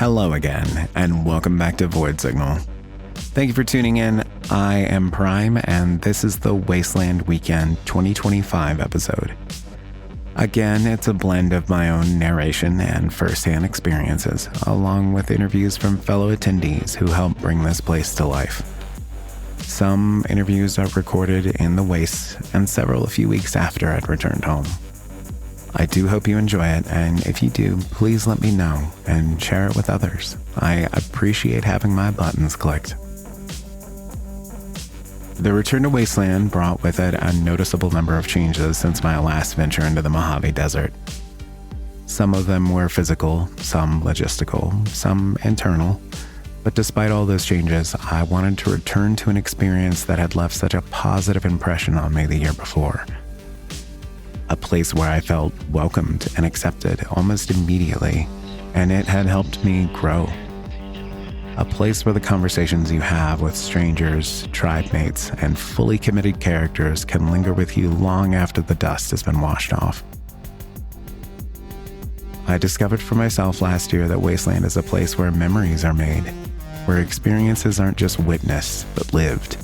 Hello again, and welcome back to Void Signal. Thank you for tuning in. I am Prime, and this is the Wasteland Weekend 2025 episode. Again, it's a blend of my own narration and first-hand experiences, along with interviews from fellow attendees who helped bring this place to life. Some interviews are recorded in the wastes, and several a few weeks after I'd returned home. I do hope you enjoy it, and if you do, please let me know and share it with others. I appreciate having my buttons clicked. The return to Wasteland brought with it a noticeable number of changes since my last venture into the Mojave Desert. Some of them were physical, some logistical, some internal, but despite all those changes, I wanted to return to an experience that had left such a positive impression on me the year before. A place where I felt welcomed and accepted almost immediately, and it had helped me grow. A place where the conversations you have with strangers, tribe mates, and fully committed characters can linger with you long after the dust has been washed off. I discovered for myself last year that Wasteland is a place where memories are made, where experiences aren't just witnessed, but lived.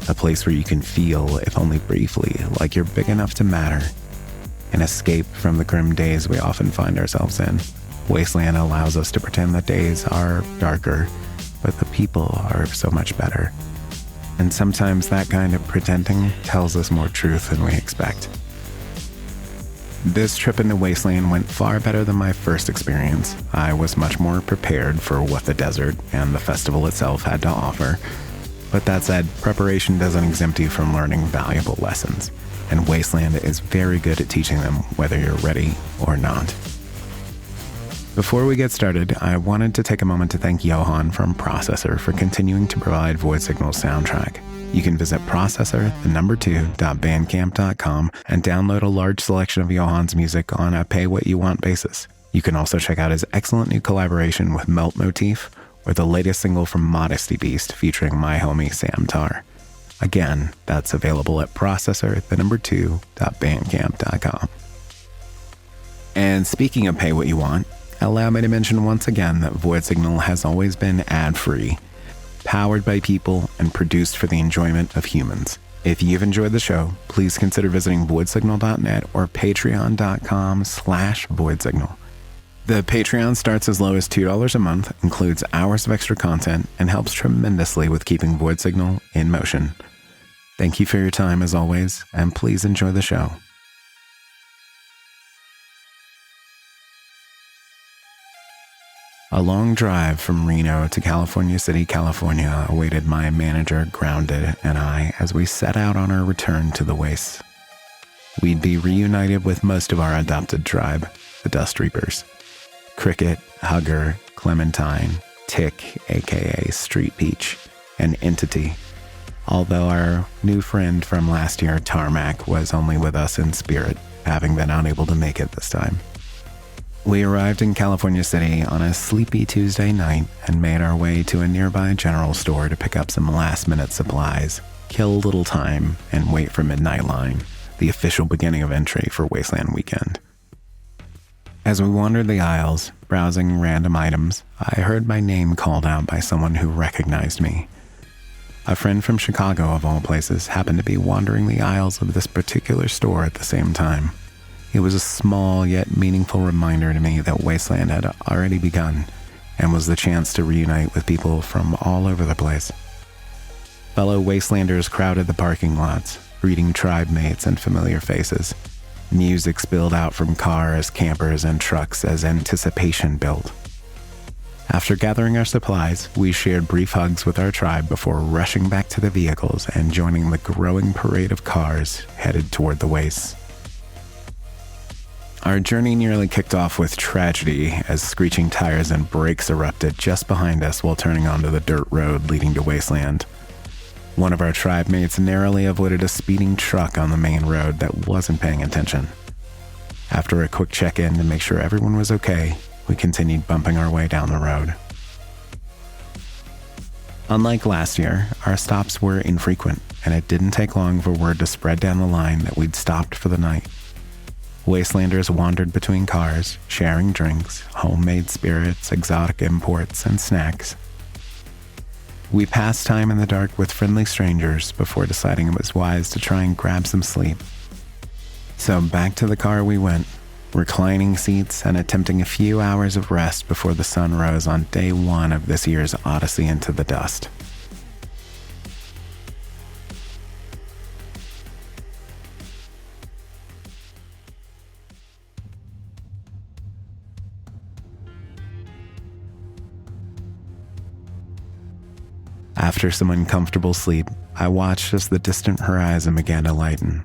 A place where you can feel, if only briefly, like you're big enough to matter. An escape from the grim days we often find ourselves in. Wasteland allows us to pretend the days are darker, but the people are so much better. And sometimes that kind of pretending tells us more truth than we expect. This trip into Wasteland went far better than my first experience. I was much more prepared for what the desert and the festival itself had to offer. But that said, preparation doesn't exempt you from learning valuable lessons. And Wasteland is very good at teaching them whether you're ready or not. Before we get started, I wanted to take a moment to thank Johan from Processor for continuing to provide Void Signal's soundtrack. You can visit processor2.bandcamp.com and download a large selection of Johan's music on a pay-what-you-want basis. You can also check out his excellent new collaboration with Melt Motif, or the latest single from Modesty Beast featuring my homie Sam Tar. Again, that's available at processor2.bandcamp.com. And speaking of pay what you want, allow me to mention once again that Void Signal has always been ad-free, powered by people, and produced for the enjoyment of humans. If you've enjoyed the show, please consider visiting voidsignal.net or patreon.com/voidsignal. The Patreon starts as low as $2 a month, includes hours of extra content, and helps tremendously with keeping Void Signal in motion. Thank you for your time as always, and please enjoy the show. A long drive from Reno to California City, California awaited my manager, Grounded, and I as we set out on our return to the wastes. We'd be reunited with most of our adopted tribe, the Dust Reapers. Cricket, Hugger, Clementine, Tick, aka Street Peach, and Entity. Although our new friend from last year, Tarmac, was only with us in spirit, having been unable to make it this time. We arrived in California City on a sleepy Tuesday night and made our way to a nearby general store to pick up some last-minute supplies, kill a little time, and wait for Midnight Line, the official beginning of entry for Wasteland Weekend. As we wandered the aisles, browsing random items, I heard my name called out by someone who recognized me. A friend from Chicago, of all places, happened to be wandering the aisles of this particular store at the same time. It was a small yet meaningful reminder to me that Wasteland had already begun, and was the chance to reunite with people from all over the place. Fellow Wastelanders crowded the parking lots, greeting tribe mates and familiar faces. Music spilled out from cars, campers, and trucks as anticipation built. After gathering our supplies, we shared brief hugs with our tribe before rushing back to the vehicles and joining the growing parade of cars headed toward the wastes. Our journey nearly kicked off with tragedy as screeching tires and brakes erupted just behind us while turning onto the dirt road leading to Wasteland. One of our tribe mates narrowly avoided a speeding truck on the main road that wasn't paying attention. After a quick check-in to make sure everyone was okay, we continued bumping our way down the road. Unlike last year, our stops were infrequent, and it didn't take long for word to spread down the line that we'd stopped for the night. Wastelanders wandered between cars, sharing drinks, homemade spirits, exotic imports, and snacks. We passed time in the dark with friendly strangers before deciding it was wise to try and grab some sleep. So back to the car we went, reclining seats and attempting a few hours of rest before the sun rose on day one of this year's odyssey into the dust. After some uncomfortable sleep, I watched as the distant horizon began to lighten.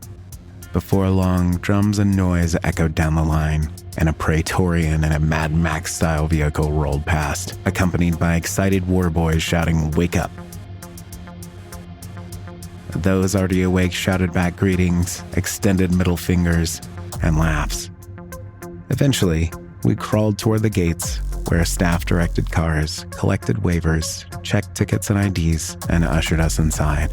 Before long, drums and noise echoed down the line, and a Praetorian in a Mad Max-style vehicle rolled past, accompanied by excited war boys shouting, "Wake up!" Those already awake shouted back greetings, extended middle fingers, and laughs. Eventually, we crawled toward the gates, where staff directed cars, collected waivers, checked tickets and IDs, and ushered us inside.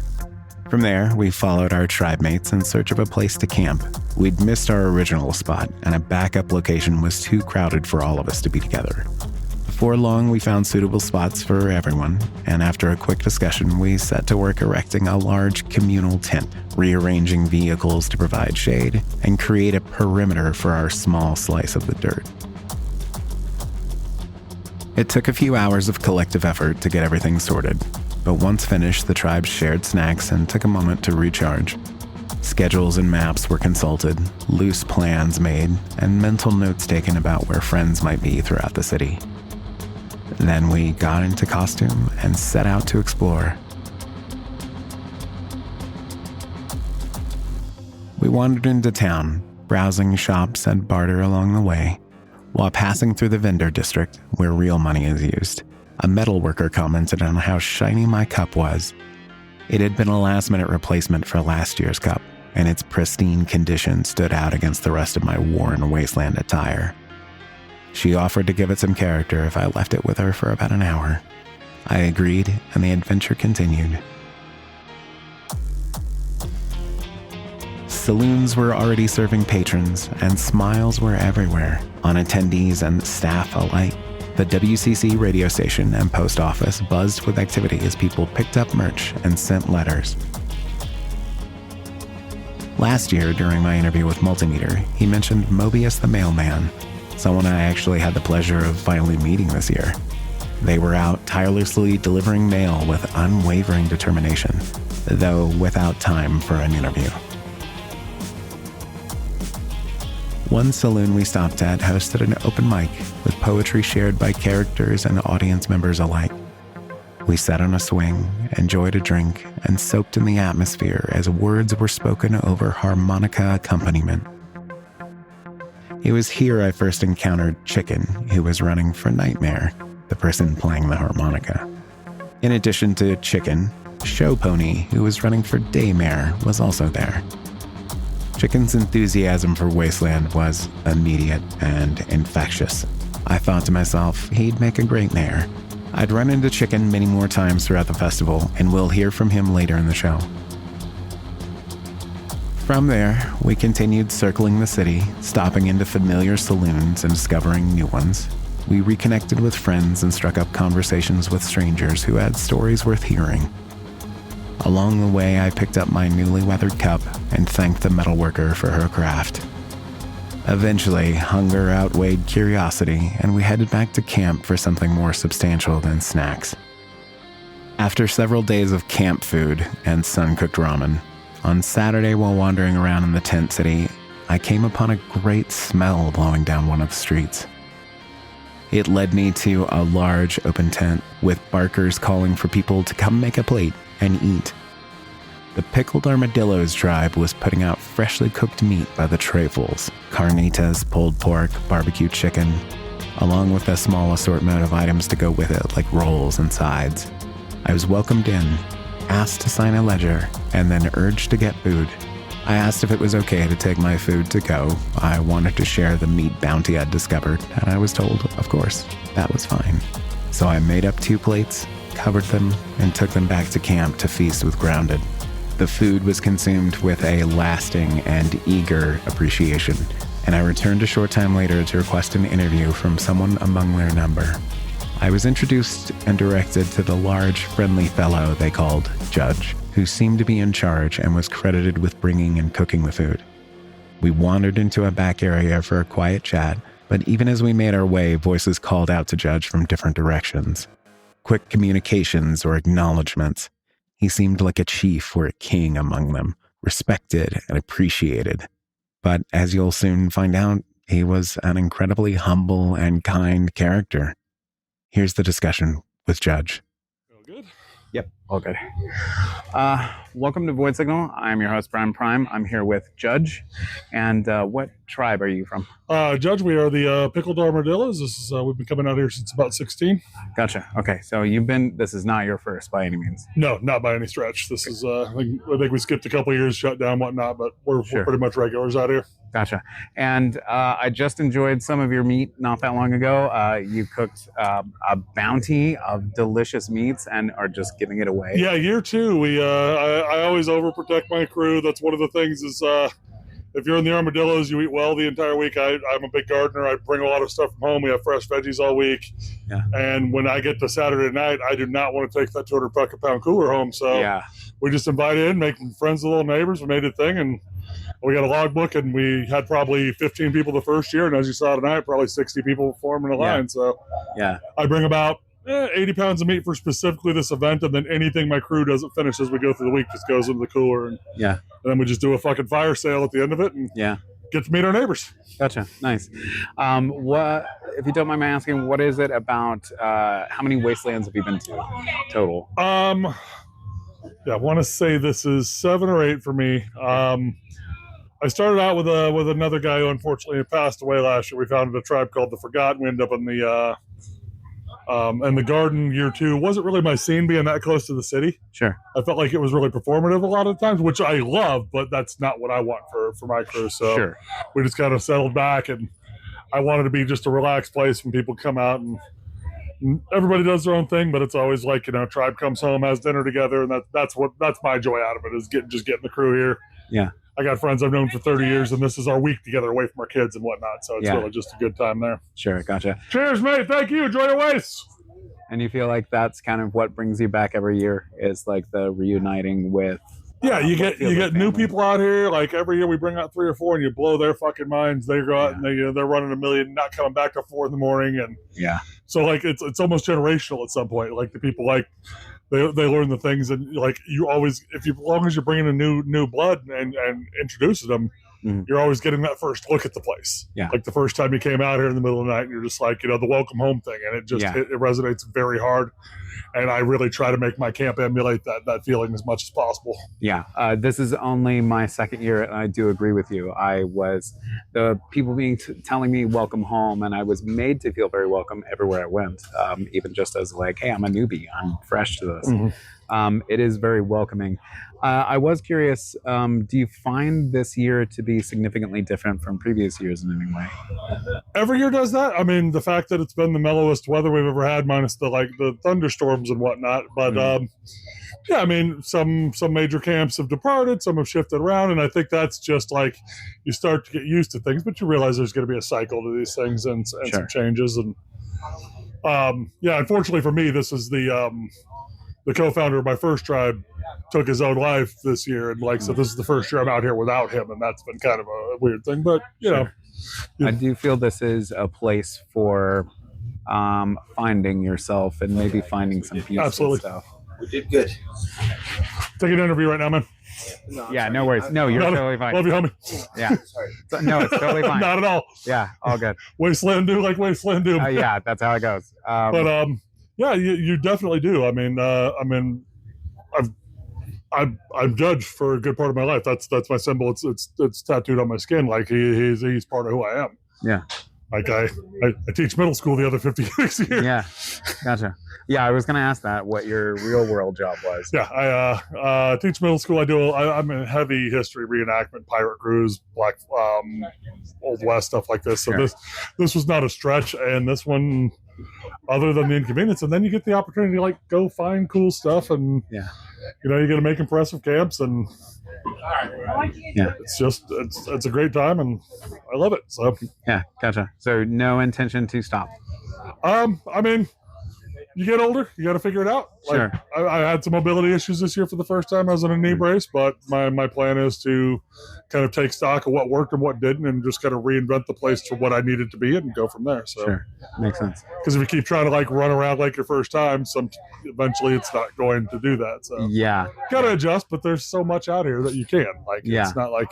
From there, we followed our tribe mates in search of a place to camp. We'd missed our original spot, and a backup location was too crowded for all of us to be together. Before long, we found suitable spots for everyone, and after a quick discussion, we set to work erecting a large communal tent, rearranging vehicles to provide shade, and create a perimeter for our small slice of the dirt. It took a few hours of collective effort to get everything sorted, but once finished, the tribe shared snacks and took a moment to recharge. Schedules and maps were consulted, loose plans made, and mental notes taken about where friends might be throughout the city. Then we got into costume and set out to explore. We wandered into town, browsing shops and barter along the way. While passing through the vendor district, where real money is used, a metal worker commented on how shiny my cup was. It had been a last-minute replacement for last year's cup, and its pristine condition stood out against the rest of my worn wasteland attire. She offered to give it some character if I left it with her for about an hour. I agreed, and the adventure continued. Saloons were already serving patrons, and smiles were everywhere, on attendees and staff alike. The WCC radio station and post office buzzed with activity as people picked up merch and sent letters. Last year, during my interview with Multimeter, he mentioned Mobius the Mailman, someone I actually had the pleasure of finally meeting this year. They were out tirelessly delivering mail with unwavering determination, though without time for an interview. One saloon we stopped at hosted an open mic with poetry shared by characters and audience members alike. We sat on a swing, enjoyed a drink, and soaked in the atmosphere as words were spoken over harmonica accompaniment. It was here I first encountered Chicken, who was running for Nightmare, the person playing the harmonica. In addition to Chicken, Show Pony, who was running for Daymare, was also there. Chicken's enthusiasm for Wasteland was immediate and infectious. I thought to myself, he'd make a great mayor. I'd run into Chicken many more times throughout the festival, and we'll hear from him later in the show. From there, we continued circling the city, stopping into familiar saloons and discovering new ones. We reconnected with friends and struck up conversations with strangers who had stories worth hearing. Along the way, I picked up my newly weathered cup and thanked the metalworker for her craft. Eventually, hunger outweighed curiosity, and we headed back to camp for something more substantial than snacks. After several days of camp food and sun-cooked ramen, on Saturday while wandering around in the tent city, I came upon a great smell blowing down one of the streets. It led me to a large open tent with barkers calling for people to come make a plate and eat. The Pickled Armadillos tribe was putting out freshly cooked meat by the trayfuls, carnitas, pulled pork, barbecue chicken, along with a small assortment of items to go with it like rolls and sides. I was welcomed in, asked to sign a ledger, and then urged to get food. I asked if it was okay to take my food to go. I wanted to share the meat bounty I'd discovered, and I was told, of course, that was fine. So I made up 2 plates, covered them, and took them back to camp to feast with Grounded. The food was consumed with a lasting and eager appreciation, and I returned a short time later to request an interview from someone among their number. I was introduced and directed to the large, friendly fellow they called Judge, who seemed to be in charge and was credited with bringing and cooking the food. We wandered into a back area for a quiet chat, but even as we made our way, voices called out to Judge from different directions. Quick communications or acknowledgments. He seemed like a chief or a king among them, respected and appreciated. But as you'll soon find out, he was an incredibly humble and kind character. Here's the discussion with Judge. All good? Yep, all good. Welcome to Void Signal. I'm your host, Brian Prime. I'm here with Judge. And what tribe are you from? Judge, we are the Pickled Armadillos. This is we've been coming out here since about 16. Gotcha. Okay, so this is not your first by any means. No, not by any stretch. This is, I think we skipped a couple of years, shut down, whatnot, but we're pretty much regulars out here. Gotcha. And I just enjoyed some of your meat not that long ago. You cooked a bounty of delicious meats and are just giving it away. Yeah, year two. I always overprotect my crew. That's one of the things is if you're in the Armadillos, you eat well the entire week. I'm a big gardener. I bring a lot of stuff from home. We have fresh veggies all week. Yeah. And when I get to Saturday night, I do not want to take that 200-pound cooler home. So we just invited in, making friends with little neighbors. We made a thing, and we got a logbook, and we had probably 15 people the first year. And as you saw tonight, probably 60 people forming a line. So I bring about 80 pounds of meat for specifically this event, and then anything my crew doesn't finish as we go through the week just goes into the cooler, and then we just do a fucking fire sale at the end of it and get to meet our neighbors. Gotcha. Nice. What, if you don't mind me asking, what is it about, how many wastelands have you been to total? I want to say this is 7 or 8 for me. I started out with another guy who unfortunately passed away last year. We founded a tribe called the Forgotten. We ended up in the garden year 2. Wasn't really my scene being that close to the city. Sure. I felt like it was really performative a lot of times, which I love, but that's not what I want for my crew. So we just kind of settled back, and I wanted to be just a relaxed place when people come out, and everybody does their own thing, but it's always like, tribe comes home, has dinner together, and that's my joy out of it, is getting the crew here. Yeah. I got friends I've known for 30 years, and this is our week together away from our kids and whatnot. So it's really just a good time there. Sure. Gotcha. Cheers, mate. Thank you. Enjoy your waste. And you feel like that's kind of what brings you back every year, is like the reuniting with. Yeah, you get new people out here. Like every year we bring out 3 or 4, and you blow their fucking minds. They go out and they're running a million, not coming back till 4 a.m, and so like it's almost generational at some point. Like the people they learn the things, and like you always, as long as you're bringing a new blood and introducing them, you're always getting that first look at the place. Yeah. Like the first time you came out here in the middle of the night, and you're just like, the welcome home thing, and it just it resonates very hard. And I really try to make my camp emulate that feeling as much as possible. Yeah. This is only my second year, and I do agree with you. I was the people telling me welcome home, and I was made to feel very welcome everywhere I went, even just as like, hey, I'm a newbie. I'm fresh to this. It is very welcoming. I was curious, do you find this year to be significantly different from previous years in any way? Every year does that. I mean, the fact that it's been the mellowest weather we've ever had, minus the thunderstorms and whatnot. But I mean, some major camps have departed, some have shifted around, and I think that's just like you start to get used to things, but you realize there's going to be a cycle to these things and some changes. And unfortunately for me, this is the co-founder of my first tribe took his own life this year, and so this is the first year I'm out here without him, and that's been kind of a weird thing, but I do feel this is a place for finding yourself and maybe finding some peace and stuff. We did good. Take an interview right now, man. No worries. No, you're totally fine. Love you, homie. Yeah. No, it's totally fine. Not at all. Yeah, all good. Wasteland do like Wasteland do. Yeah, that's how it goes. But you definitely do. I mean, I'm judged for a good part of my life. That's my symbol. It's tattooed on my skin. Like he's part of who I am. Yeah. Like I teach middle school the other 50 years here. Yeah. Gotcha. Yeah, I was going to ask that, what your real world job was. Yeah, I teach middle school. I'm in heavy history reenactment, pirate crews, Black Old West stuff like this. So this was not a stretch, and this one, other than the inconvenience, and then you get the opportunity to go find cool stuff, and you got to make impressive camps, and it's a great time, and I love it. So yeah, gotcha. So no intention to stop. I mean, you get older, you got to figure it out. Sure. I had some mobility issues this year for the first time. I was in a knee brace, but my plan is to kind of take stock of what worked and what didn't, and just kind of reinvent the place to what I needed to be and go from there. So sure, makes sense. Because if you keep trying to run around like your first time, eventually it's not going to do that. So yeah, gotta adjust. But there's so much out here that you can. It's not like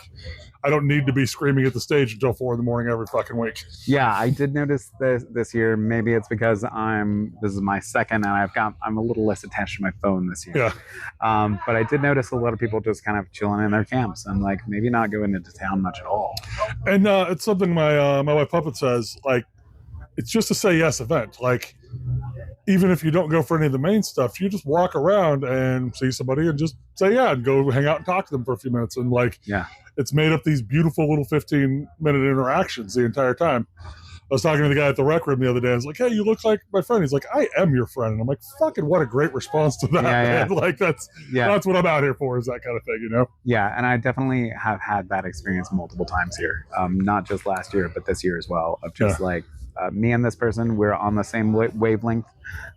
I don't need to be screaming at the stage until 4 a.m. every fucking week. Yeah, I did notice this year. Maybe it's because this is my second, and I'm a little less attached to my phone this year. Yeah. But I did notice a lot of people just kind of chilling in their camps and maybe not going into town much at all. And it's something my wife Puppet says. It's just a say yes event. Even if you don't go for any of the main stuff, you just walk around and see somebody and just say yeah and go hang out and talk to them for a few minutes. And it's made up these beautiful little 15-minute interactions the entire time. I was talking to the guy at the rec room the other day. I was like, hey, you look like my friend. He's like, I am your friend. And I'm like, fucking what a great response to that, man. That's what I'm out here for, is that kind of thing, Yeah, and I definitely have had that experience multiple times here. Not just last year, but this year as well, of just me and this person, we're on the same wavelength,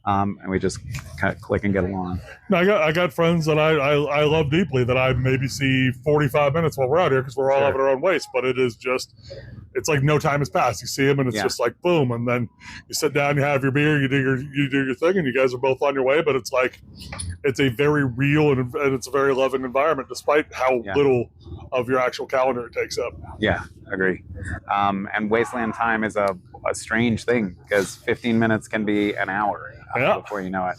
and we just kind of click and get along. No, I got friends that I love deeply that I maybe see 45 minutes while we're out here because we're all having our own waste, but it is just, it's like no time has passed. You see them and it's just like boom, and then you sit down, you have your beer, you do your thing, and you guys are both on your way. But it's it's a very real and it's a very loving environment, despite how little of your actual calendar it takes up. Yeah, agree. And Wasteland time is a strange thing because 15 minutes can be an hour before you know it.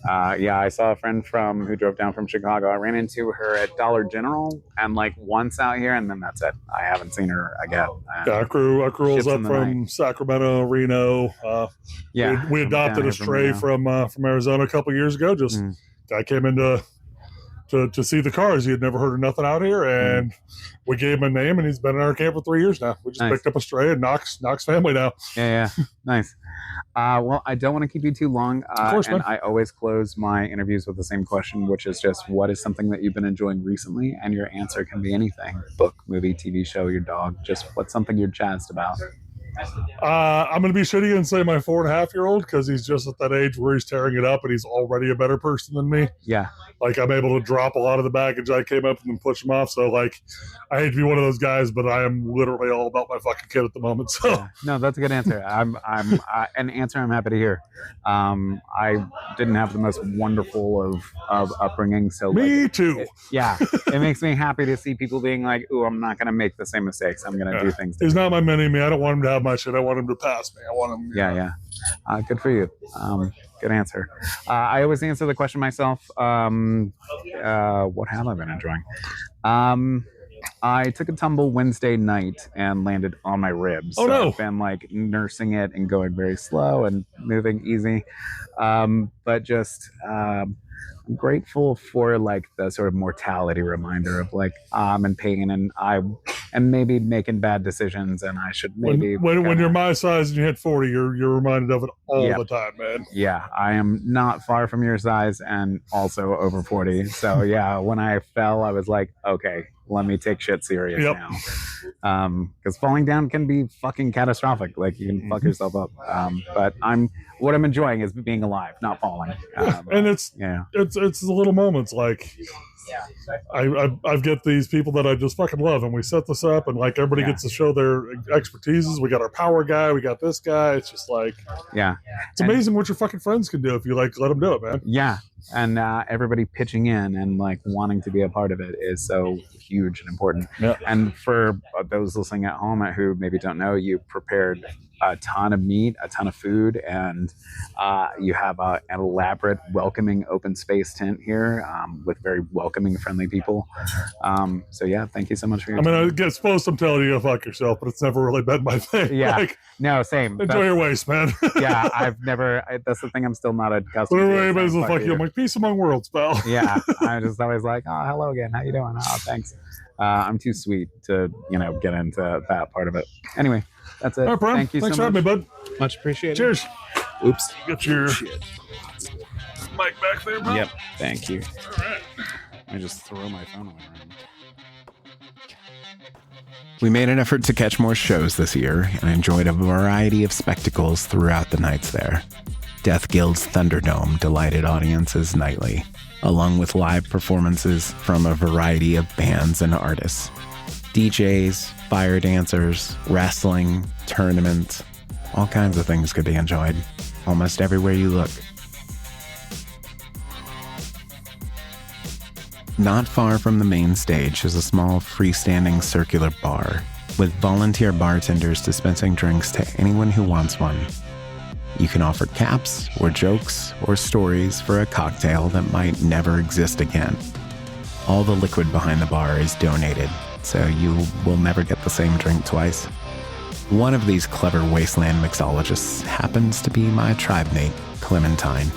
I saw a friend who drove down from Chicago. I ran into her at Dollar General and once out here, and then that's it. I haven't seen her again. Our crew rolls up from Sacramento, Reno. We adopted a stray from Arizona a couple years ago. Guy came in to see the cars. He had never heard of nothing out here, and we gave him a name, and he's been in our camp for 3 years now. We just picked up a stray, and Knox family now. Yeah, nice. Well, I don't want to keep you too long. Of course, and man. I always close my interviews with the same question, which is just, what is something that you've been enjoying recently? And your answer can be anything: book, movie, TV show, your dog. Just what's something you're jazzed about? I'm going to be shitty and say my 4.5-year-old, because he's just at that age where he's tearing it up and he's already a better person than me. Yeah. I'm able to drop a lot of the baggage I came up and then push him off. So I hate to be one of those guys, but I am literally all about my fucking kid at the moment. So no, that's a good answer. I'm an answer I'm happy to hear. I didn't have the most wonderful of upbringing. So me too. It makes me happy to see people being like, "Ooh, I'm not going to make the same mistakes. I'm going to do things." He's not my mini-me. I don't want him to have my shit. I want him to pass me. I want him. Yeah. Good for you. Good answer. I always answer the question myself. What have I been enjoying? I took a tumble Wednesday night and landed on my ribs. Oh, no. I've been nursing it and going very slow and moving easy. But just I'm grateful for the sort of mortality reminder of I'm in pain and I am maybe making bad decisions and I should maybe when you're my size and you hit 40, you're reminded of it all the time, man. Yeah, I am not far from your size and also over 40. So when I fell, I was like, okay, let me take shit serious now. Because falling down can be fucking catastrophic. You can fuck yourself up. But what I'm enjoying is being alive, not falling. And it's the little moments I've got these people that I just fucking love, and we set this up, and everybody gets to show their expertises. We got our power guy, we got this guy. It's just it's amazing what your fucking friends can do if you let them do it, man. Yeah, and everybody pitching in and wanting to be a part of it is so huge and important. Yeah. And for those listening at home who maybe don't know, you prepared a ton of meat, a ton of food, and you have an elaborate, welcoming open space tent here with very welcoming, friendly people. Thank you so much for your time. I get supposed I'm telling you to fuck yourself, but it's never really been my thing. Yeah, no, same. Enjoy your waste, man. Yeah, I've never. That's the thing. I'm still not accustomed to. Everybody's like, fuck you. I'm like, peace among worlds, pal. Yeah, I'm just always like, oh, hello again. How you doing? Oh, thanks. I'm too sweet to get into that part of it. Anyway, that's it. All right, Brian. Thank you Thanks so for having much. me, bud. Much appreciated. Cheers. Oops. Get your... Shit. mic back there, bro? Yep, thank you. All right. I just throw my phone away around. We made an effort to catch more shows this year and enjoyed a variety of spectacles throughout the nights there. Death Guild's Thunderdome delighted audiences nightly, along with live performances from a variety of bands and artists. DJs, fire dancers, wrestling, tournaments, all kinds of things could be enjoyed, almost everywhere you look. Not far from the main stage is a small freestanding circular bar with volunteer bartenders dispensing drinks to anyone who wants one. You can offer caps or jokes or stories for a cocktail that might never exist again. All the liquid behind the bar is donated, so you will never get the same drink twice. One of these clever wasteland mixologists happens to be my tribe mate, Clementine.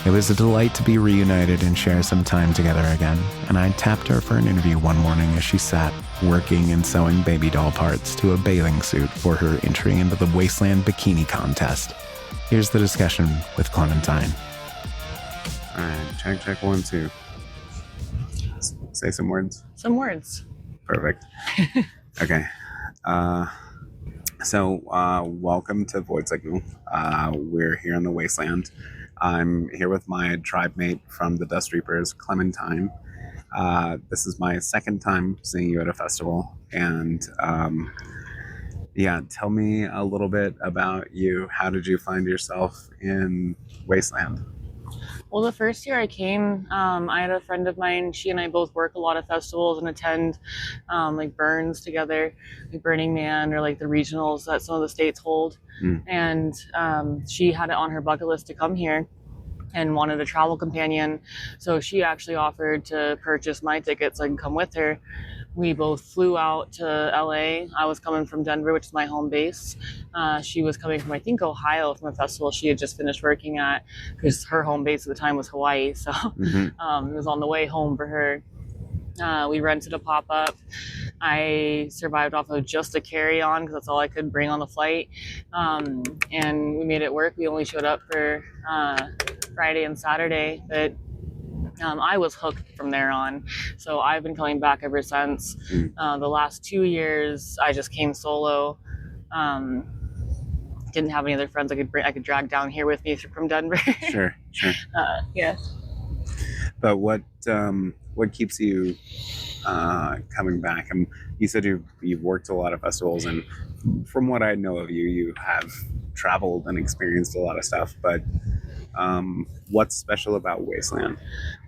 It was a delight to be reunited and share some time together again, and I tapped her for an interview one morning as she sat, working and sewing baby doll parts to a bathing suit for her entry into the Wasteland Bikini Contest. Here's the discussion with Clementine. All right, check 1, 2. Say some words. Some words. Perfect. Okay. So welcome to Void Signal. We're here in the Wasteland. I'm here with my tribe mate from the Dust Reapers, Clementine. This is my second time seeing you at a festival. And tell me a little bit about you. How did you find yourself in Wasteland? Well, the first year I came, I had a friend of mine. She and I both work a lot of festivals and attend like Burns together, like Burning Man or like the regionals that some of the states hold. And she had it on her bucket list to come here and wanted a travel companion. So she actually offered to purchase my ticket so I can come with her. We both flew out to LA. I was coming from Denver, which is my home base. She was coming from, I think, Ohio from a festival she had just finished working at, because her home base at the time was Hawaii. So it was on the way home for her. We rented a pop-up. I survived off of just a carry-on because that's all I could bring on the flight. And we made it work. We only showed up for Friday and Saturday, but I was hooked from there on. So I've been coming back ever since. The last 2 years, I just came solo. Didn't have any other friends I could drag down here with me from Denver. Sure. Yeah. But what keeps you coming back? And you said you've worked a lot of festivals, and from what I know of you, you have traveled and experienced a lot of stuff. But what's special about Wasteland?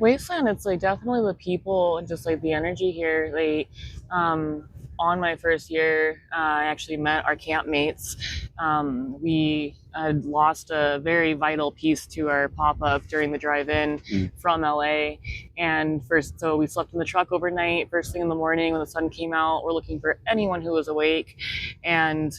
Wasteland, it's like definitely the people and just like the energy here. Like on my first year, I actually met our campmates. We had lost a very vital piece to our pop-up during the drive-in from LA. And so we slept in the truck overnight. First thing in the morning when the sun came out, we're looking for anyone who was awake. And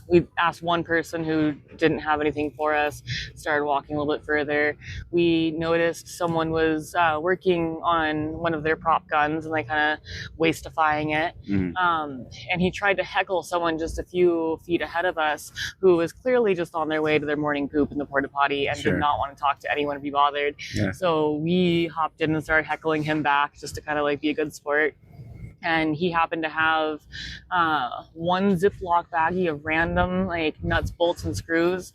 we asked one person who didn't have anything for us, started walking a little bit further. We noticed someone was working on one of their prop guns and like kind of wastifying it. And he tried to heckle someone just a few feet ahead of us who was clearly just on their way to their morning poop in the porta potty and did not want to talk to anyone or be bothered. So we hopped in and started heckling him back just to kind of like be a good sport. And he happened to have one Ziploc baggie of random like nuts, bolts, and screws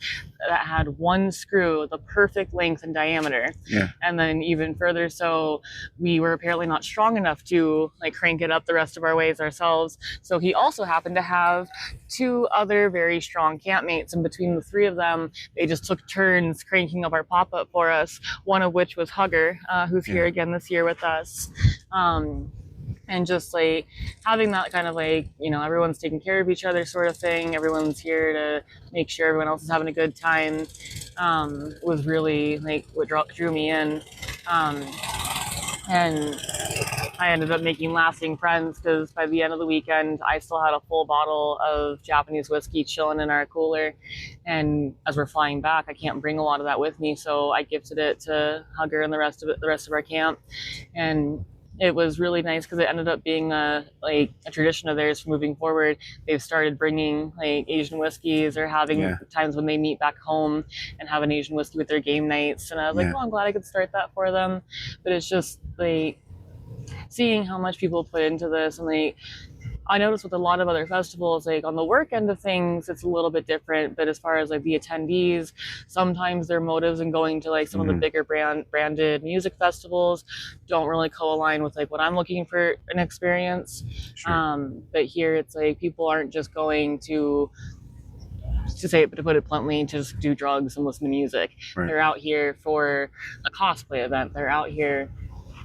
that had one screw the perfect length and diameter. And then even further, so we were apparently not strong enough to like crank it up the rest of our ways ourselves. So he also happened to have 2 other very strong campmates, and between the 3 of them, they just took turns cranking up our pop-up for us. One of which was Hugger, who's here again this year with us. And just like having that kind of like, you know, everyone's taking care of each other sort of thing. Everyone's here to make sure everyone else is having a good time. Was really like what drew me in. And I ended up making lasting friends because by the end of the weekend, I still had a full bottle of Japanese whiskey chilling in our cooler. And as we're flying back, I can't bring a lot of that with me. So I gifted it to Hugger and the rest of our camp. And it was really nice because it ended up being a tradition of theirs moving forward. They've started bringing like Asian whiskeys or having times when they meet back home and have an Asian whiskey with their game nights. And I was like, well, I'm glad I could start that for them. But it's just like seeing how much people put into this, and like I noticed with a lot of other festivals, like on the work end of things, it's a little bit different. But as far as like the attendees, sometimes their motives in going to like some of the bigger branded music festivals don't really co-align with like what I'm looking for an experience. Sure. But here it's like people aren't just going to put it bluntly, to just do drugs and listen to music. Right. They're out here for a cosplay event. They're out here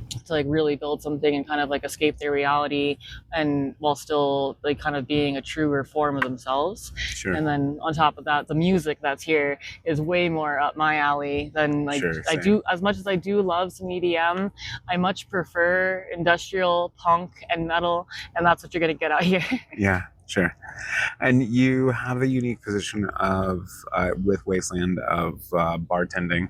to like really build something and kind of like escape their reality, and while still like kind of being a truer form of themselves. Sure. And then on top of that, the music that's here is way more up my alley than like I do. As much as I do love some EDM, I much prefer industrial punk and metal, and that's what you're gonna get out here. Yeah. Sure. And you have the unique position of with Wasteland of bartending.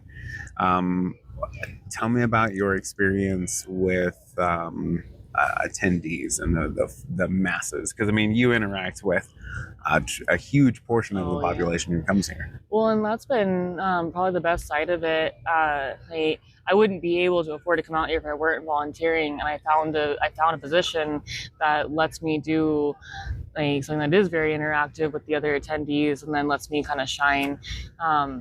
Tell me about your experience with attendees and the masses, because I mean you interact with a huge portion of the population who comes here. Well, and that's been probably the best side of it. I wouldn't be able to afford to come out here if I weren't volunteering, and I found a position that lets me do like something that is very interactive with the other attendees, and then lets me kind of shine,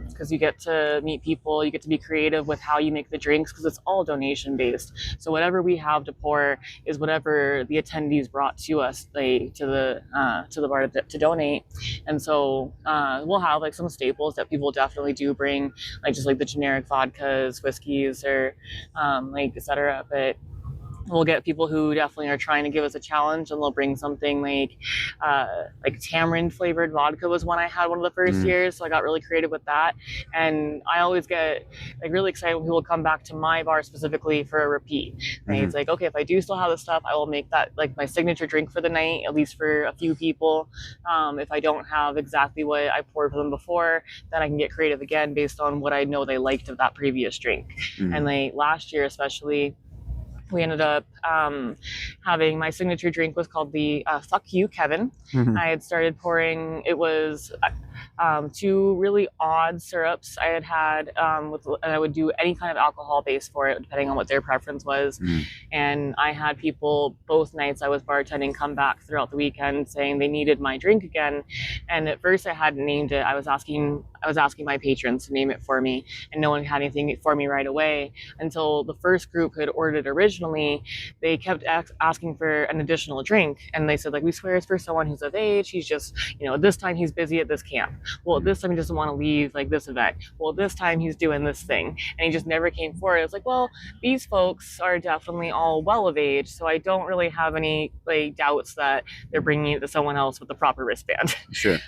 because you get to meet people, you get to be creative with how you make the drinks, because it's all donation based. So whatever we have to pour is whatever the attendees brought to us, like to the bar to donate. And so we'll have like some staples that people definitely do bring, like just like the generic vodkas, whiskeys, or like etc. But we'll get people who definitely are trying to give us a challenge, and they'll bring something like tamarind flavored vodka was one I had one of the first years. So I got really creative with that. And I always get like really excited when people come back to my bar specifically for a repeat. And it's like, okay, if I do still have this stuff, I will make that like my signature drink for the night, at least for a few people. If I don't have exactly what I poured for them before, then I can get creative again based on what I know they liked of that previous drink. And like last year especially, we ended up having my signature drink was called the Fuck You Kevin. I had started pouring, it was two really odd syrups I had and I would do any kind of alcohol base for it depending on what their preference was. And I had people both nights I was bartending come back throughout the weekend saying they needed my drink again. And at first I hadn't named it. I was asking my patrons to name it for me, and no one had anything for me right away until the first group who had ordered it originally. They kept asking for an additional drink, and they said like, we swear it's for someone who's of age. He's just, this time he's busy at this camp. Well, this time he doesn't want to leave like this event. Well, this time he's doing this thing, and he just never came forward. It's like, well, these folks are definitely all well of age, so I don't really have any like doubts that they're bringing it to someone else with the proper wristband. Sure.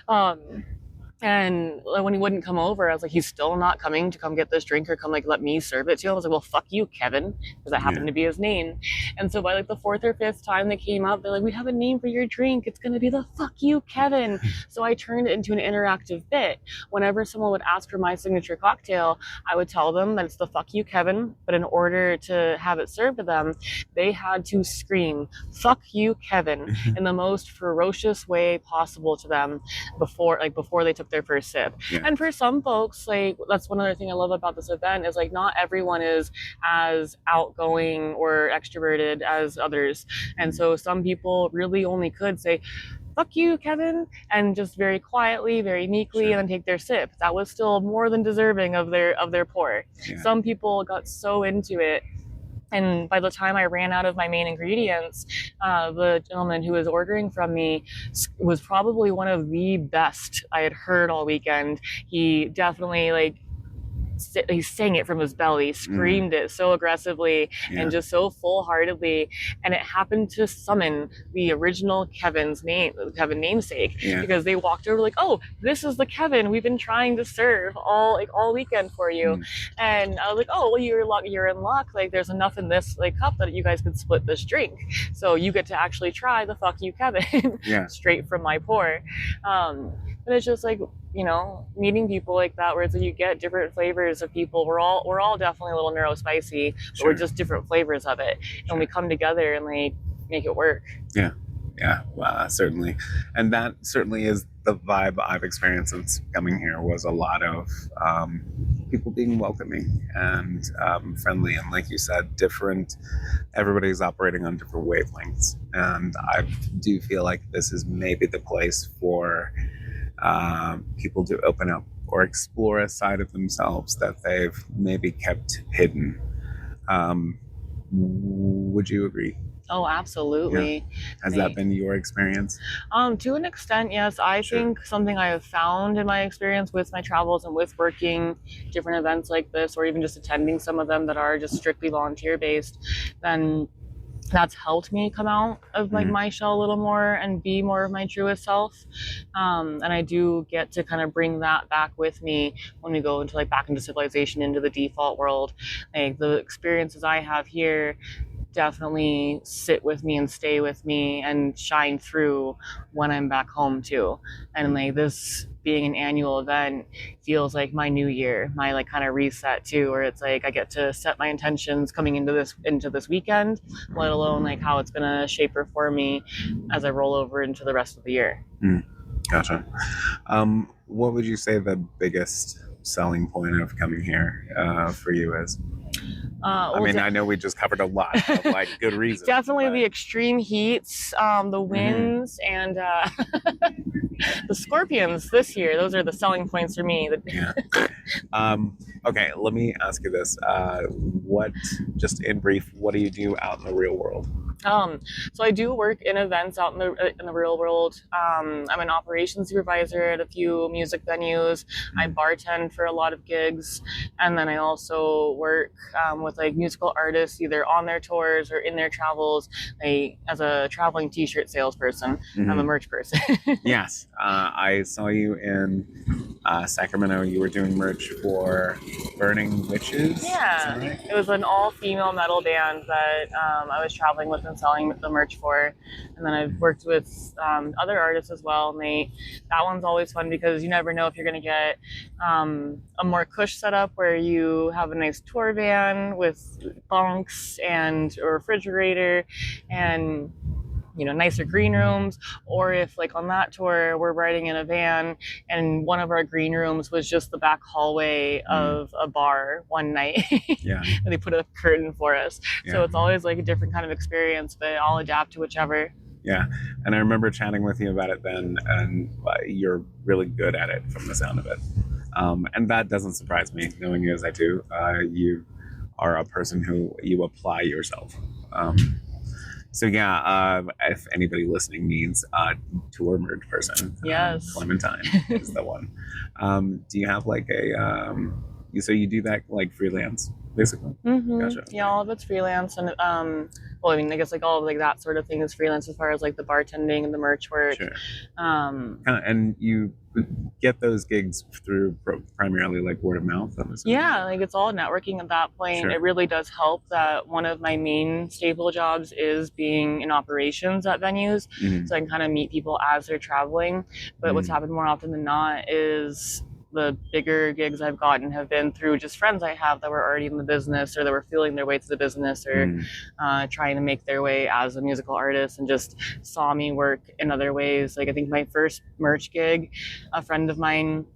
And when he wouldn't come over, I was like, he's still not coming to come get this drink or come like let me serve it to him. I was like, well, fuck you, Kevin, because that happened to be his name. And so by like the fourth or fifth time they came up, they're like, we have a name for your drink. It's going to be the Fuck You, Kevin. So I turned it into an interactive bit. Whenever someone would ask for my signature cocktail, I would tell them that it's the Fuck You, Kevin. But in order to have it served to them, they had to scream, Fuck You, Kevin, in the most ferocious way possible to them before they took their first sip. And for some folks, like that's one other thing I love about this event is like not everyone is as outgoing or extroverted as others, and so some people really only could say fuck you, Kevin, and just very quietly, very meekly, and then take their sip. That was still more than deserving of their pour. Some people got so into it, and by the time I ran out of my main ingredients, the gentleman who was ordering from me was probably one of the best I had heard all weekend. He definitely he sang it from his belly, screamed it so aggressively and just so full-heartedly, and it happened to summon the original Kevin namesake, because they walked over like, oh, this is the Kevin we've been trying to serve all weekend for you. And I was like, oh, well, you're in luck, like there's enough in this cup that you guys could split this drink, so you get to actually try the Fuck You, Kevin. Straight from my pour. but it's just like, you know, meeting people like that where it's like you get different flavors of people. We're all definitely a little neurospicy, but we're just different flavors of it, and we come together and like make it work. Yeah, well, certainly. And that certainly is the vibe I've experienced since coming here, was a lot of people being welcoming and friendly. And like you said, everybody's operating on different wavelengths. And I do feel like this is maybe the place for people to open up or explore a side of themselves that they've maybe kept hidden. Would you agree? Oh, absolutely. Yeah. Has that been your experience? To an extent, yes. I think something I have found in my experience with my travels and with working different events like this, or even just attending some of them that are just strictly volunteer based, then that's helped me come out of like my shell a little more and be more of my truest self. And I do get to kind of bring that back with me when we go into like back into civilization, into the default world. Like the experiences I have here definitely sit with me and stay with me and shine through when I'm back home too. And like this being an annual event feels like my new year, my like kind of reset too, where it's like I get to set my intentions coming into this weekend, let alone like how it's gonna shape or form me as I roll over into the rest of the year. Gotcha. What would you say the biggest selling point of coming here for you is? I mean, I know we just covered a lot of like good reasons. Definitely the extreme heats, the winds, and the scorpions this year. Those are the selling points for me. Okay, let me ask you this. Just in brief, what do you do out in the real world? So I do work in events out in the real world. I'm an operations supervisor at a few music venues. I bartend for a lot of gigs, and then I also work with like musical artists, either on their tours or in their travels. As a traveling T-shirt salesperson, I'm a merch person. Yes, I saw you in Sacramento. You were doing merch for Burning Witches. Yeah, right? It was an all-female metal band that I was traveling with and selling the merch for. And then I've worked with other artists as well. And that one's always fun because you never know if you're going to get a more cush setup where you have a nice tour van with bunks and a refrigerator and nicer green rooms, or if like on that tour we're riding in a van and one of our green rooms was just the back hallway of a bar one night. And they put a curtain for us. So it's always like a different kind of experience, but I'll adapt to whichever. Yeah, and I remember chatting with you about it then, and you're really good at it from the sound of it. And that doesn't surprise me, knowing you as I do. You are a person who you apply yourself. So if anybody listening needs a tour merch person, yes, Clementine is the one. Do you have like so you do that like freelance, basically? Gotcha. Yeah, all of it's freelance, and I guess like all of like that sort of thing is freelance as far as like the bartending and the merch work. Sure. And you get those gigs through primarily like word of mouth? Yeah, like it's all networking at that point. Sure. It really does help that one of my main staple jobs is being in operations at venues. So I can kind of meet people as they're traveling. But what's happened more often than not is the bigger gigs I've gotten have been through just friends I have that were already in the business, or that were feeling their way to the business, or trying to make their way as a musical artist, and just saw me work in other ways. Like I think my first merch gig, a friend of mine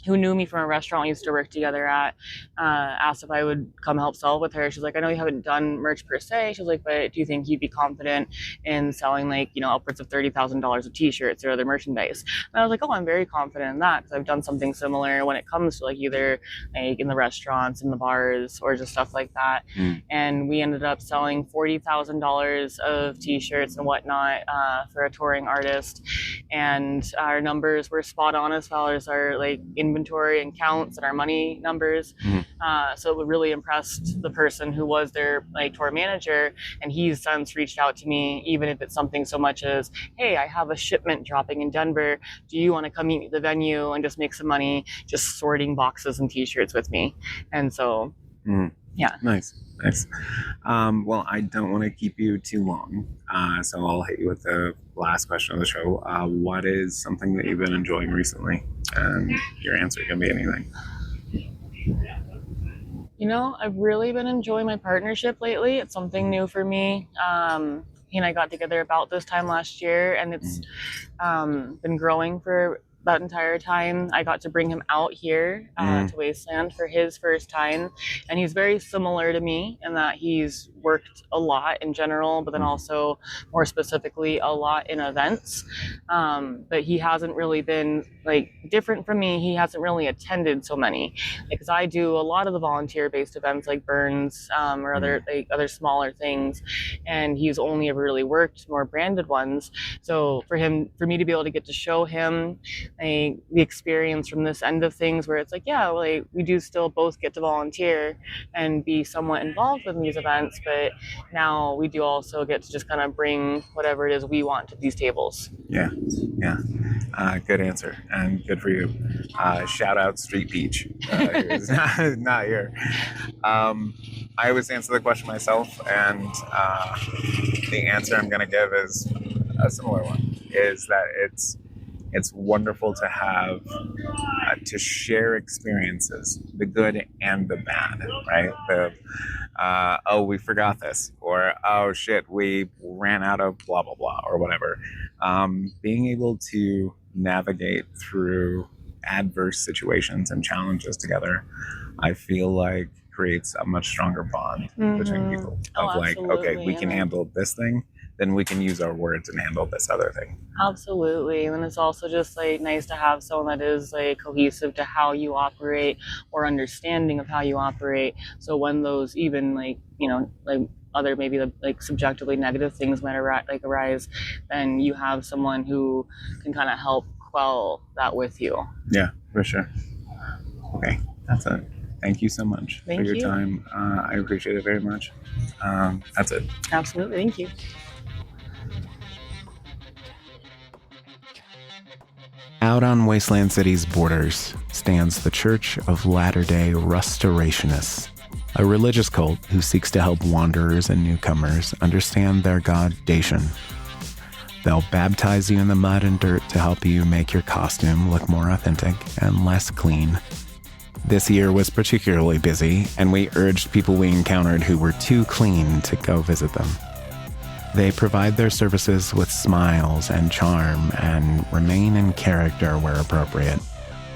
who knew me from a restaurant we used to work together at, asked if I would come help sell with her. She's like, I know you haven't done merch per se. She's like, but do you think you'd be confident in selling like, upwards of $30,000 of t-shirts or other merchandise? And I was like, oh, I'm very confident in that, because I've done something similar when it comes to like either like in the restaurants, in the bars, or just stuff like that. And we ended up selling $40,000 of t-shirts and whatnot for a touring artist. And our numbers were spot on as far as our like inventory and counts and our money numbers. So it really impressed the person who was their like tour manager, and he's since reached out to me, even if it's something so much as, hey, I have a shipment dropping in Denver, do you want to come meet me at the venue and just make some money just sorting boxes and t-shirts with me? And so Yeah. Nice. Well, I don't want to keep you too long, so I'll hit you with the last question of the show. What is something that you've been enjoying recently? And your answer can be anything. I've really been enjoying my partnership lately. It's something new for me. He and I got together about this time last year, and it's been growing for that entire time. I got to bring him out here to Wasteland for his first time, and he's very similar to me in that he's worked a lot in general, but then also more specifically a lot in events. But he hasn't really been different from me. He hasn't really attended so many, because I do a lot of the volunteer-based events like Burns or other smaller things, and he's only ever really worked more branded ones. So for me to be able to get to show him the experience from this end of things, where it's we do still both get to volunteer and be somewhat involved in these events, but now we do also get to just kind of bring whatever it is we want to these tables. Yeah. Good answer, and good for you. Shout out Street Peach, who's not here. I always answer the question myself, and the answer I'm going to give is a similar one, is that it's wonderful to have to share experiences, the good and the bad, right? Oh, we forgot this, or oh shit, we ran out of blah blah blah, or whatever. Being able to navigate through adverse situations and challenges together, I feel like creates a much stronger bond between people. Okay, we can handle this thing, then we can use our words and handle this other thing. Absolutely. And it's also just nice to have someone that is cohesive to how you operate, or understanding of how you operate. So when those even other maybe subjectively negative things might arise, then you have someone who can kind of help quell that with you. Yeah, for sure. Okay, that's it. Thank you so much for your time. I appreciate it very much. That's it. Absolutely. Thank you. Out on Wasteland City's borders stands the Church of Latter-day Restorationists, a religious cult who seeks to help wanderers and newcomers understand their god Dacian. They'll baptize you in the mud and dirt to help you make your costume look more authentic and less clean. This year was particularly busy, and we urged people we encountered who were too clean to go visit them. They provide their services with smiles and charm and remain in character where appropriate.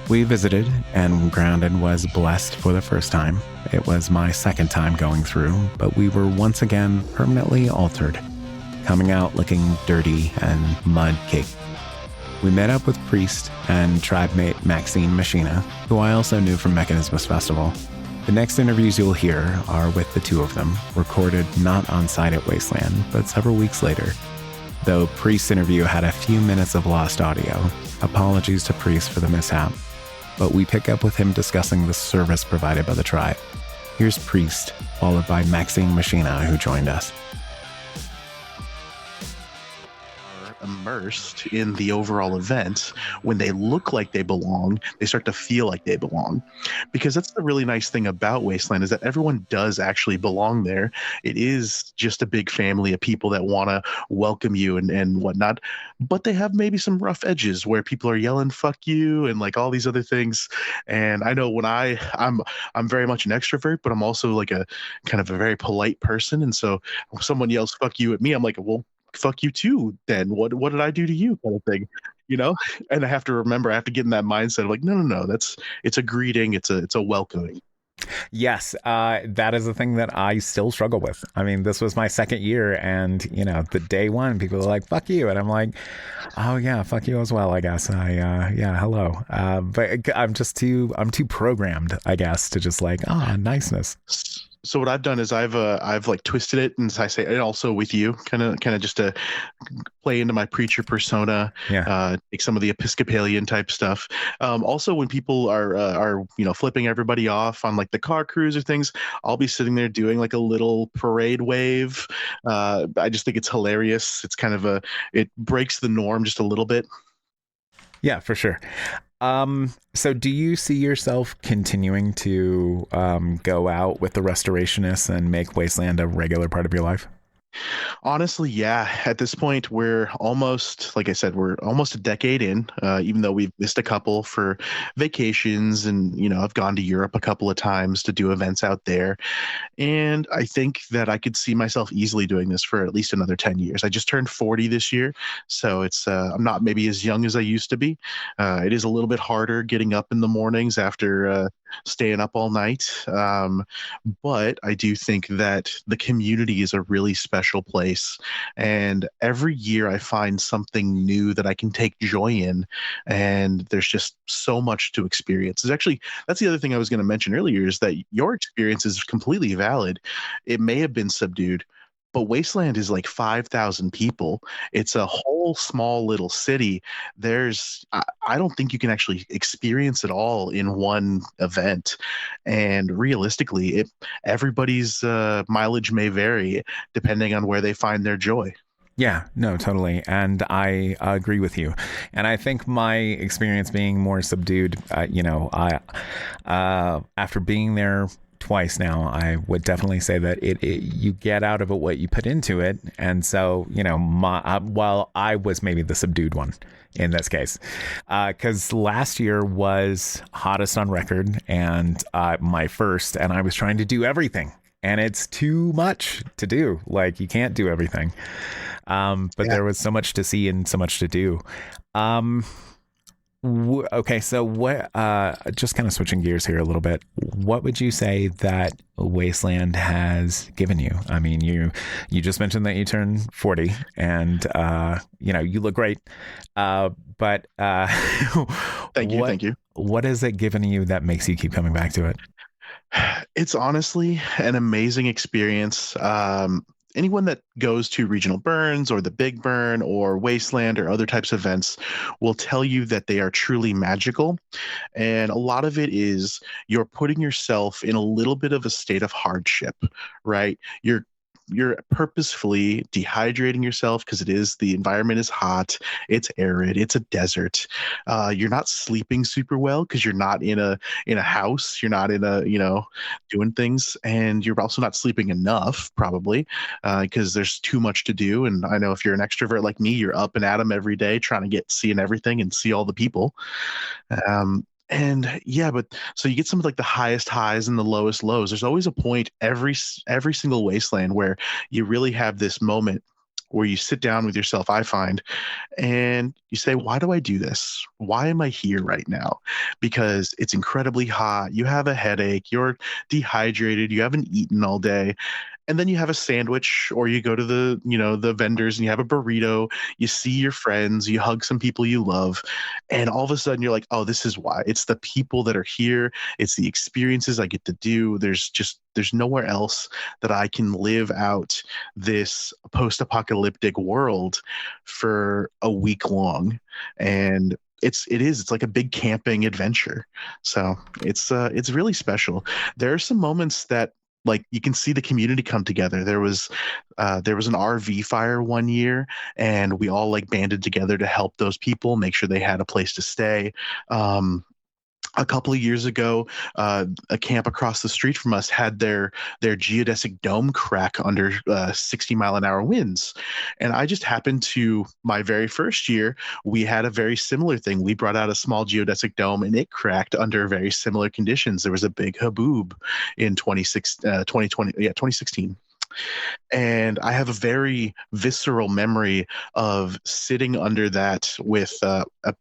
We visited, and Grounded was blessed for the first time. It was my second time going through, but we were once again permanently altered, coming out looking dirty and mud-caked. We met up with priest and tribe mate Maxine Machina, who I also knew from Mechanismus Festival. The next interviews you'll hear are with the two of them, recorded not on site at Wasteland, but several weeks later. Though Priest's interview had a few minutes of lost audio, apologies to Priest for the mishap, but we pick up with him discussing the service provided by the tribe. Here's Priest, followed by Maxine Machina, who joined us. Immersed in the overall event, when they look like they belong, they start to feel like they belong, because that's the really nice thing about Wasteland, is that everyone does actually belong there. It is just a big family of people that want to welcome you and whatnot, but they have maybe some rough edges where people are yelling fuck you and all these other things. And I know when I'm very much an extrovert, but I'm also a kind of a very polite person, and so when someone yells fuck you at me, I'm like, well, fuck you too then. What did I do to you, kind of thing, and I have to get in that mindset of no, it's a greeting, it's a welcoming. Yes, that is the thing that I still struggle with. I mean, this was my second year, and the day one, people are like, fuck you, and I'm like, oh yeah, fuck you as well, I guess. Hello. But I'm too programmed, I guess, to just niceness. So what I've done is I've twisted it, and I say it also with you, kind of just to play into my preacher persona, take some of the Episcopalian type stuff. Also, when people are flipping everybody off on the car cruise or things, I'll be sitting there doing a little parade wave. I just think it's hilarious. It's kind of it breaks the norm just a little bit. Yeah, for sure. So do you see yourself continuing to go out with the restorationists and make Wasteland a regular part of your life? Honestly, yeah. At this point, we're almost, like I said, we're almost a decade in, even though we've missed a couple for vacations. And, I've gone to Europe a couple of times to do events out there. And I think that I could see myself easily doing this for at least another 10 years. I just turned 40 this year. So I'm not maybe as young as I used to be. It is a little bit harder getting up in the mornings after staying up all night. But I do think that the community is a really special place. And every year I find something new that I can take joy in. And there's just so much to experience. That's the other thing I was going to mention earlier, is that your experience is completely valid. It may have been subdued, but Wasteland is like 5,000 people. It's a whole small little city. I don't think you can actually experience it all in one event. And realistically, everybody's mileage may vary depending on where they find their joy. Yeah, no, totally. And I agree with you. And I think my experience being more subdued, after being there twice now, I would definitely say that you get out of it what you put into it. And so, while I was maybe the subdued one in this case, because last year was hottest on record and my first, and I was trying to do everything. And it's too much to do. Like, you can't do everything. There was so much to see and so much to do. Okay, so what? Just kind of switching gears here a little bit. What would you say that Wasteland has given you? I mean, you just mentioned that you turned 40, and you look great. But thank you. What has it given you that makes you keep coming back to it? It's honestly an amazing experience. Anyone that goes to Regional Burns or the Big Burn or Wasteland or other types of events will tell you that they are truly magical. And a lot of it is you're putting yourself in a little bit of a state of hardship, right? You're purposefully dehydrating yourself because the environment is hot, it's arid, it's a desert. You're not sleeping super well because you're not in a house, you're not in doing things, and you're also not sleeping enough probably because there's too much to do. And I know if you're an extrovert like me, you're up and at 'em every day trying to seeing everything and see all the people. And yeah, but so you get some of like the highest highs and the lowest lows. There's always a point every single Wasteland where you really have this moment where you sit down with yourself, I find, and you say, why do I do this? Why am I here right now? Because it's incredibly hot. You have a headache. You're dehydrated. You haven't eaten all day. And then you have a sandwich, or you go to the vendors and you have a burrito, you see your friends, you hug some people you love, and all of a sudden you're like, oh, this is why. It's the people that are here. It's the experiences I get to do. There's nowhere else that I can live out this post-apocalyptic world for a week long. And it's like a big camping adventure. So it's really special. There are some moments that, like, you can see the community come together. There was an RV fire one year, and we all like banded together to help those people, make sure they had a place to stay. A couple of years ago, a camp across the street from us had their geodesic dome crack under 60-mile-an-hour winds. And I just happened to, my very first year, we had a very similar thing. We brought out a small geodesic dome, and it cracked under very similar conditions. There was a big haboob in 2016. And I have a very visceral memory of sitting under that with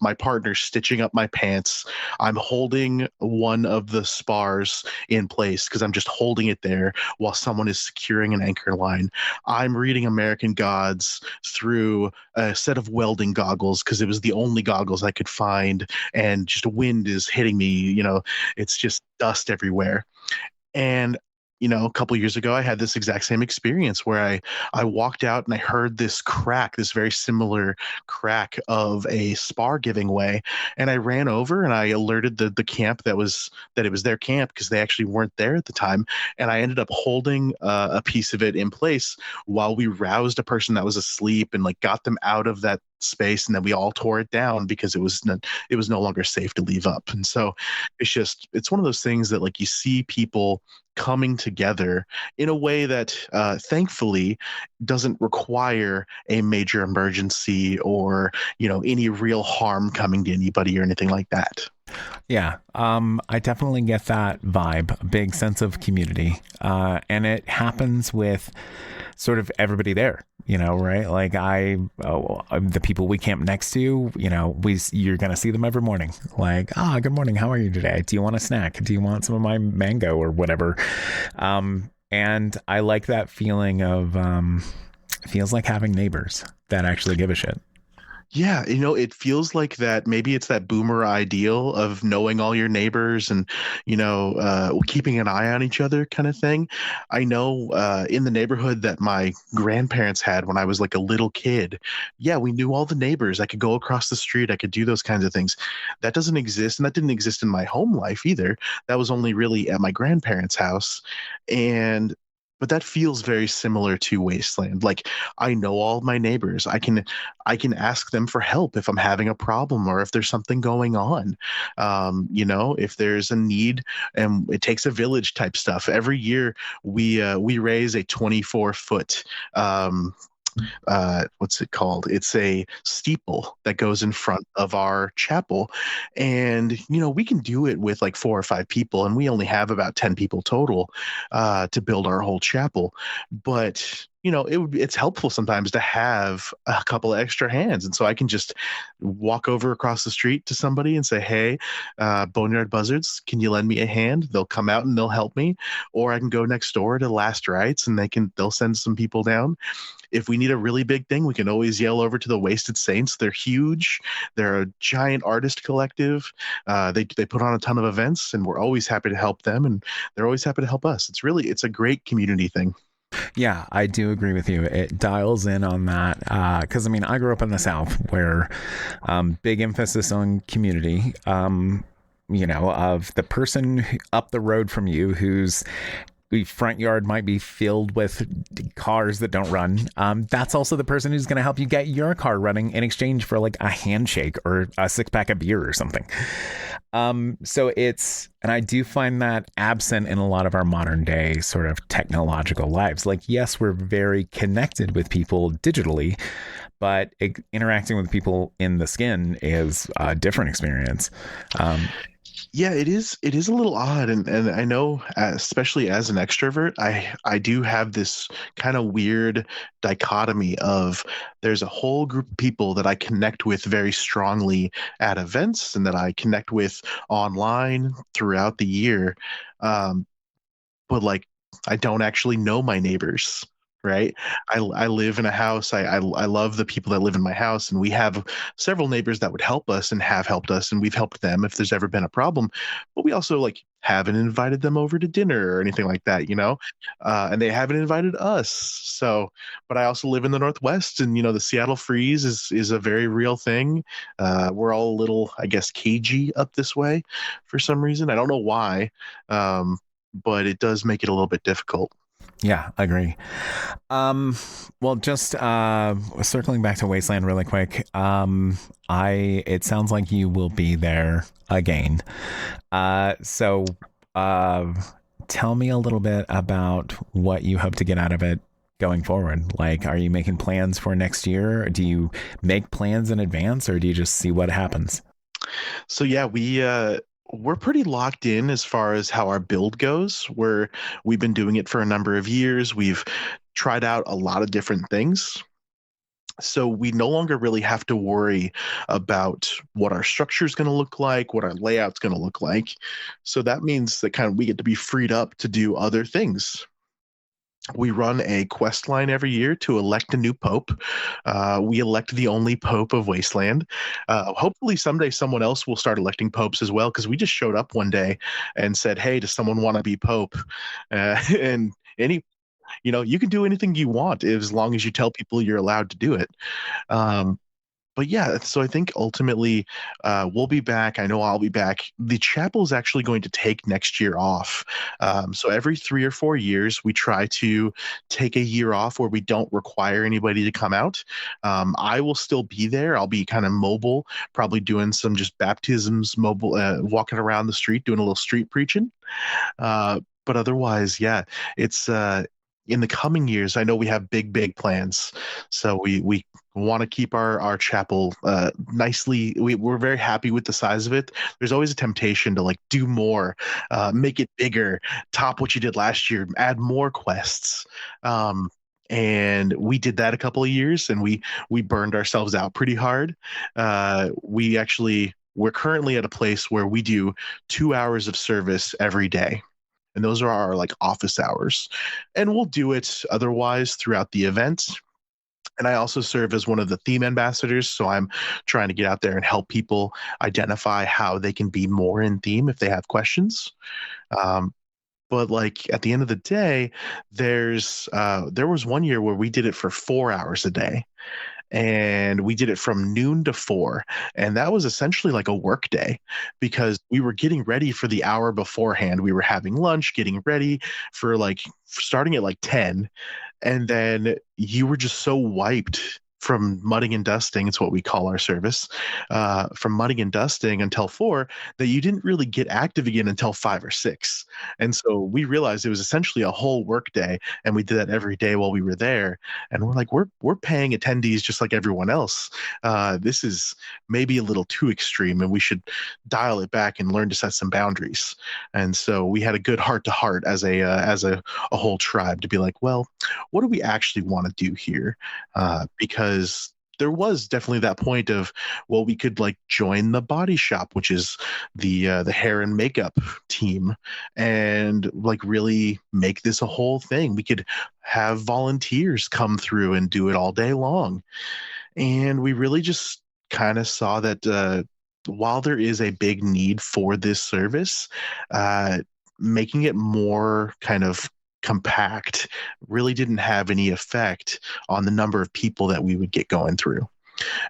my partner stitching up my pants. I'm holding one of the spars in place because I'm just holding it there while someone is securing an anchor line. I'm reading American Gods through a set of welding goggles because it was the only goggles I could find, and just wind is hitting me. It's just dust everywhere. And a couple of years ago, I had this exact same experience where I walked out and I heard this very similar crack of a spar giving way. And I ran over and I alerted the camp that it was their camp, because they actually weren't there at the time. And I ended up holding a piece of it in place while we roused a person that was asleep and like got them out of that space, and then we all tore it down because it was no longer safe to leave up. And so it's one of those things that like you see people coming together in a way that thankfully doesn't require a major emergency or any real harm coming to anybody or anything like that. Yeah, I definitely get that vibe, a big sense of community, and it happens with sort of everybody there, right? Like the people we camp next to, you're going to see them every morning. Like, good morning. How are you today? Do you want a snack? Do you want some of my mango or whatever? And I like that feeling of, feels like having neighbors that actually give a shit. Yeah, it feels like that. Maybe it's that boomer ideal of knowing all your neighbors and, keeping an eye on each other kind of thing. I know in the neighborhood that my grandparents had when I was like a little kid, yeah, we knew all the neighbors. I could go across the street. I could do those kinds of things. That doesn't exist. And that didn't exist in my home life either. That was only really at my grandparents' house. But that feels very similar to Wasteland. Like I know all my neighbors. I can ask them for help if I'm having a problem or if there's something going on. If there's a need, and it takes a village type stuff. Every year we raise a 24-foot what's it called? It's a steeple that goes in front of our chapel. And, we can do it with like 4 or 5 people, and we only have about 10 people total to build our whole chapel. But it's helpful sometimes to have a couple of extra hands. And so I can just walk over across the street to somebody and say, hey, Boneyard Buzzards, can you lend me a hand? They'll come out and they'll help me. Or I can go next door to Last Rites and they'll send some people down. If we need a really big thing, we can always yell over to the Wasted Saints. They're huge. They're a giant artist collective. They put on a ton of events, and we're always happy to help them, and they're always happy to help us. It's a great community thing. Yeah, I do agree with you. It dials in on that because I grew up in the South where big emphasis on community. Of the person up the road from you who's the front yard might be filled with cars that don't run. That's also the person who's going to help you get your car running in exchange for like a handshake or a 6-pack of beer or something. And I do find that absent in a lot of our modern day sort of technological lives. Like, yes, we're very connected with people digitally, but interacting with people in the skin is a different experience. Yeah, it is a little odd. And I know, especially as an extrovert, I do have this kind of weird dichotomy of there's a whole group of people that I connect with very strongly at events and that I connect with online throughout the year. But like, I don't actually know my neighbors. Right. I live in a house. I love the people that live in my house, and we have several neighbors that would help us and have helped us, and we've helped them if there's ever been a problem. But we also like haven't invited them over to dinner or anything like that, and they haven't invited us. So, but I also live in the Northwest, and the Seattle freeze is a very real thing. We're all a little, I guess, cagey up this way for some reason. I don't know why, but it does make it a little bit difficult. Yeah, agree. Well, just circling back to Wasteland really quick. It sounds like you will be there again. So tell me a little bit about what you hope to get out of it going forward. Like, are you making plans for next year? Do you make plans in advance, or do you just see what happens? So yeah, we're pretty locked in as far as how our build goes. We've been doing it for a number of years. We've tried out a lot of different things. So we no longer really have to worry about what our structure is going to look like, what our layout's going to look like. So that means that kind of we get to be freed up to do other things. We run a quest line every year to elect a new pope. We elect the only pope of Wasteland. Hopefully someday someone else will start electing popes as well, because we just showed up one day and said, hey, does someone want to be pope? And you can do anything you want as long as you tell people you're allowed to do it. but yeah, so I think ultimately we'll be back. I know I'll be back. The chapel is actually going to take next year off. So every 3 or 4 years, we try to take a year off where we don't require anybody to come out. I will still be there. I'll be kind of mobile, probably doing some just baptisms, mobile, walking around the street, doing a little street preaching. But otherwise, yeah, it's in the coming years. I know we have big plans, so we want to keep our chapel nicely. We're very happy with the size of it. There's always a temptation to like do more, make it bigger, top what you did last year, add more quests. And we did that a couple of years, and we burned ourselves out pretty hard. We're currently at a place where we do 2 hours of service every day. And those are our like office hours. And we'll do it otherwise throughout the event. And I also serve as one of the theme ambassadors. So I'm trying to get out there and help people identify how they can be more in theme if they have questions. But like at the end of the day, there was one year where we did it for 4 hours a day. And we did it from noon to 4, and that was essentially like a work day because we were getting ready for the hour beforehand. We were having lunch, getting ready for starting at like 10, and then you were just so wiped from mudding and dusting. It's what we call our service, from mudding and dusting until 4, that you didn't really get active again until 5 or 6. And so we realized it was essentially a whole work day, and we did that every day while we were there. And we're like, we're paying attendees just like everyone else. This is maybe a little too extreme, and we should dial it back and learn to set some boundaries. And so we had a good heart to heart as a whole tribe to be like, well, what do we actually want to do here? Because there was definitely that point of, well, we could like join the body shop, which is the hair and makeup team, and like really make this a whole thing. We could have volunteers come through and do it all day long. And we really just kind of saw that while there is a big need for this service, making it more kind of compact really didn't have any effect on the number of people that we would get going through.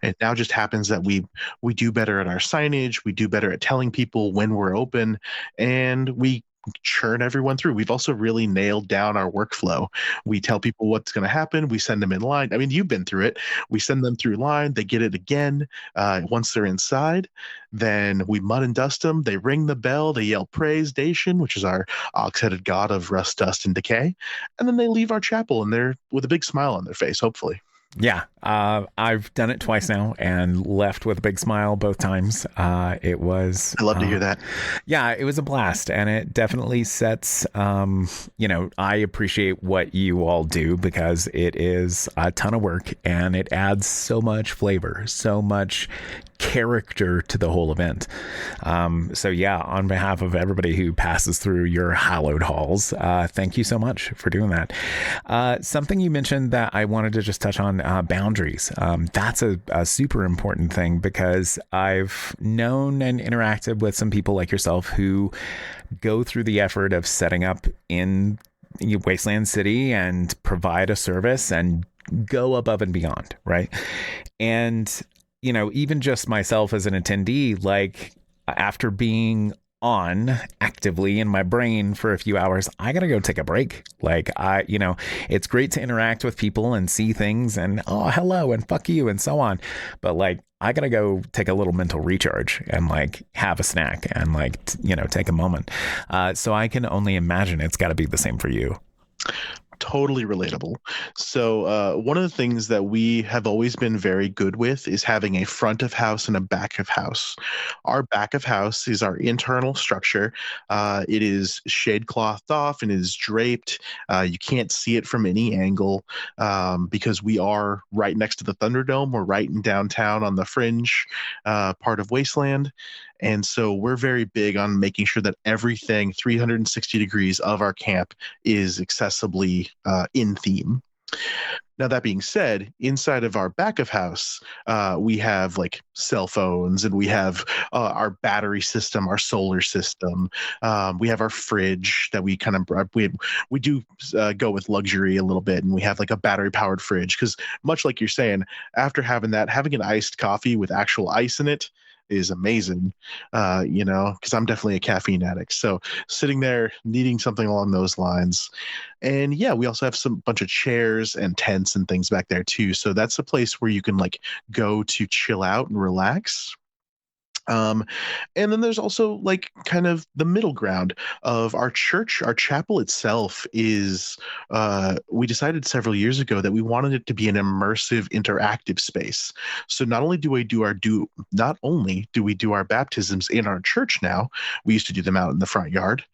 It now just happens that we do better at our signage, we do better at telling people when we're open, and we churn everyone through. We've also really nailed down our workflow. We tell people what's going to happen. We send them in line. I mean, you've been through it. We send them through line. They get it again. Once they're inside, then we mud and dust them. They ring the bell. They yell praise Dacian, which is our ox-headed god of rust, dust, and decay. And then they leave our chapel, and they're with a big smile on their face, hopefully. Yeah, I've done it twice now and left with a big smile both times. It was... I love to hear that. Yeah, it was a blast, and it definitely sets, I appreciate what you all do because it is a ton of work, and it adds so much flavor, so much character to the whole event. So yeah, on behalf of everybody who passes through your hallowed halls, thank you so much for doing that. Something you mentioned that I wanted to just touch on, boundaries. That's a super important thing because I've known and interacted with some people like yourself who go through the effort of setting up in Wasteland City and provide a service and go above and beyond, right? And even just myself as an attendee, like after being on actively in my brain for a few hours, I gotta go take a break. Like it's great to interact with people and see things and, oh, hello and fuck you and so on. But like, I gotta go take a little mental recharge and like have a snack and like, take a moment. So I can only imagine it's gotta be the same for you. Totally relatable. So one of the things that we have always been very good with is having a front of house and a back of house. Our back of house is our internal structure. It is shade clothed off and is draped. You can't see it from any angle because we are right next to the Thunderdome. We're right in downtown on the fringe part of Wasteland. And so we're very big on making sure that everything 360 degrees of our camp is accessibly in theme. Now, that being said, inside of our back of house, we have like cell phones, and we have our battery system, our solar system. We have our fridge that we kind of we do go with luxury a little bit, and we have like a battery powered fridge because, much like you're saying, after having that, having an iced coffee with actual ice in it is amazing, because I'm definitely a caffeine addict. So sitting there needing something along those lines. And yeah, we also have some bunch of chairs and tents and things back there too. So that's a place where you can like go to chill out and relax. And then there's also like kind of the middle ground of our church. Our chapel itself is, we decided several years ago that we wanted it to be an immersive, interactive space. So not only do we do our baptisms in our church now, we used to do them out in the front yard.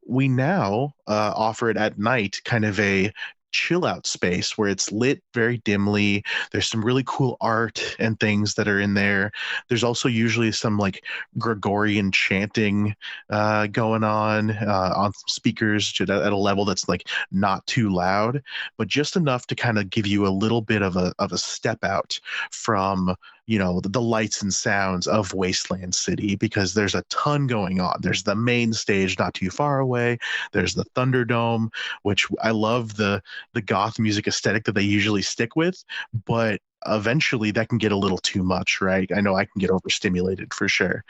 We now offer it at night, kind of a chill out space where it's lit very dimly. There's some really cool art and things that are in there. There's also usually some like Gregorian chanting going on speakers at a level that's like not too loud, but just enough to kind of give you a little bit of a step out from the lights and sounds of Wasteland City, because there's a ton going on. There's the main stage not too far away. There's the Thunderdome, which I love the goth music aesthetic that they usually stick with, but eventually that can get a little too much, right? I know I can get overstimulated for sure.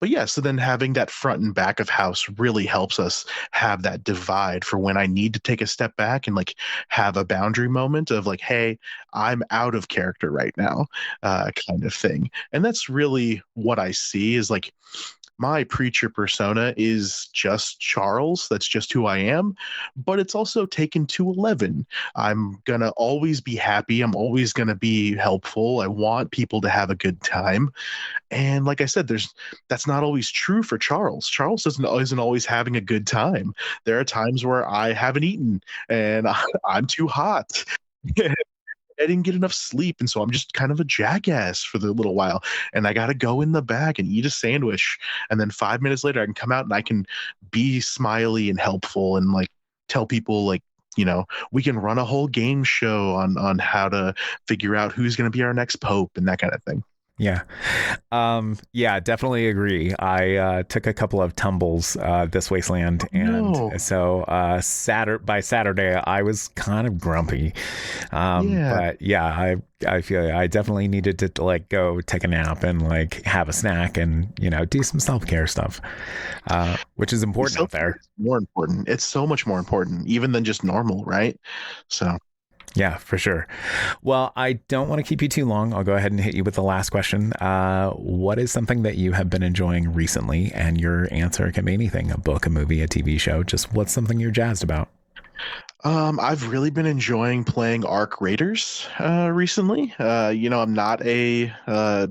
But yeah, so then having that front and back of house really helps us have that divide for when I need to take a step back and like have a boundary moment of like, hey, I'm out of character right now, kind of thing. And that's really what I see is like, my preacher persona is just Charles. That's just who I am. But it's also taken to 11. I'm going to always be happy. I'm always going to be helpful. I want people to have a good time. And like I said, that's not always true for Charles. Charles isn't always having a good time. There are times where I haven't eaten and I'm too hot. I didn't get enough sleep, and so I'm just kind of a jackass for the little while, and I got to go in the back and eat a sandwich, and then 5 minutes later I can come out and I can be smiley and helpful and like tell people like, we can run a whole game show on how to figure out who's going to be our next pope and that kind of thing. Yeah. Yeah, definitely agree. I took a couple of tumbles this Wasteland, and so by Saturday I was kind of grumpy. But yeah, I feel I definitely needed to like go take a nap and like have a snack and do some self-care stuff, which is important out there. More important. It's so much more important even than just normal, right? So yeah, for sure. Well, I don't want to keep you too long. I'll go ahead and hit you with the last question. What is something that you have been enjoying recently? And your answer can be anything: a book, a movie, a TV show. Just what's something you're jazzed about? I've really been enjoying playing Arc Raiders recently. I'm not a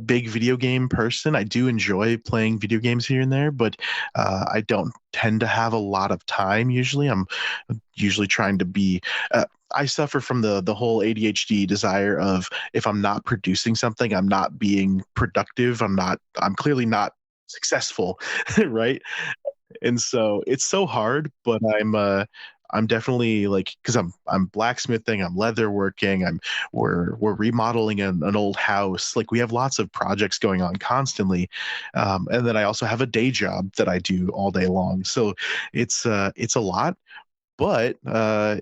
big video game person. I do enjoy playing video games here and there, but I don't tend to have a lot of time usually. I'm usually trying to be I suffer from the whole ADHD desire of, if I'm not producing something, I'm not being productive. I'm clearly not successful, right? And so it's so hard, but I'm definitely like, because I'm blacksmithing, I'm leather working, we're remodeling an old house. Like we have lots of projects going on constantly, and then I also have a day job that I do all day long. So it's a lot. But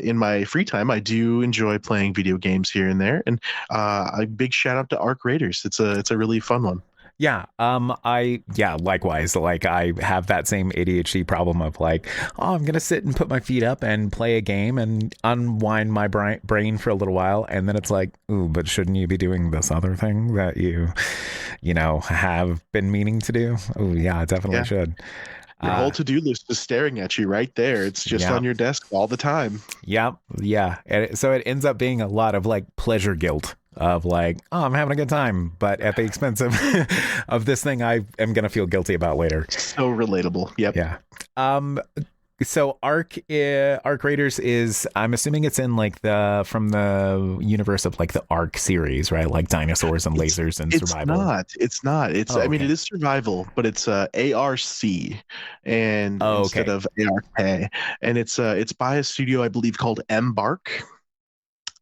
in my free time, I do enjoy playing video games here and there. And a big shout out to Arc Raiders. It's a really fun one. Yeah. Likewise. Like I have that same ADHD problem of like, I'm going to sit and put my feet up and play a game and unwind my brain for a little while. And then it's like, ooh, but shouldn't you be doing this other thing that you have been meaning to do? Oh yeah, definitely should. Your whole to-do list is staring at you right there. It's just on your desk all the time. Yep. Yeah. And so it ends up being a lot of like pleasure guilt of like, oh, I'm having a good time, but at the expense of this thing I am going to feel guilty about later. So relatable. Yep. Yeah. So Ark Raiders is, I'm assuming it's in like from the universe of like the Ark series, right? Like dinosaurs and lasers and survival. It's not. I mean, it is survival, but it's ARC and instead of ARK, and it's by a studio I believe called Embark.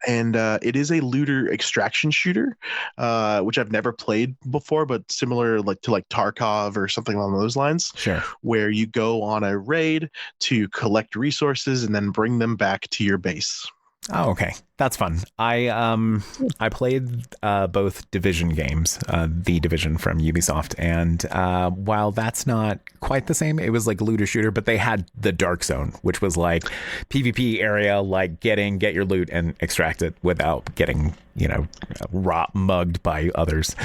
And it is a looter extraction shooter, which I've never played before, but similar to Tarkov or something along those lines. Sure. Where you go on a raid to collect resources and then bring them back to your base. Oh, okay. That's fun. I played both Division games, the Division from Ubisoft, and while that's not quite the same, it was like looter shooter, but they had the Dark Zone, which was like PvP area, like get your loot and extract it without getting, mugged by others.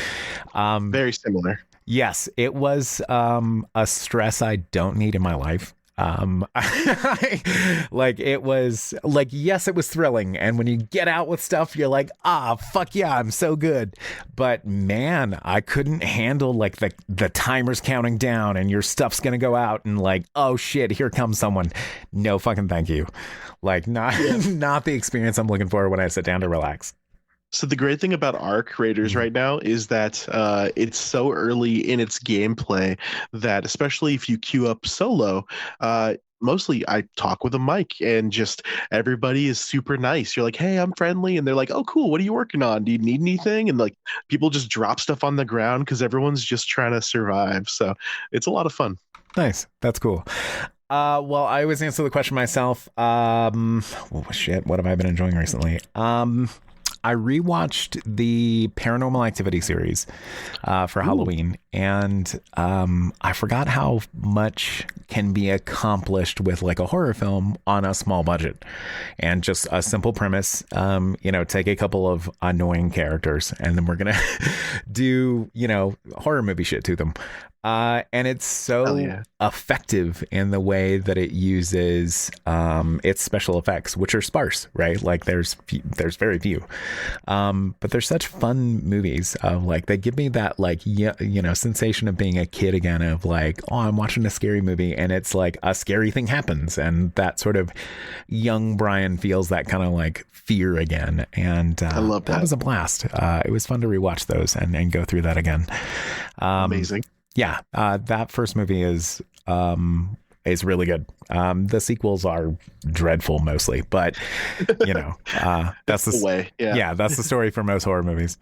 Very similar. Yes, it was a stress I don't need in my life. Like it was like, yes, it was thrilling, and when you get out with stuff you're like, fuck yeah, I'm so good, but man, I couldn't handle like the timers counting down and your stuff's gonna go out and like, oh shit, here comes someone. No fucking thank you. Like not the experience I'm looking for when I sit down to relax. So the great thing about Ark Raiders right now is that it's so early in its gameplay that, especially if you queue up solo, mostly I talk with a mic and just everybody is super nice. You're like, hey, I'm friendly. And they're like, oh, cool. What are you working on? Do you need anything? And like people just drop stuff on the ground because everyone's just trying to survive. So it's a lot of fun. Nice. That's cool. Well, I always answer the question myself. Shit, what have I been enjoying recently? I rewatched the Paranormal Activity series for Halloween, and I forgot how much can be accomplished with like a horror film on a small budget and just a simple premise. Take a couple of annoying characters and then we're gonna do horror movie shit to them. And it's so effective in the way that it uses its special effects, which are sparse, right? Like there's very few, but they're such fun movies. Like they give me that like sensation of being a kid again, of like, oh, I'm watching a scary movie and it's like a scary thing happens, and that sort of young Brian feels that kind of like fear again. And I love that. That was a blast. It was fun to rewatch those and go through that again. Amazing. Yeah, that first movie is really good. The sequels are dreadful mostly, but that's the way. Yeah, that's the story for most horror movies.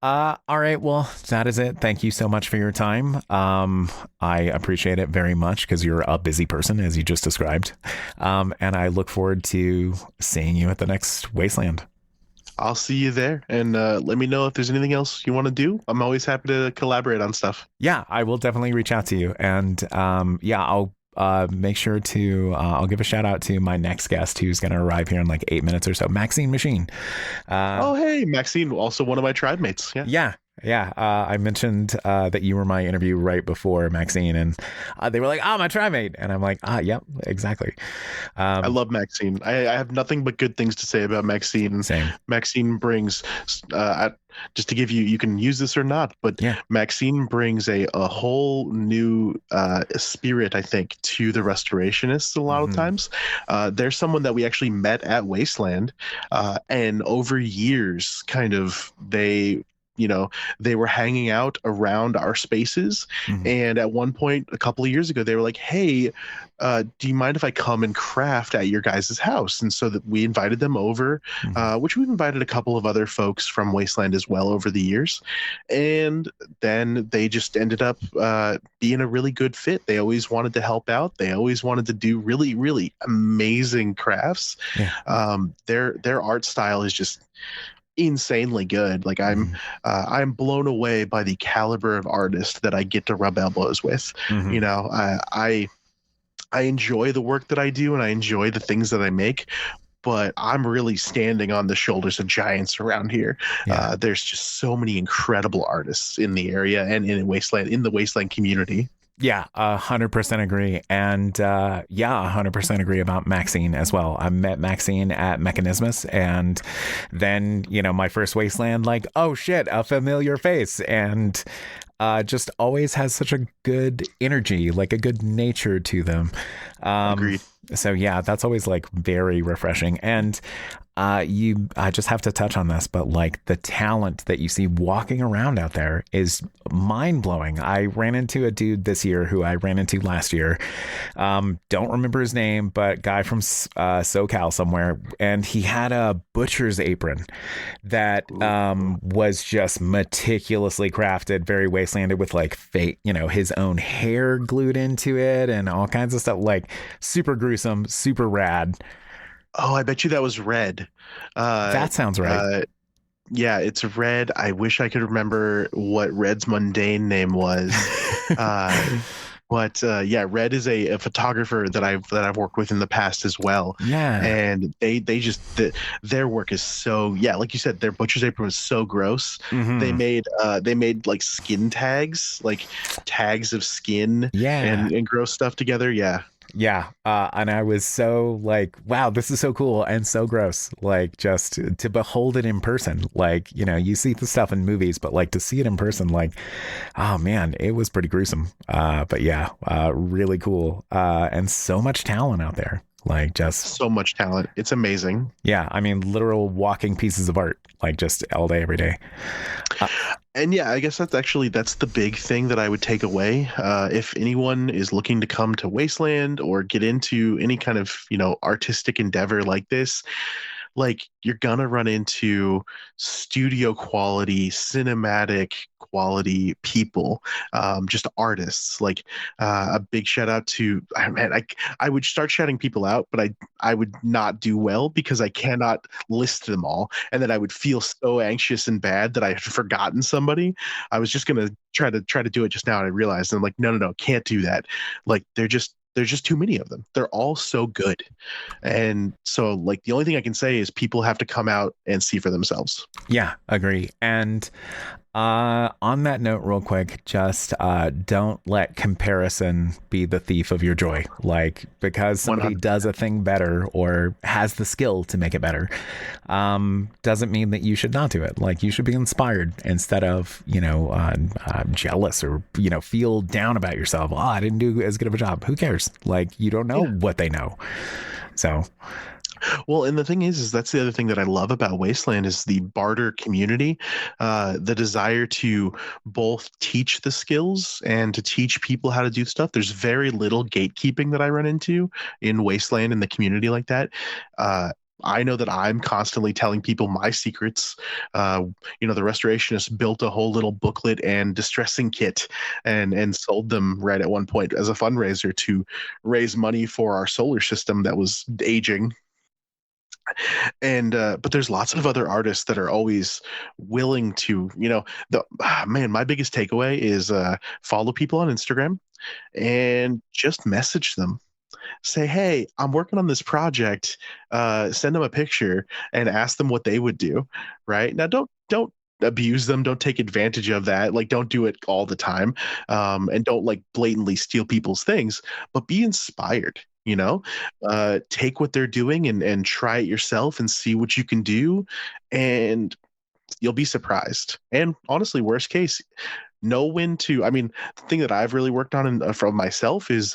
All right, well, that is it. Thank you so much for your time. I appreciate it very much because you're a busy person, as you just described. And I look forward to seeing you at the next Wasteland. I'll see you there, and let me know if there's anything else you want to do. I'm always happy to collaborate on stuff. Yeah, I will definitely reach out to you, and I'll make sure to I'll give a shout out to my next guest who's going to arrive here in like 8 minutes or so, Maxine Machina. Oh, hey, Maxine, also one of my tribe mates. Yeah. I mentioned that you were my interview right before Maxine, and they were like, "Oh, my tri-mate," and I'm like, yep, exactly. I love Maxine. I have nothing but good things to say about Maxine. Same. Maxine brings, just to give you can use this or not, but Maxine brings a whole new spirit, I think, to the restorationists a lot of times. There's someone that we actually met at Wasteland, and over years, kind of, they were hanging out around our spaces. And at one point a couple of years ago, they were like, hey, do you mind if I come and craft at your guys' house? And so that we invited them over, which we've invited a couple of other folks from Wasteland as well over the years. And then they just ended up being a really good fit. They always wanted to help out. They always wanted to do really, really amazing crafts. Their art style is just insanely good. Like I'm blown away by the caliber of artists that I get to rub elbows with. I enjoy the work that I do and I enjoy the things that I make, but I'm really standing on the shoulders of giants around here. There's just so many incredible artists in the area and in the Wasteland community. Yeah, 100% agree. And 100% agree about Maxine as well. I met Maxine at Mechanismus, and then, my first Wasteland, like, oh shit, a familiar face. And just always has such a good energy, like a good nature to them. Agreed. So yeah, that's always like very refreshing. And I just have to touch on this, but like the talent that you see walking around out there is mind blowing. I ran into a dude this year who I ran into last year. Don't remember his name, but guy from SoCal somewhere, and he had a butcher's apron that was just meticulously crafted, very wastelanded, with like fake, his own hair glued into it and all kinds of stuff. Like super gruesome, super rad. Oh, I bet you that was Red. That sounds right. Yeah, it's Red. I wish I could remember what Red's mundane name was. But yeah, Red is a photographer that I've worked with in the past as well. Yeah, and they just their work is so, yeah, like you said, their butcher's apron was so gross. Mm-hmm. They made like skin tags, like tags of skin, and gross stuff together. Yeah. And I was so like, wow, this is so cool and so gross. Like just to behold it in person. Like, you see the stuff in movies, but like to see it in person, like, oh man, it was pretty gruesome. But yeah, really cool. And so much talent out there. Like just so much talent. It's amazing. Yeah. I mean, literal walking pieces of art, like just all day, every day. And yeah, I guess that's the big thing that I would take away. If anyone is looking to come to Wasteland or get into any kind of, artistic endeavor like this, like you're gonna run into studio quality, cinematic quality people, just artists. Like a big shout out to, I would start shouting people out, but I would not do well because I cannot list them all, and then I would feel so anxious and bad that I had forgotten somebody. I was just gonna try to do it just now, and I realized, and I'm like, no, can't do that. Like there's just too many of them. They're all so good. And so like the only thing I can say is people have to come out and see for themselves. Yeah, agree. And on that note, real quick, just don't let comparison be the thief of your joy. Like because somebody 100%. does a thing better or has the skill to make it better, doesn't mean that you should not do it. Like you should be inspired instead of, jealous or, feel down about yourself. Oh, I didn't do as good of a job. Who cares? Like you don't know what they know. So. Well, and the thing is that's the other thing that I love about Wasteland is the barter community, the desire to both teach the skills and to teach people how to do stuff. There's very little gatekeeping that I run into in Wasteland in the community like that. I know that I'm constantly telling people my secrets. The restorationist built a whole little booklet and distressing kit and sold them right at one point as a fundraiser to raise money for our solar system that was aging. And but there's lots of other artists that are always willing to, my biggest takeaway is follow people on Instagram and just message them. Say, hey, I'm working on this project. Send them a picture and ask them what they would do. Right now, don't abuse them. Don't take advantage of that. Like, don't do it all the time. And don't like blatantly steal people's things, but be inspired. Take what they're doing and try it yourself and see what you can do, and you'll be surprised. And honestly, worst case, know when to. I mean, the thing that I've really worked on from myself is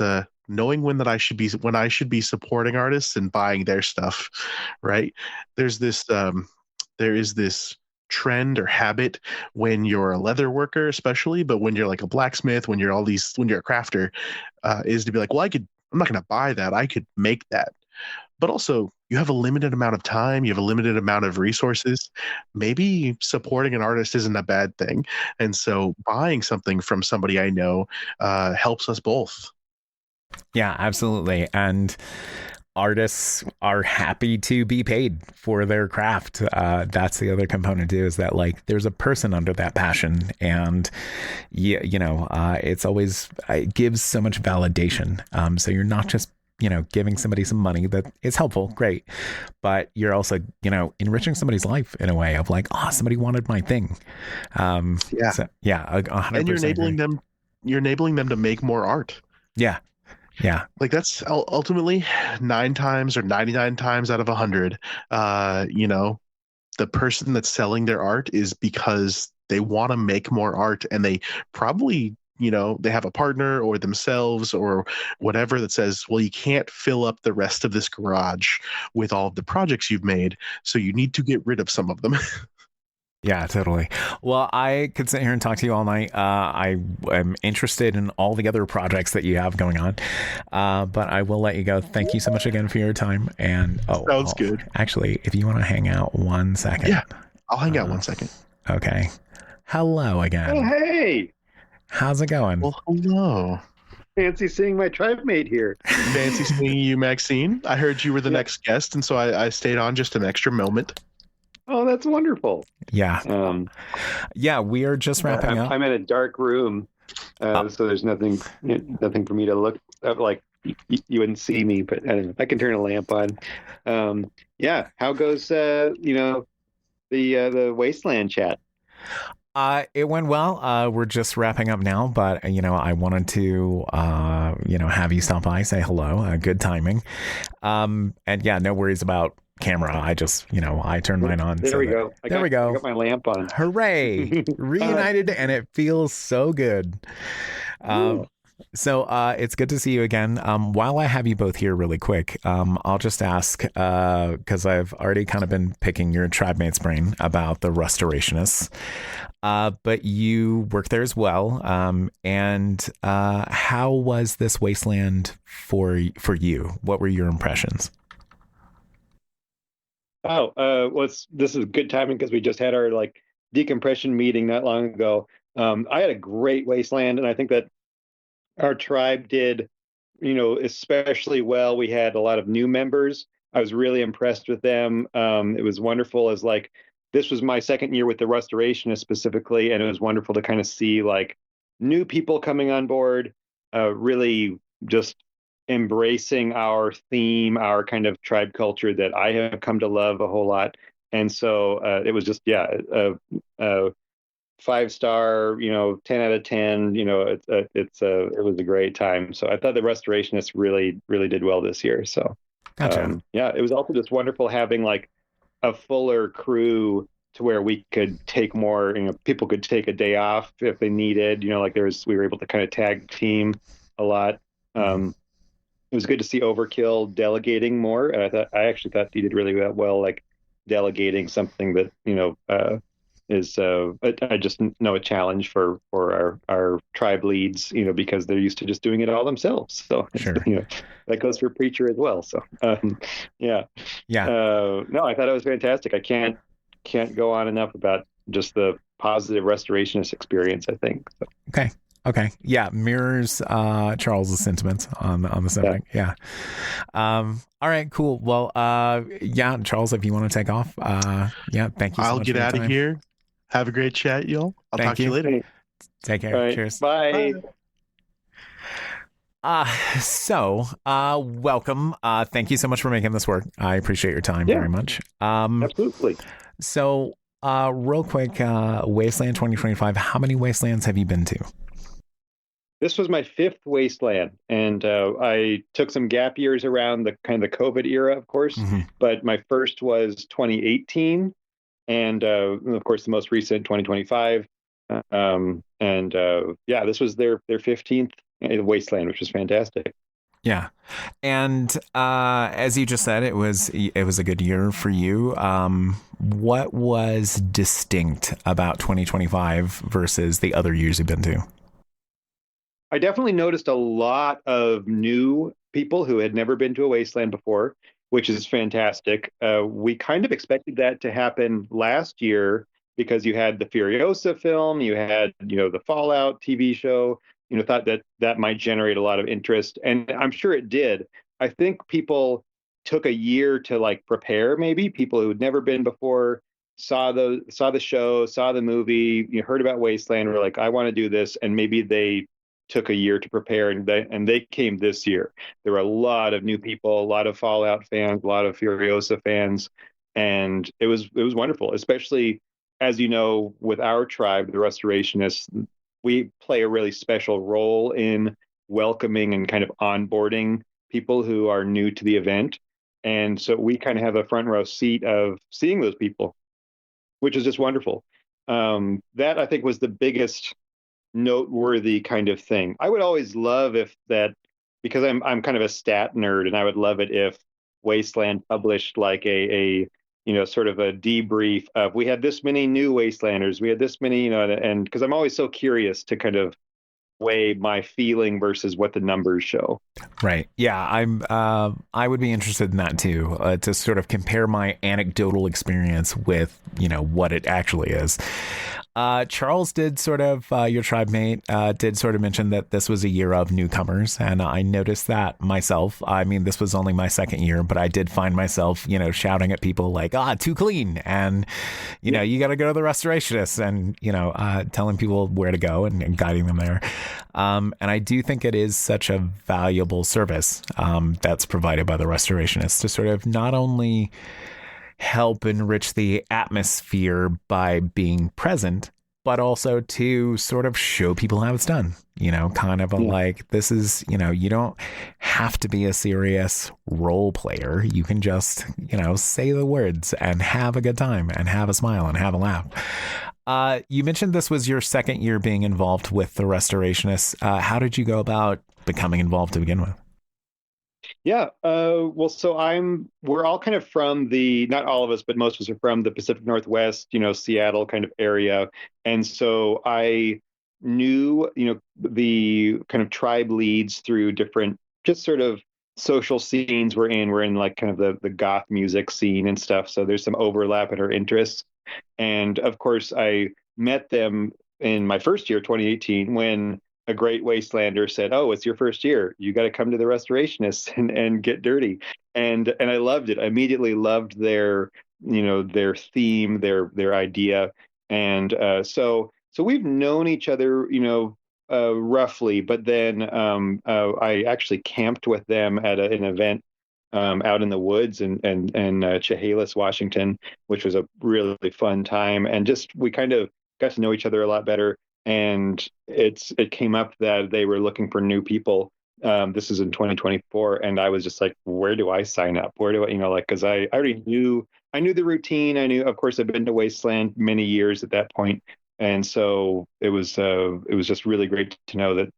knowing when I should be supporting artists and buying their stuff. Right? There is this trend or habit when you're a leather worker, especially, but when you're like a blacksmith, when you're a crafter, is to be like, well, I'm not going to buy that. I could make that. But also, you have a limited amount of time. You have a limited amount of resources. Maybe supporting an artist isn't a bad thing. And so buying something from somebody I know helps us both. Yeah, absolutely. And artists are happy to be paid for their craft. That's the other component too, is that like there's a person under that passion, and it's always, it gives so much validation. So you're not just giving somebody some money that is helpful, great, but you're also enriching somebody's life in a way of like, oh, somebody wanted my thing. 100%. And you're enabling them to make more art. Yeah. Like that's ultimately 9 times or 99 times out of 100, the person that's selling their art is because they want to make more art, and they probably they have a partner or themselves or whatever that says, well, you can't fill up the rest of this garage with all of the projects you've made, so you need to get rid of some of them. Yeah, totally. Well, I could sit here and talk to you all night. I am interested in all the other projects that you have going on, but I will let you go. Thank you so much again for your time. And sounds good. Actually, if you want to hang out 1 second, yeah, I'll hang out 1 second. Okay. Hello again. Oh, hey. How's it going? Well, hello. Fancy seeing my tribe mate here. Fancy seeing you, Maxine. I heard you were the next guest, and so I stayed on just an extra moment. Oh, that's wonderful. Yeah. Yeah, we are just wrapping up. I'm in a dark room, so there's nothing for me to look at. Like you wouldn't see me, but I don't know. I can turn a lamp on. Yeah. How goes the Wasteland chat? It went well. We're just wrapping up now, but I wanted to have you stop by, say hello. Good timing. And yeah, no worries about camera. I just I turned mine on. There we go. I got my lamp on. Hooray! Reunited, and it feels so good. So it's good to see you again. While I have you both here really quick, I'll just ask, because I've already kind of been picking your tribe mate's brain about the restorationists, but you work there as well. And how was this Wasteland for you? What were your impressions? This is good timing because we just had our decompression meeting not long ago. I had a great Wasteland, and I think that our tribe did, especially well. We had a lot of new members. I was really impressed with them. It was wonderful this was my second year with the restorationists specifically, and it was wonderful to kind of see new people coming on board, really just embracing our theme, our kind of tribe culture that I have come to love a whole lot. And so it was just, 5-star, 10 out of 10, it was a great time. So I thought the restorationists really, really did well this year. So gotcha. It was also just wonderful having a fuller crew to where we could take more, people could take a day off if they needed, we were able to kind of tag team a lot. It was good to see Overkill delegating more. And I actually thought he did really well, delegating something that, is I just know a challenge for our tribe leads, because they're used to just doing it all themselves. So sure. That goes for Preacher as well. So yeah. No, I thought it was fantastic. I can't go on enough about just the positive restorationist experience, I think. So. Okay. Yeah. Mirrors Charles's sentiments on the subject. Yeah. All right, cool. Well, Charles, if you want to take off, thank you so I'll much get out of here. Have a great chat, y'all. I'll talk to you later. Take care. Right. Cheers. Bye. Welcome. Thank you so much for making this work. I appreciate your time very much. Absolutely. So, real quick, Wasteland 2025, how many Wastelands have you been to? This was my 5th Wasteland, and I took some gap years around the kind of the COVID era, of course, but my first was 2018, and of course the most recent 2025. This was their 15th Wasteland, which was fantastic. Yeah. And as you just said, it was a good year for you. What was distinct about 2025 versus the other years you've been to? I definitely noticed a lot of new people who had never been to a Wasteland before, which is fantastic. We kind of expected that to happen last year because you had the Furiosa film, you had, the Fallout TV show, thought that might generate a lot of interest. And I'm sure it did. I think people took a year to prepare, maybe people who had never been before, saw the show, saw the movie, heard about Wasteland, were like, I want to do this. And maybe they took a year to prepare, and they came this year. There were a lot of new people, a lot of Fallout fans, a lot of Furiosa fans, and it was wonderful. Especially, as you know, with our tribe, the Restorationists, we play a really special role in welcoming and kind of onboarding people who are new to the event, and so we kind of have a front row seat of seeing those people, which is just wonderful. That I think was the biggest noteworthy kind of thing. I would always love if that, because I'm kind of a stat nerd, and I would love it if Wasteland published like a sort of a debrief of, we had this many new Wastelanders, we had this many, and because I'm always so curious to kind of weigh my feeling versus what the numbers show. Right. Yeah, I would be interested in that too, to sort of compare my anecdotal experience with, what it actually is. Charles did sort of, your tribe mate, did sort of mention that this was a year of newcomers, and I noticed that myself. I mean, this was only my second year, but I did find myself, shouting at people like, too clean, and, you got to go to the restorationists, and, telling people where to go and guiding them there. And I do think it is such a valuable service that's provided by the restorationists to sort of not only help enrich the atmosphere by being present, but also to sort of show people how it's done, kind of like, this is, you don't have to be a serious role player. You can just, say the words and have a good time and have a smile and have a laugh. You mentioned this was your second year being involved with the restorationists. How did you go about becoming involved to begin with? Yeah, well, so we're all kind of from not all of us, but most of us are from the Pacific Northwest, Seattle kind of area. And so I knew, the kind of tribe leads through different, just sort of social scenes we're in. We're in like kind of the goth music scene and stuff. So there's some overlap in our interests. And of course, I met them in my first year, 2018, when a great Wastelander said, "Oh, it's your first year. You got to come to the restorationists and get dirty." And I loved it. I immediately loved their theme, their idea. And so we've known each other, roughly. But then I actually camped with them at an event out in the woods in Chehalis, Washington, which was a really fun time. And just we kind of got to know each other a lot better. And it came up that they were looking for new people. This is in 2024, and I was just like, where do I sign up? Where do I, because I already knew the routine. I knew, of course, I've been to Wasteland many years at that point, and so it was just really great to know that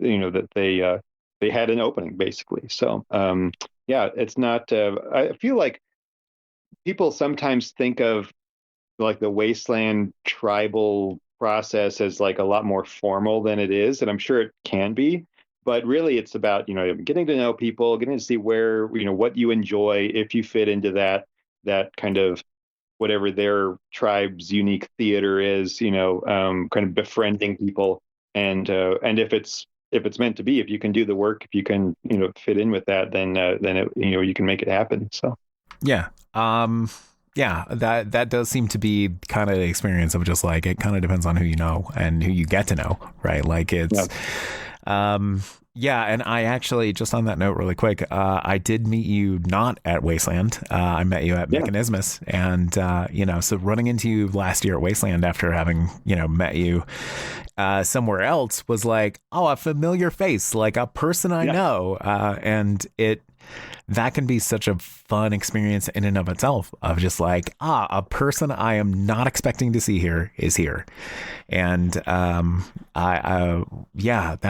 that they had an opening basically. So yeah, it's not. I feel like people sometimes think of like the Wasteland tribal process as like a lot more formal than it is, and I'm sure it can be, but really it's about getting to know people, getting to see where what you enjoy, if you fit into that kind of whatever their tribe's unique theater is, kind of befriending people, and if it's meant to be, if you can do the work, if you can fit in with that, then it, you can make it happen. So yeah. Yeah, that does seem to be kind of the experience of just like, it kind of depends on who you know and who you get to know, right? Like it's, yeah. And I actually, just on that note really quick, I did meet you not at Wasteland. I met you at Mechanismus, and, so running into you last year at Wasteland after having, met you somewhere else was like, oh, a familiar face, like a person I know. And that can be such a fun experience in and of itself, of just like, a person I am not expecting to see here is here. And that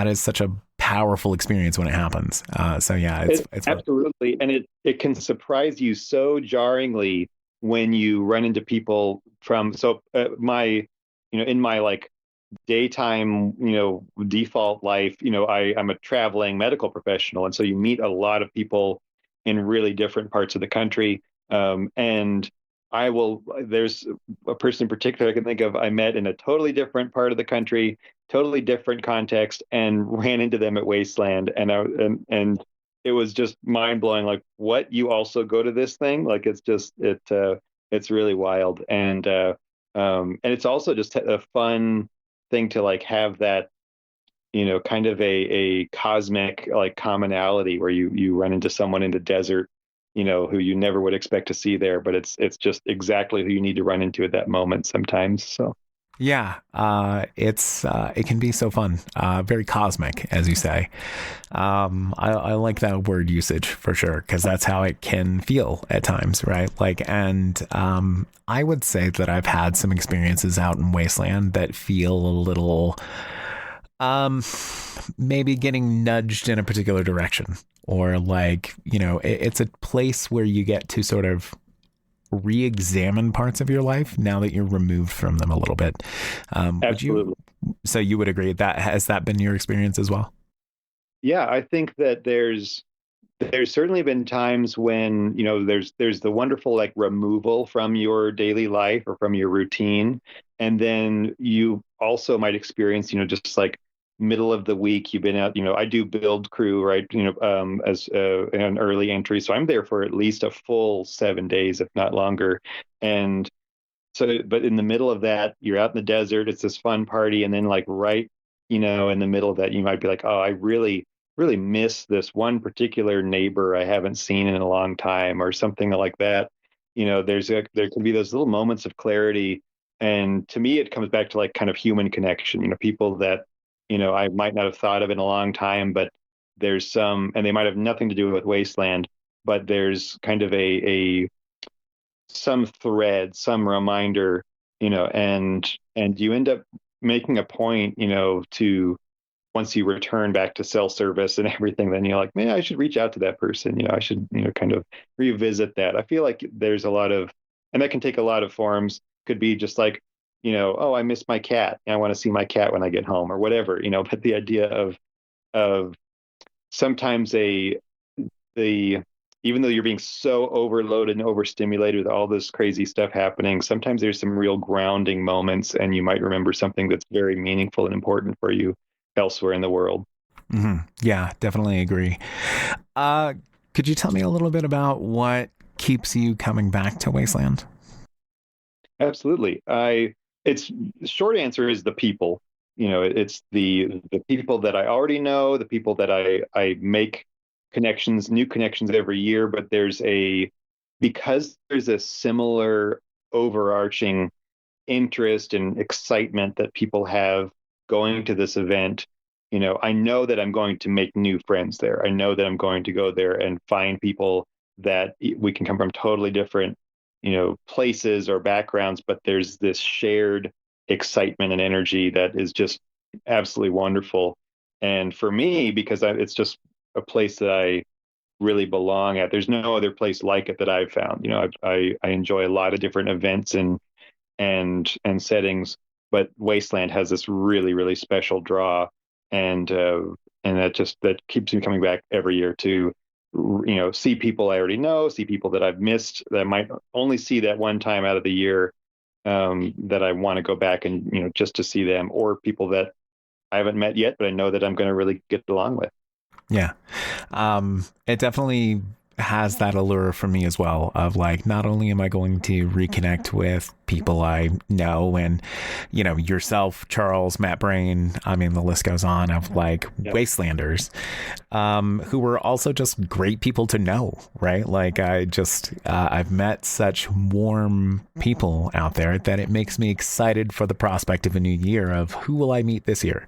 is such a powerful experience when it happins. So yeah, it's absolutely. And it can surprise you so jarringly when you run into people from, in my like daytime, default life, I'm a traveling medical professional. And so you meet a lot of people in really different parts of the country. And there's a person in particular I can think of, I met in a totally different part of the country, totally different context, and ran into them at Wasteland. And it was just mind blowing. Like, what, you also go to this thing? Like, it's just, it's really wild. And it's also just a fun thing to like have that, kind of a cosmic like commonality where you run into someone in the desert, who you never would expect to see there, but it's just exactly who you need to run into at that moment sometimes. So yeah, it can be so fun, very cosmic, as you say. I like that word usage for sure, because that's how it can feel at times, right? Like, and I would say that I've had some experiences out in Wasteland that feel a little Um, maybe getting nudged in a particular direction, or like, it's a place where you get to sort of re-examine parts of your life now that you're removed from them a little bit. Absolutely. So you would agree that has that been your experience as well? Yeah, I think that there's certainly been times when there's the wonderful like removal from your daily life or from your routine, and then you also might experience just like middle of the week you've been out. I do build crew, right, as an early entry, so I'm there for at least a full 7 days if not longer. And so but in the middle of that you're out in the desert, it's this fun party, and then like right in the middle of that you might be like, oh, I really miss this one particular neighbor I haven't seen in a long time, or something like that. There can be those little moments of clarity, and to me it comes back to like kind of human connection. People that I might not have thought of in a long time, but there's some, and they might have nothing to do with Wasteland, but there's kind of a some thread, some reminder, and you end up making a point, to, once you return back to cell service and everything, then you're like, man, I should reach out to that person. I should, kind of revisit that. I feel like there's a lot of, and that can take a lot of forms. Could be just like, oh, I miss my cat. I want to see my cat when I get home, or whatever, but the idea of sometimes the even though you're being so overloaded and overstimulated with all this crazy stuff happening, sometimes there's some real grounding moments, and you might remember something that's very meaningful and important for you elsewhere in the world. Mm-hmm. Yeah, definitely agree. Could you tell me a little bit about what keeps you coming back to Wasteland? Absolutely. It's the short answer is the people. It's the people that I already know, the people that I make new connections every year, but because there's a similar overarching interest and excitement that people have going to this event. I know that I'm going to make new friends there. I know that I'm going to go there and find people that we can come from totally different, places or backgrounds, but there's this shared excitement and energy that is just absolutely wonderful. And for me, because it's just a place that I really belong at. There's no other place like it that I've found. I enjoy a lot of different events and settings, but Wasteland has this really, really special draw, and that keeps me coming back every year to see people I already know, see people that I've missed that I might only see that one time out of the year, that I want to go back and just to see them, or people that I haven't met yet but I know that I'm going to really get along with. Yeah. It definitely has that allure for me as well, of like, not only am I going to reconnect with people I know, and yourself, Charles, Matt Brain, I mean the list goes on, of like Wastelanders, who were also just great people to know, right? Like I've met such warm people out there that it makes me excited for the prospect of a new year, of who will I meet this year.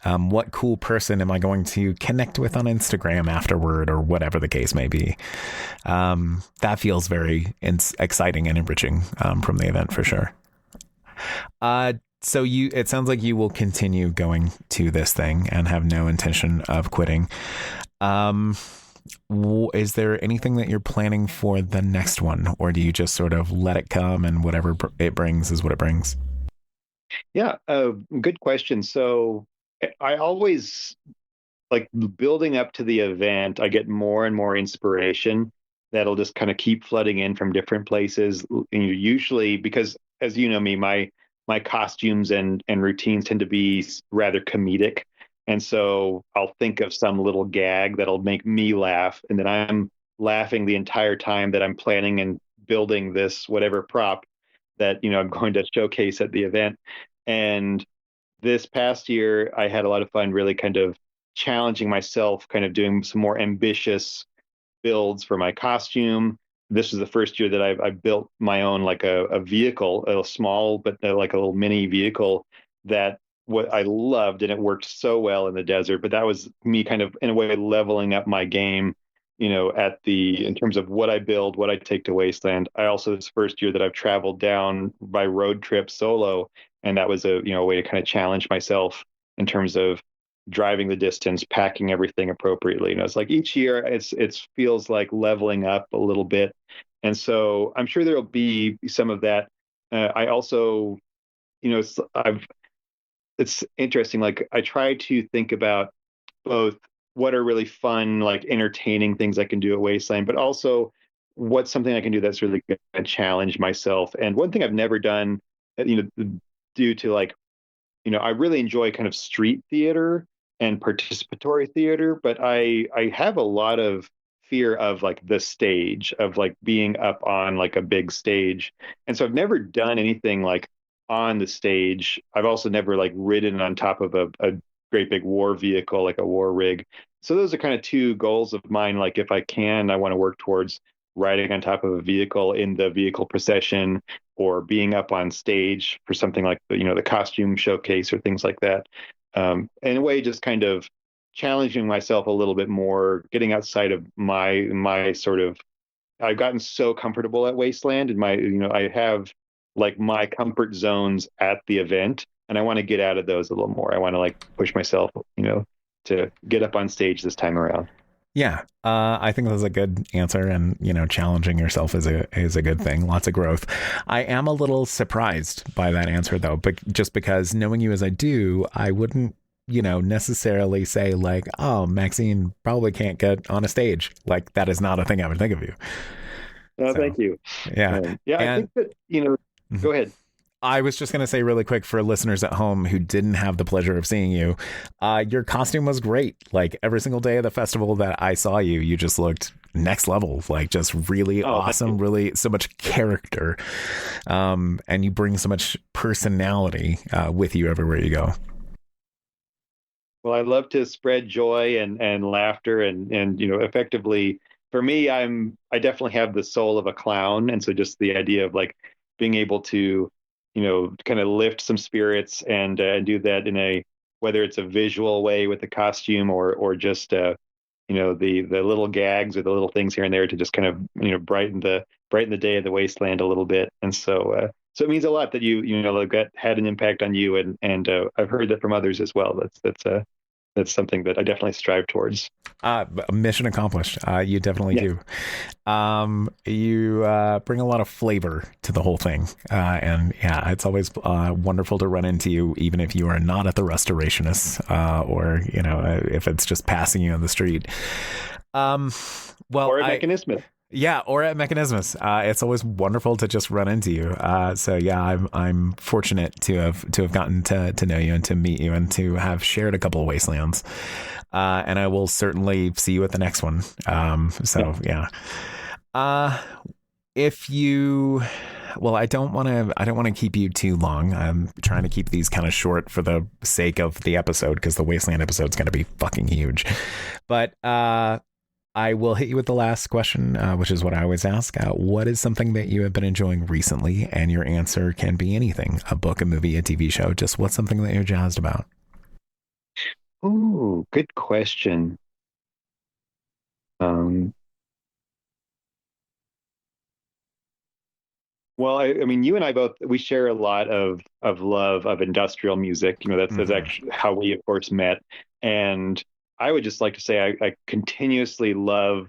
What cool person am I going to connect with on Instagram afterward, or whatever the case may be. That feels very exciting and enriching from the event for sure. So it sounds like you will continue going to this thing and have no intention of quitting. Is there anything that you're planning for the next one, or do you just sort of let it come and whatever it brings is what it brings? Yeah, good question. So I always, like, building up to the event, I get more and more inspiration that'll just kind of keep flooding in from different places. And usually, because as you know me, my costumes and routines tend to be rather comedic. And so I'll think of some little gag that'll make me laugh, and then I'm laughing the entire time that I'm planning and building this whatever prop that I'm going to showcase at the event. And this past year, I had a lot of fun really kind of challenging myself, kind of doing some more ambitious builds for my costume. This was the first year that I built my own, like a vehicle, a small, but like a little mini vehicle that what I loved, and it worked so well in the desert. But that was me kind of in a way leveling up my game, in terms of what I build, what I take to Wasteland. I also, this first year that I've traveled down by road trip solo, and that was a way to kind of challenge myself in terms of driving the distance, packing everything appropriately. It's like each year it feels like leveling up a little bit. And so I'm sure there'll be some of that. I also, it's interesting. Like I try to think about both what are really fun, like entertaining things I can do at Wasteland, but also what's something I can do that's really going to challenge myself. And one thing I've never done, due to like, I really enjoy kind of street theater and participatory theater, but I have a lot of fear of like the stage, of like being up on like a big stage. And so I've never done anything like on the stage. I've also never like ridden on top of a great big war vehicle, like a war rig. So those are kind of two goals of mine. Like if I can, I want to work towards riding on top of a vehicle in the vehicle procession, or being up on stage for something like the costume showcase or things like that. In a way, just kind of challenging myself a little bit more, getting outside of my sort of. I've gotten so comfortable at Wasteland, and I have like my comfort zones at the event, and I want to get out of those a little more. I want to like push myself, to get up on stage this time around. Yeah, I think that's a good answer, and challenging yourself is a good thing. Lots of growth. I am a little surprised by that answer, though, but just because knowing you as I do, I wouldn't, necessarily say like, oh, Maxine probably can't get on a stage. Like that is not a thing I would think of you. So, thank you. Yeah, I think that Go ahead. I was just going to say really quick for listeners at home who didn't have the pleasure of seeing you, your costume was great. Like every single day of the festival that I saw you, you just looked next level, like just really awesome, really so much character. And you bring so much personality with you everywhere you go. Well, I love to spread joy and laughter and effectively for me, I definitely have the soul of a clown. And so just the idea of like being able to kind of lift some spirits and do that in whether it's a visual way with the costume or just the little gags or the little things here and there to just kind of brighten the day of the Wasteland a little bit. And so it means a lot that that had an impact on you, and I've heard that from others as well. That's something that I definitely strive towards. Mission accomplished. You definitely do. You bring a lot of flavor to the whole thing. And yeah, it's always wonderful to run into you, even if you are not at the Restorationists or, if it's just passing you on the street. Or at Mechanismus. Yeah, or at Mechanismus. It's always wonderful to just run into you. So yeah, I'm fortunate to have gotten to know you and to meet you and to have shared a couple of Wastelands. And I will certainly see you at the next one. So yeah. If you, well, I don't want to keep you too long. I'm trying to keep these kind of short for the sake of the episode, because the Wasteland episode is going to be fucking huge. But I will hit you with the last question, which is what I always ask. What is something that you have been enjoying recently? And your answer can be anything: a book, a movie, a TV show. Just what's something that you're jazzed about? Oh, good question. Well, I mean, you and I both, we share a lot of love of industrial music. That's actually how we, of course, met. And I would just like to say I continuously love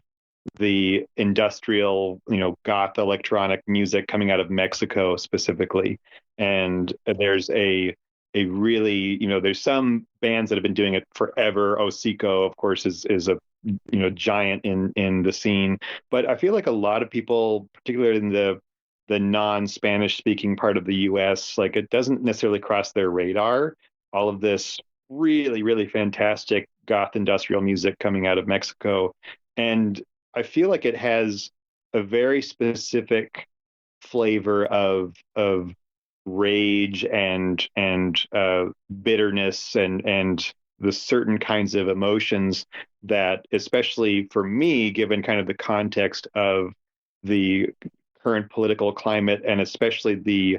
the industrial, goth electronic music coming out of Mexico specifically. And there's a really, there's some bands that have been doing it forever. Osico, of course, is a giant in the scene. But I feel like a lot of people, particularly in the non-Spanish speaking part of the US, like it doesn't necessarily cross their radar. All of this really, really fantastic goth industrial music coming out of Mexico. And I feel like it has a very specific flavor of rage and bitterness and the certain kinds of emotions that, especially for me, given kind of the context of the current political climate and especially the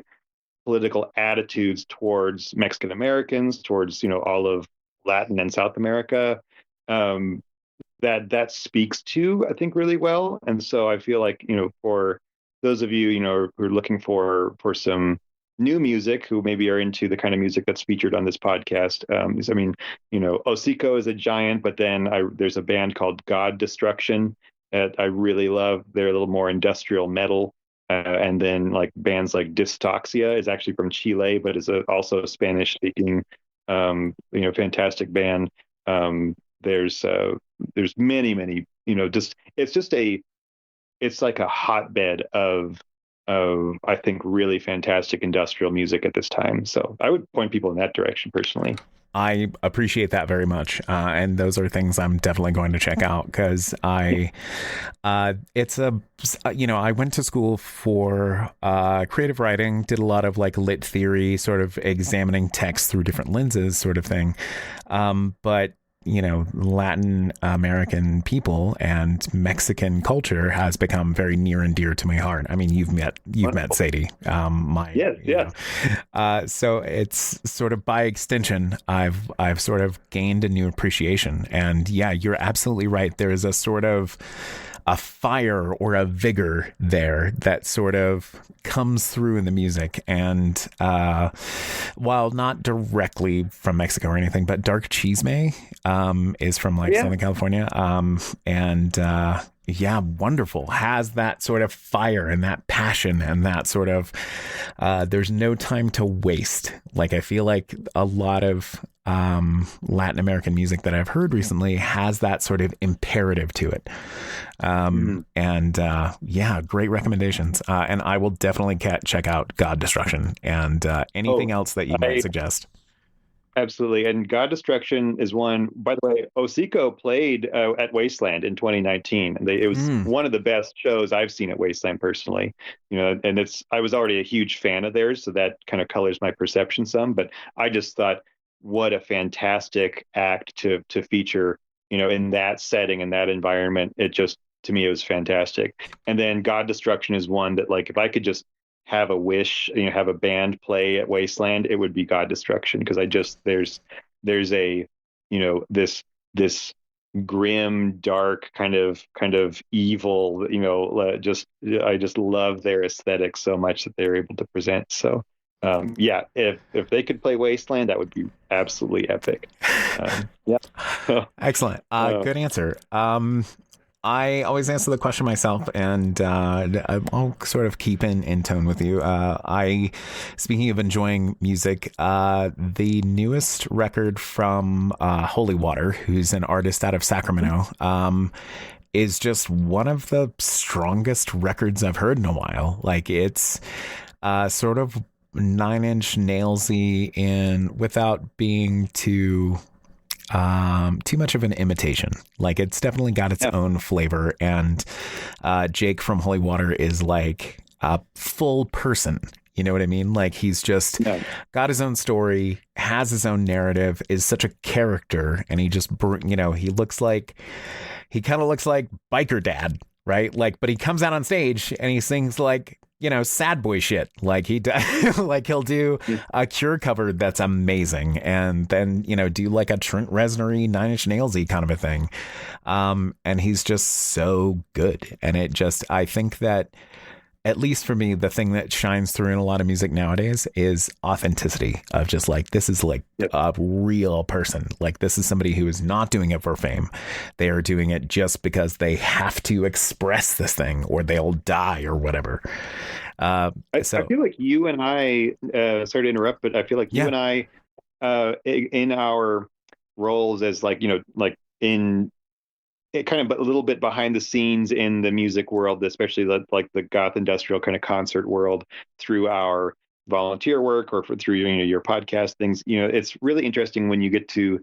political attitudes towards Mexican Americans, towards all of Latin and South America, that speaks to, I think, really well. And so I feel like for those of you who are looking for some new music who maybe are into the kind of music that's featured on this podcast. I mean, Osiko is a giant, but then there's a band called God Destruction that I really love. They're a little more industrial metal. And then like bands like Dystoxia is actually from Chile, but is also a Spanish speaking, fantastic band. There's many, it's like a hotbed of I think really fantastic industrial music at this time. So I would point people in that direction personally. I appreciate that very much. And those are things I'm definitely going to check out because I went to school for creative writing, did a lot of like lit theory, sort of examining text through different lenses sort of thing. But Latin American people and Mexican culture has become very near and dear to my heart. I mean, you've met Sadie. Yes. So it's sort of by extension, I've sort of gained a new appreciation. And yeah, you're absolutely right. There is a sort of a fire or a vigor there that sort of comes through in the music. And while not directly from Mexico or anything, but Dark Chisme is from Southern California. Wonderful. Has that sort of fire and that passion and that sort of there's no time to waste. Like I feel like a lot of Latin American music that I've heard recently has that sort of imperative to it. Great recommendations. And I will definitely check out God Destruction and anything else that you might suggest. Absolutely. And God Destruction is one, by the way, Osiko played at Wasteland in 2019. It was one of the best shows I've seen at Wasteland personally, and I was already a huge fan of theirs. So that kind of colors my perception some, but I just thought, what a fantastic act to feature, in that setting and that environment. To me, it was fantastic. And then God Destruction is one that, like, if I could just have a wish, have a band play at Wasteland, it would be God Destruction. Because there's a, this grim, dark kind of evil, I just love their aesthetic so much that they're able to present. So if they could play Wasteland, that would be absolutely epic. Excellent. Good answer. I always answer the question myself, and I'll sort of keep in tone with you. Speaking of enjoying music, the newest record from Holy Water, who's an artist out of Sacramento, is just one of the strongest records I've heard in a while. Like it's sort of 9-inch nailsy without being too much of an imitation. Like it's definitely got its own flavor, and Jake from Holy Water is like a full person. You know what I mean? Like he's just got his own story, has his own narrative, is such a character, and he just he kind of looks like Biker Dad, right? Like, but he comes out on stage and he sings like sad boy shit. Like like he'll do a Cure cover that's amazing, and then do like a Trent Reznor 9-inch nailsy kind of a thing, and he's just so good. And I think that, at least for me, the thing that shines through in a lot of music nowadays is authenticity of just like, this is like a real person. Like this is somebody who is not doing it for fame. They are doing it just because they have to express this thing or they'll die or whatever. I feel like you and I, sorry to interrupt, but I feel like you and I, in our roles as like in it kind of a little bit behind the scenes in the music world, especially like the goth industrial kind of concert world, through our volunteer work or through your podcast things. It's really interesting when you get to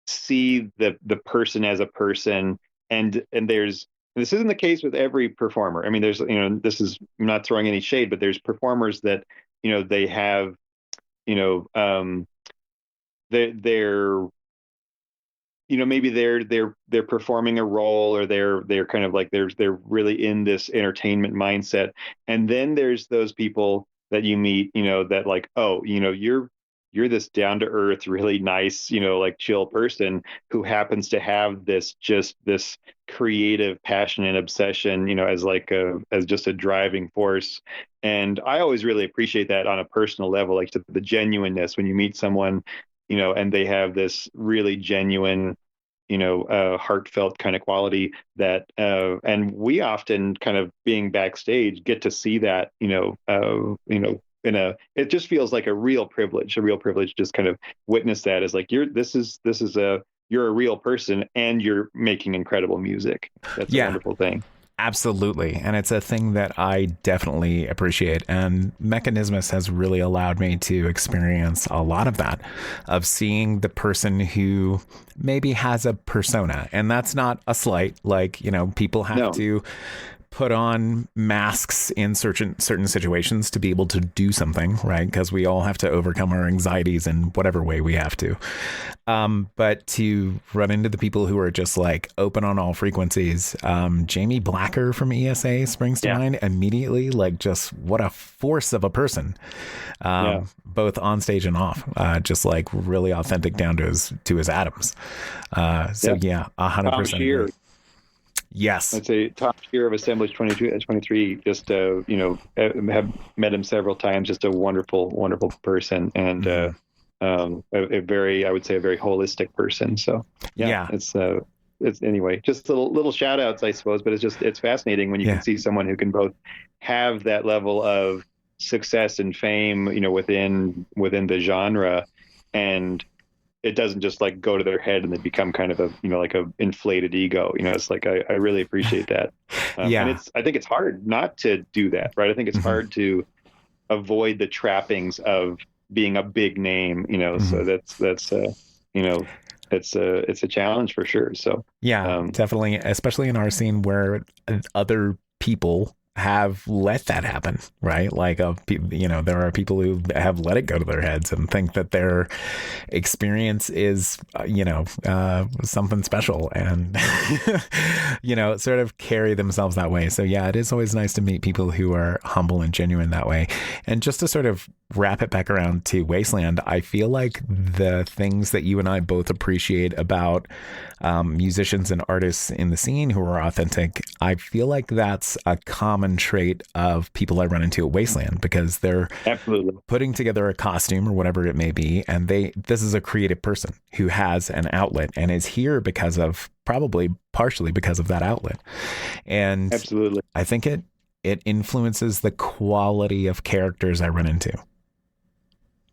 see the person as a person, and this isn't the case with every performer. I mean, there's I'm not throwing any shade, but there's performers that they have they're maybe they're performing a role, or they're kind of like they're really in this entertainment mindset. And then there's those people that you meet, that like, you're you're this down to earth, really nice, like chill person who happens to have this creative passion and obsession, as just a driving force. And I always really appreciate that on a personal level, like the genuineness when you meet someone, and they have this really genuine, heartfelt kind of quality that, and we often kind of being backstage get to see that, it just feels like a real privilege just kind of witness that as like, you're a real person and you're making incredible music. That's a wonderful thing. Absolutely. And it's a thing that I definitely appreciate. And Mechanismus has really allowed me to experience a lot of that, of seeing the person who maybe has a persona. And that's not a slight, like, people have to put on masks in certain situations to be able to do something, right? Because we all have to overcome our anxieties in whatever way we have to. But to run into the people who are just like open on all frequencies, Jamie Blacker from ESA springs to mind immediately. Like, just what a force of a person, both on stage and off, just like really authentic down to his atoms. 100%. Yes. I'd say top tier of Assemblage 23, just, have met him several times, just a wonderful, wonderful person. And, a very holistic person. So it's anyway, just little shout outs, I suppose, but it's fascinating when you can see someone who can both have that level of success and fame, within the genre, and it doesn't just like go to their head and they become kind of a, like a inflated ego. It's like, I really appreciate that. And I think it's hard not to do that, right? I think it's hard to avoid the trappings of being a big name, so that's it's a challenge for sure. So definitely, especially in our scene where other people have let that happen, right? Like, there are people who have let it go to their heads and think that their experience is, something special, and, sort of carry themselves that way. So it is always nice to meet people who are humble and genuine that way. And just to sort of wrap it back around to Wasteland, I feel like the things that you and I both appreciate about musicians and artists in the scene who are authentic, I feel like that's a common trait of people I run into at Wasteland, because they're putting together a costume or whatever it may be, and this is a creative person who has an outlet and is here probably partially because of that outlet. And I think it influences the quality of characters I run into.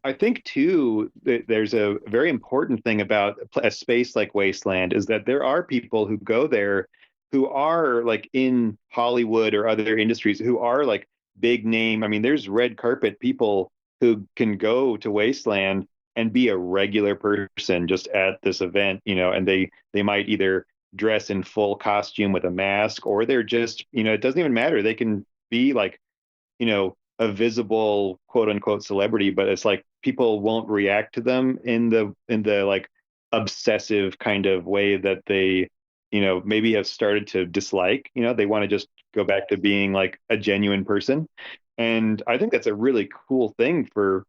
I think too that there's a very important thing about a space like Wasteland is that there are people who go there who are like in Hollywood or other industries who are like big name. I mean, there's red carpet people who can go to Wasteland and be a regular person just at this event, and they might either dress in full costume with a mask, or they're just, it doesn't even matter. They can be like, a visible quote unquote celebrity, but it's like people won't react to them in the like obsessive kind of way that they, maybe have started to dislike. They want to just go back to being like a genuine person. And I think that's a really cool thing for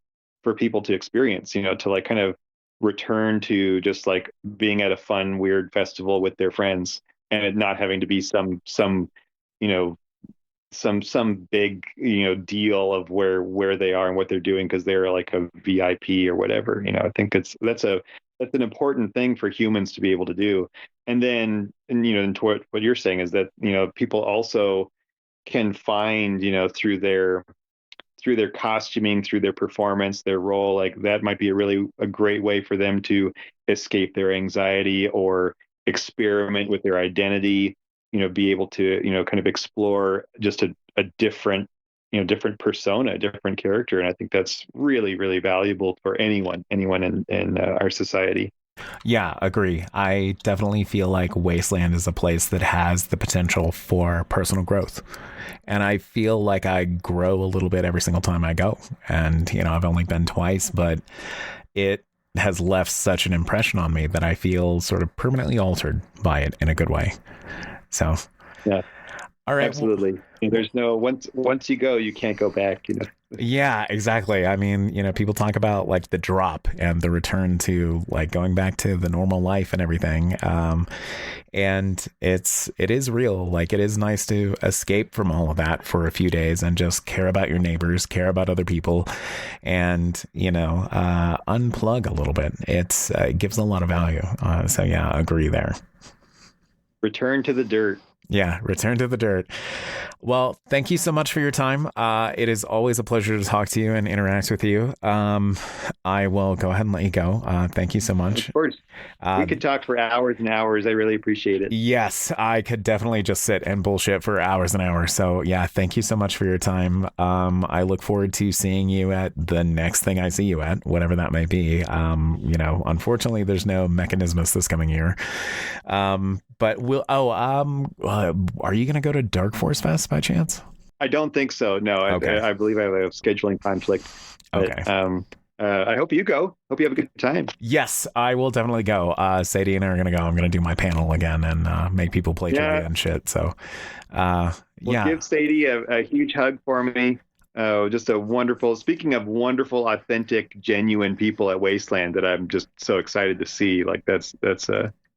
people to experience, to like kind of return to just like being at a fun, weird festival with their friends, and it not having to be some big, deal of where they are and what they're doing because they're like a VIP or whatever. I think that's an important thing for humans to be able to do. And then, and to what you're saying is that, people also can find, through their costuming, through their performance, their role, like that might be a great way for them to escape their anxiety or experiment with their identity, be able to, kind of explore just a different, different persona, a different character. And I think that's really, really valuable for anyone in our society. Yeah, agree. I definitely feel like Wasteland is a place that has the potential for personal growth. And I feel like I grow a little bit every single time I go. And, I've only been twice, but it has left such an impression on me that I feel sort of permanently altered by it in a good way. So, All right. Absolutely. There's no once you go, you can't go back. Yeah, exactly. I mean, people talk about like the drop and the return to like going back to the normal life and everything. And it is real. Like it is nice to escape from all of that for a few days and just care about your neighbors, care about other people, and unplug a little bit. It gives a lot of value. So yeah, agree there. Return to the dirt. Yeah, return to the dirt. Well, thank you so much for your time. It is always a pleasure to talk to you and interact with you. I will go ahead and let you go. Thank you so much. Of course. We could talk for hours and hours. I really appreciate it. Yes, I could definitely just sit and bullshit for hours and hours. So yeah, thank you so much for your time. I look forward to seeing you at the next thing I see you at, whatever that may be. Unfortunately, there's no Mechanismus this coming year. But are you going to go to Dark Force Fest by chance? I don't think so. No, Okay. I believe I have a scheduling conflict. But, Okay. I hope you go. Hope you have a good time. Yes, I will definitely go. Sadie and I are going to go. I'm going to do my panel again and make people play trivia and shit. So, Give Sadie a huge hug for me. Just a wonderful, speaking of wonderful, authentic, genuine people at Wasteland that I'm just so excited to see. Like that's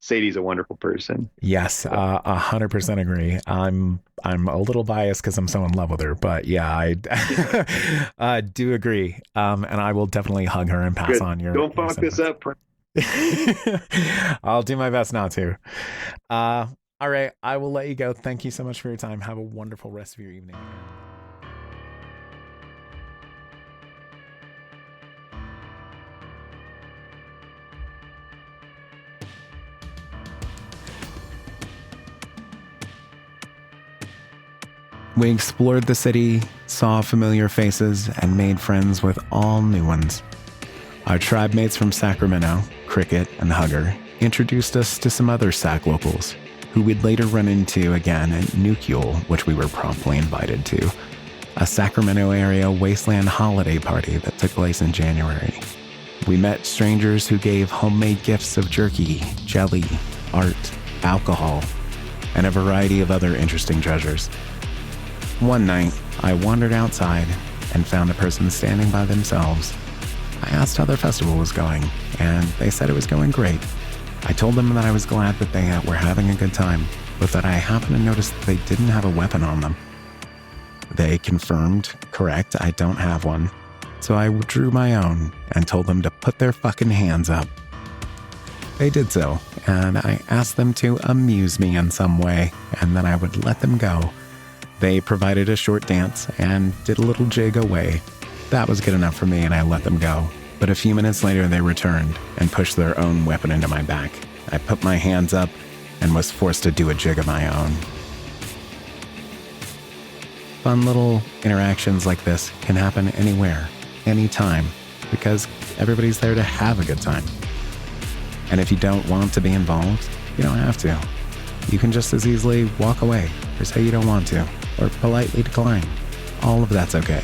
Sadie's a wonderful person. Yes, 100% agree. I'm a little biased because I'm so in love with her, but yeah, I do agree. And I will definitely hug her and pass on your. Don't fuck this up. I'll do my best not to. All right, I will let you go. Thank you so much for your time. Have a wonderful rest of your evening. We explored the city, saw familiar faces, and made friends with all new ones. Our tribe mates from Sacramento, Cricket and Hugger, introduced us to some other Sac locals, who we'd later run into again at Nucule, which we were promptly invited to, a Sacramento area wasteland holiday party that took place in January. We met strangers who gave homemade gifts of jerky, jelly, art, alcohol, and a variety of other interesting treasures. One night, I wandered outside and found a person standing by themselves. I asked how their festival was going, and they said it was going great. I told them that I was glad that they were having a good time, but that I happened to notice that they didn't have a weapon on them. They confirmed, correct, I don't have one. So I drew my own and told them to put their fucking hands up. They did so, and I asked them to amuse me in some way, and then I would let them go. They provided a short dance and did a little jig away. That was good enough for me, and I let them go. But a few minutes later, they returned and pushed their own weapon into my back. I put my hands up and was forced to do a jig of my own. Fun little interactions like this can happen anywhere, anytime, because everybody's there to have a good time. And if you don't want to be involved, you don't have to. You can just as easily walk away or say you don't want to, or politely decline. All of that's okay.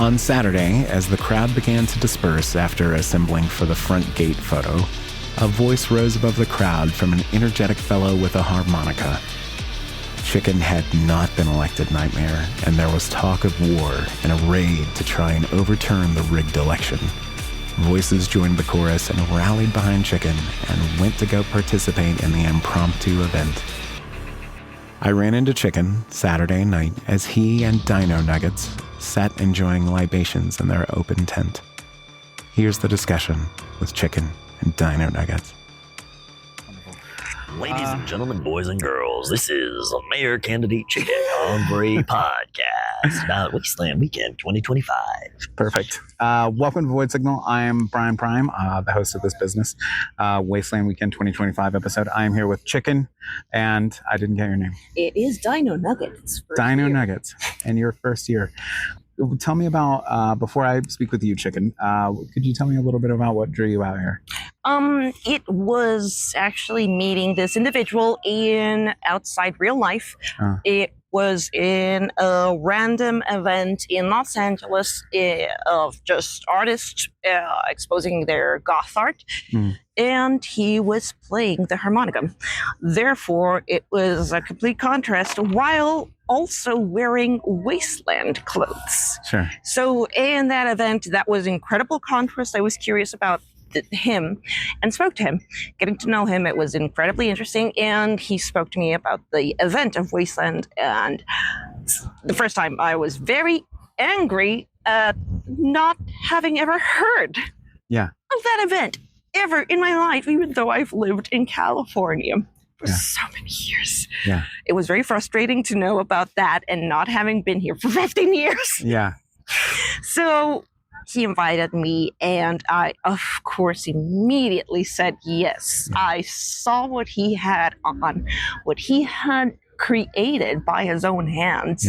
On Saturday, as the crowd began to disperse after assembling for the front gate photo, a voice rose above the crowd from an energetic fellow with a harmonica. Chicken had not been elected Nightmare, and there was talk of war and a raid to try and overturn the rigged election. Voices joined the chorus and rallied behind Chicken and went to go participate in the impromptu event. I ran into Chicken Saturday night as he and Dino Nuggets sat enjoying libations in their open tent. Here's the discussion with Chicken and Dino Nuggets. Ladies and gentlemen, boys and girls, this is Mayor Candidate Chicken on for a podcast about Wasteland Weekend 2025. Perfect. Welcome to Void Signal. I am Brian Prime, the host of this business, Wasteland Weekend 2025 episode. I am here with Chicken, and I didn't get your name. It is Dino Nuggets. Dino Nuggets, and your first year. Tell me about, before I speak with you, Chicken, could you tell me a little bit about what drew you out here? It was actually meeting this individual in outside real life. was in a random event in Los Angeles of just artists exposing their goth art. And he was playing the harmonica. Therefore, it was a complete contrast while also wearing Wasteland clothes. Sure. So in that event, that was incredible contrast. I was curious about him and spoke to him. Getting to know him, it was incredibly interesting. And he spoke to me about the event of Wasteland. And the first time I was very angry at not having ever heard of that event ever in my life, even though I've lived in California for so many years. Yeah. It was very frustrating to know about that and not having been here for 15 years. Yeah. So he invited me, and I, of course, immediately said yes. I saw what he had on, what he had created by his own hands,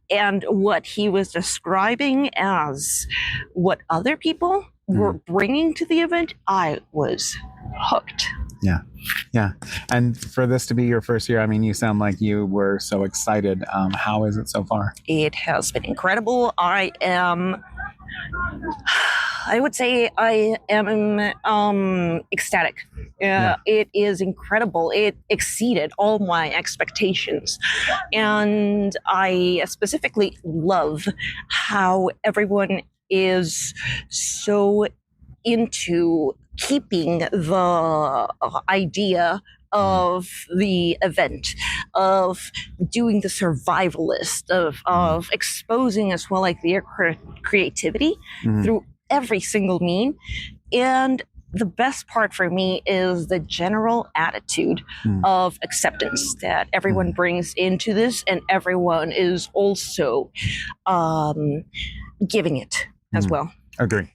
and what he was describing as what other people were bringing to the event. I was hooked. Yeah. And for this to be your first year, I mean, you sound like you were so excited. How is it so far? It has been incredible. I would say I am ecstatic. It is incredible. It exceeded all my expectations. And I specifically love how everyone is so into keeping the idea of the event, of doing the survivalist, of exposing as well like their creativity through every single mean. And the best part for me is the general attitude of acceptance that everyone brings into this, and everyone is also giving it as well. Agree.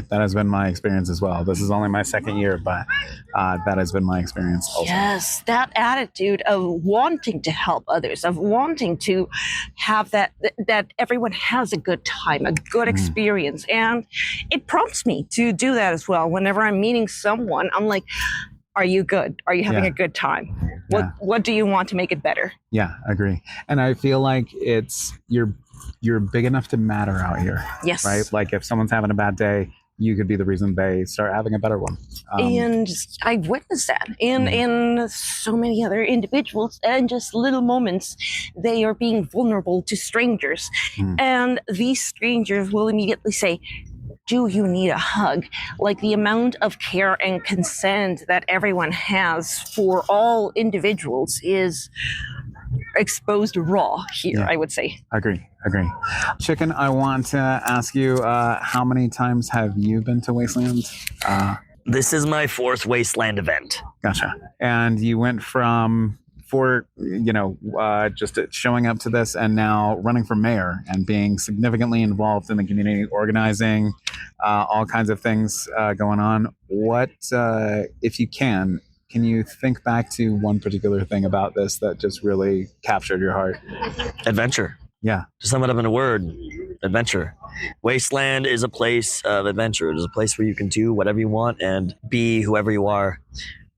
That has been my experience as well. This is only my second year, but that has been my experience also. Yes, that attitude of wanting to help others, of wanting to have that everyone has a good time, a good experience. And it prompts me to do that as well. Whenever I'm meeting someone, I'm like, are you good? Are you having a good time? What do you want to make it better? Yeah, agree. And I feel like you're big enough to matter out here. Yes. Right? Like if someone's having a bad day, you could be the reason they start having a better one. And I've witnessed that in so many other individuals, and just little moments, they are being vulnerable to strangers. And these strangers will immediately say, do you need a hug? Like the amount of care and consent that everyone has for all individuals is exposed raw here, I would say. Agree. Chicken, I want to ask you, how many times have you been to Wasteland? This is my 4th Wasteland event. Gotcha. And you went from just showing up to this and now running for mayor and being significantly involved in the community, organizing all kinds of things going on. What, if you can you think back to one particular thing about this that just really captured your heart? Adventure. Yeah. To sum it up in a word, adventure. Wasteland is a place of adventure. It is a place where you can do whatever you want and be whoever you are,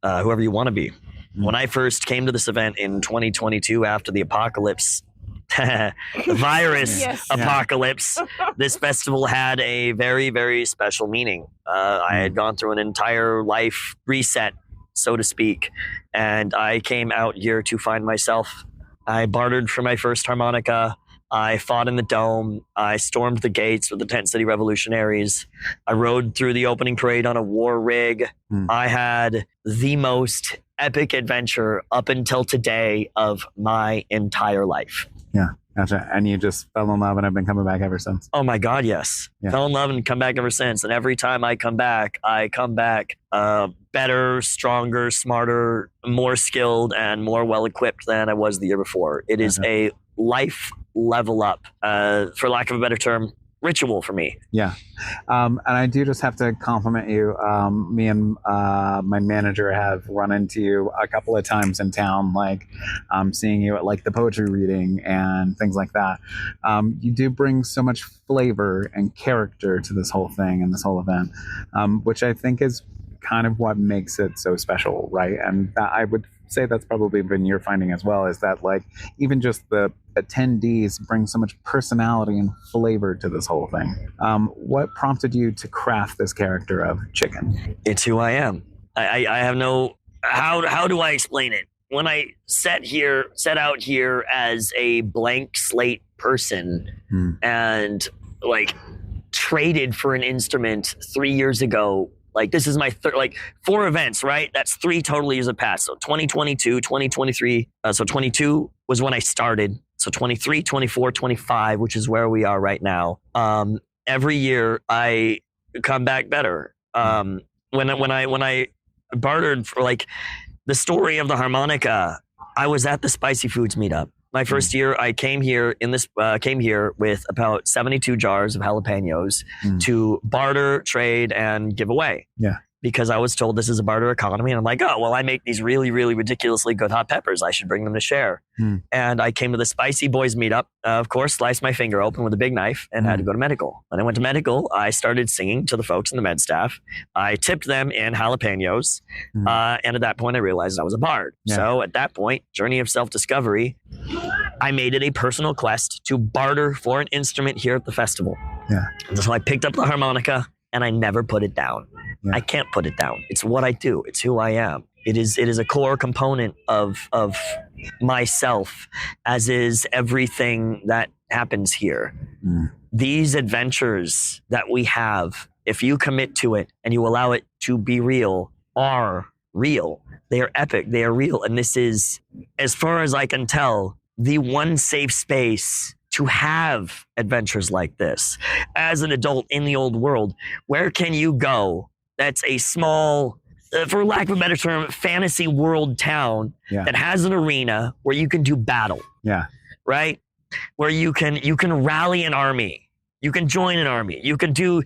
whoever you want to be. When I first came to this event in 2022 after the apocalypse, the virus apocalypse, this festival had a very, very special meaning. I had gone through an entire life reset, so to speak, and I came out here to find myself. I bartered for my first harmonica. I fought in the dome. I stormed the gates with the Tent City Revolutionaries. I rode through the opening parade on a war rig. I had the most epic adventure up until today of my entire life. Yeah, gotcha. And you just fell in love and have been coming back ever since? Oh my God, yes. Fell in love and come back ever since. And every time I come back better, stronger, smarter, more skilled, and more well-equipped than I was the year before. It is a life level up, for lack of a better term, ritual for me. Yeah. And I do just have to compliment you. Me and my manager have run into you a couple of times in town, like seeing you at like the poetry reading and things like that. You do bring so much flavor and character to this whole thing and this whole event, which I think is kind of what makes it so special, right? And I would say that's probably been your finding as well, is that like even just the attendees bring so much personality and flavor to this whole thing. What prompted you to craft this character of Chicken? It's who I am. I have no, how do I explain it? When I set out here as a blank slate person and like traded for an instrument 3 years ago, like this is my 4 events, right? That's 3 total years have passed. So 2022, 2023. So 22 was when I started. So 23, 24, 25, which is where we are right now. Every year I come back better. When I bartered for like the story of the harmonica, I was at the Spicy Foods meetup. My first year, I came here with about 72 jars of jalapenos to barter, trade, and give away. Yeah. Because I was told this is a barter economy. And I'm like, oh, well, I make these really, really ridiculously good hot peppers. I should bring them to share. And I came to the Spicy Boys meetup, of course, sliced my finger open with a big knife and had to go to medical. When I went to medical, I started singing to the folks in the med staff. I tipped them in jalapenos. And at that point, I realized I was a bard. Yeah. So at that point, journey of self-discovery, I made it a personal quest to barter for an instrument here at the festival. Yeah. And so I picked up the harmonica and I never put it down. Yeah. I can't put it down. It's what I do. It's who I am. It is a core component of myself, as is everything that happens here. These adventures that we have, if you commit to it and you allow it to be real, are real. They are epic. They are real. And this is, as far as I can tell, the one safe space to have adventures like this. As an adult in the old world, where can you go that's a small, for lack of a better term, fantasy world town that has an arena where you can do battle? Yeah. Right? Where you can rally an army. You can join an army. You can do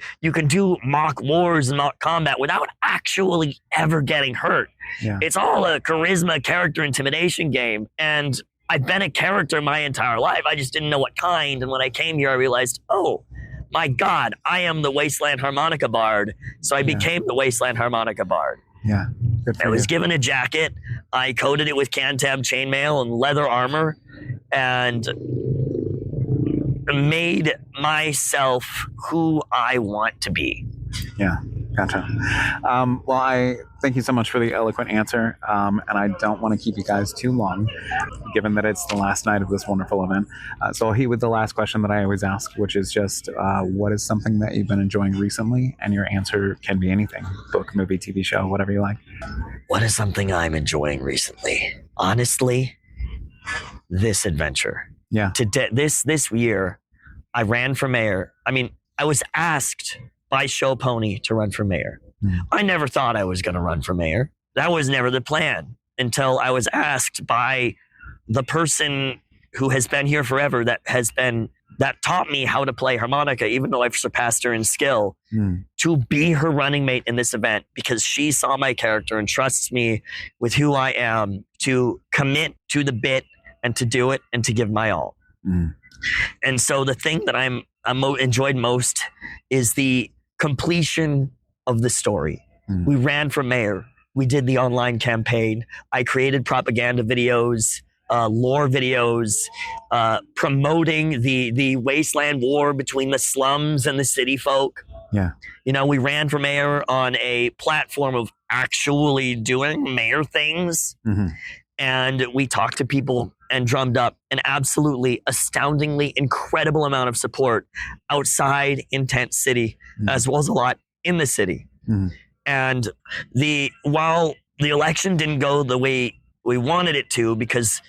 mock wars and mock combat without actually ever getting hurt. Yeah. It's all a charisma, character intimidation game. And I've been a character my entire life. I just didn't know what kind. And when I came here, I realized, oh, my God, I am the Wasteland Harmonica Bard. So I became the Wasteland Harmonica Bard. Yeah. I was given a jacket. I coated it with Cantab chainmail and leather armor and made myself who I want to be. Yeah. Gotcha. Well, I thank you so much for the eloquent answer. And I don't want to keep you guys too long, given that it's the last night of this wonderful event. So I'll hit with the last question that I always ask, which is just, what is something that you've been enjoying recently? And your answer can be anything: book, movie, TV show, whatever you like. What is something I'm enjoying recently? Honestly, this adventure. Yeah. This year, I ran for mayor. I mean, I was asked by Show Pony to run for mayor. I never thought I was going to run for mayor. That was never the plan until I was asked by the person who has been here forever, that taught me how to play harmonica, even though I've surpassed her in skill, to be her running mate in this event, because she saw my character and trusts me with who I am to commit to the bit and to do it and to give my all. And so the thing that I'm enjoyed most is the completion of the story. We ran for mayor. We did the online campaign. I created propaganda videos, lore videos, promoting the wasteland war between the slums and the city folk. Yeah. You know, we ran for mayor on a platform of actually doing mayor things. And we talked to people and drummed up an absolutely astoundingly incredible amount of support outside in Tent City, as well as a lot in the city. And while the election didn't go the way we wanted it to, because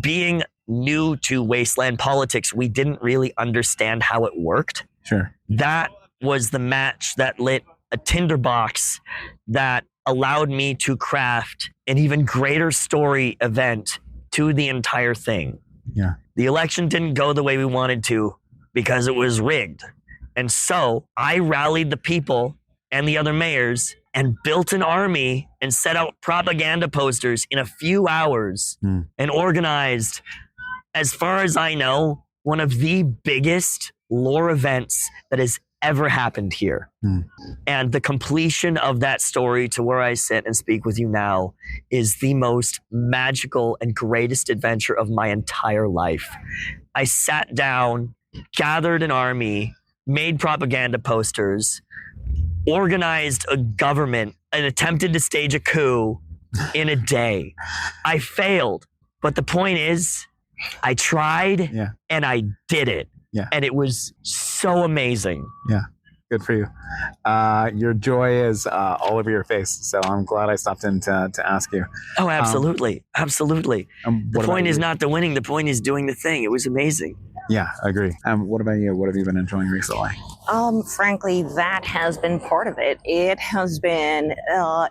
being new to Wasteland politics, we didn't really understand how it worked. Sure. That was the match that lit a tinderbox that allowed me to craft an even greater story event to the entire thing. Yeah. The election didn't go the way we wanted to because it was rigged. And so I rallied the people and the other mayors and built an army and set out propaganda posters in a few hours and organized, as far as I know, one of the biggest lore events that has ever happened here. And the completion of that story to where I sit and speak with you now is the most magical and greatest adventure of my entire life. I sat down, gathered an army, made propaganda posters, organized a government, and attempted to stage a coup in a day. I failed, but the point is, I tried and I did it. Yeah. And it was so amazing. Yeah. Good for you. Your joy is all over your face. So I'm glad I stopped in to ask you. Oh, absolutely. Absolutely. The point is not the winning. The point is doing the thing. It was amazing. Yeah, I agree. What about you? What have you been enjoying recently? Frankly, that has been part of it. It has been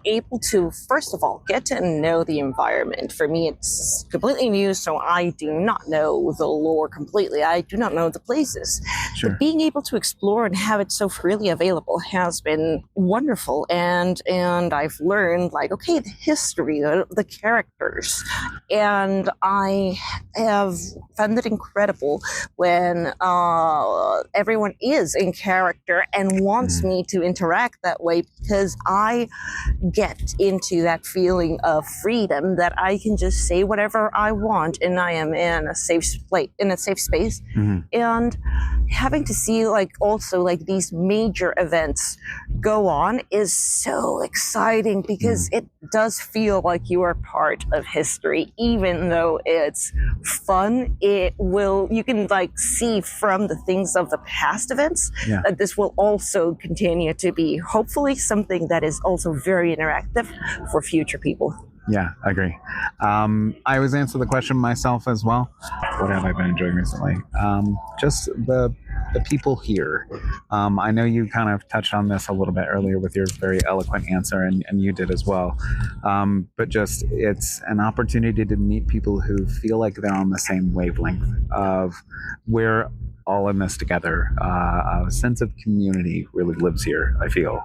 able to, first of all, get to know the environment. For me, it's completely new, so I do not know the lore completely. I do not know the places. Sure. But being able to explore and have it so freely available has been wonderful. And I've learned, like, okay, the history, the characters. And I have found it incredible when everyone is in character and wants me to interact that way, because I get into that feeling of freedom that I can just say whatever I want, and I am in a safe space. And having to see also these major events go on is so exciting, because it does feel like you are part of history, even though it's fun. You can see from the things of the past events that this will also continue to be hopefully something that is also very interactive for future people. Yeah, I agree. I always answer the question myself as well. What have I been enjoying recently? Just the people here. I know you kind of touched on this a little bit earlier with your very eloquent answer, and you did as well. But just, it's an opportunity to meet people who feel like they're on the same wavelength of we're all in this together. A sense of community really lives here, I feel.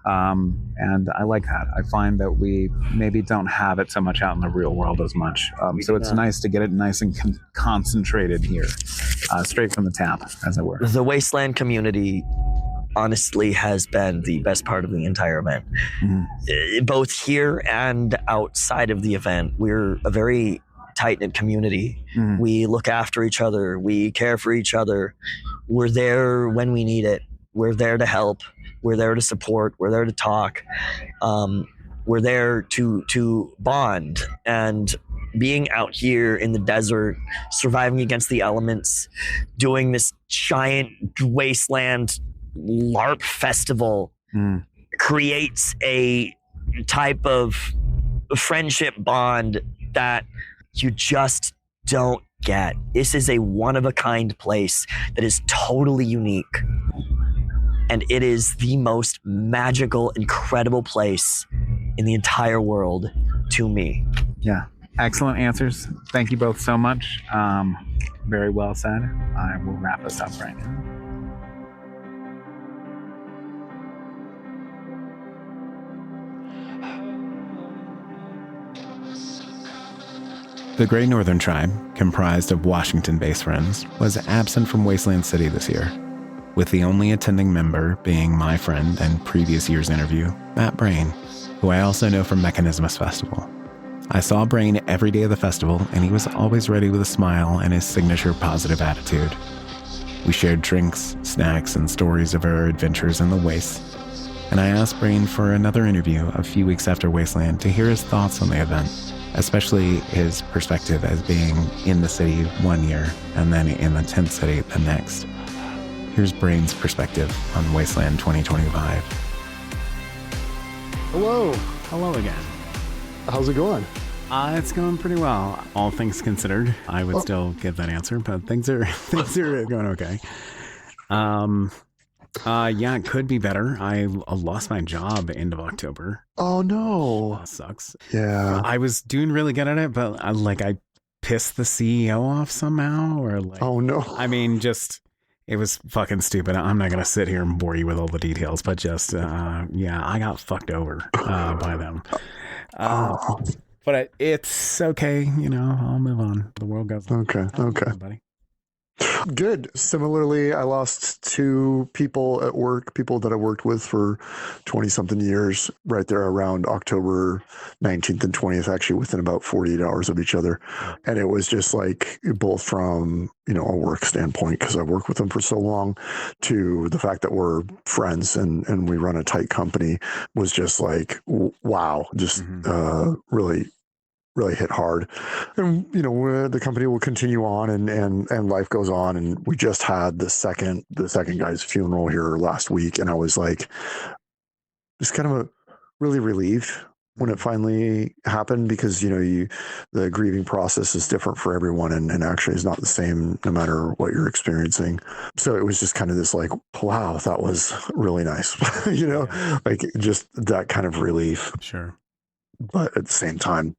And I like that. I find that we maybe don't have it so much out in the real world as much. So it's nice to get it nice and concentrated here, straight from the tap, as it were. The Wasteland community honestly has been the best part of the entire event. Both here and outside of the event, we're a very tight-knit community. We look after each other. We care for each other. We're there when we need it. We're there to help. We're there to support. We're there to talk. We're there to bond. And being out here in the desert, surviving against the elements, doing this giant wasteland LARP festival creates a type of friendship bond that you just don't get. This is a one-of-a-kind place that is totally unique. And it is the most magical, incredible place in the entire world to me. Yeah. Excellent answers. Thank you both so much. Very well said. I will wrap us up right now. The Great Northern Tribe, comprised of Washington-based friends, was absent from Wasteland City this year, with the only attending member being my friend and previous year's interview, Matt Brain, who I also know from Mechanismus Festival. I saw Brain every day of the festival, and he was always ready with a smile and his signature positive attitude. We shared drinks, snacks, and stories of our adventures in the Waste, and I asked Brain for another interview a few weeks after Wasteland to hear his thoughts on the event, especially his perspective as being in the city one year and then in the tent city the next. Here's Brain's perspective on Wasteland 2025. Hello again. How's it going? It's going pretty well, all things considered. I would still give that answer, but things are going okay. Yeah, it could be better. I lost my job end of October. Oh no. That sucks. Yeah. I was doing really good at it, but I pissed the CEO off somehow, or oh no. I mean, it was fucking stupid. I'm not going to sit here and bore you with all the details, but I got fucked over by them. But it's okay. I'll move on. The world goes on. Okay. Buddy. Good. Similarly, I lost 2 people at work, people that I worked with for 20 something years, right there around October 19th and 20th, actually within about 48 hours of each other. And it was just like both from, a work standpoint, because I worked with them for so long, to the fact that we're friends and we run a tight company, was just like, wow, just really hit hard. And the company will continue on, and life goes on. And we just had the second guy's funeral here last week, and I was like, just kind of really relieved when it finally happened, because the grieving process is different for everyone, and actually is not the same no matter what you're experiencing. So it was just kind of this like, wow, that was really nice. Like just that kind of relief. Sure. But at the same time,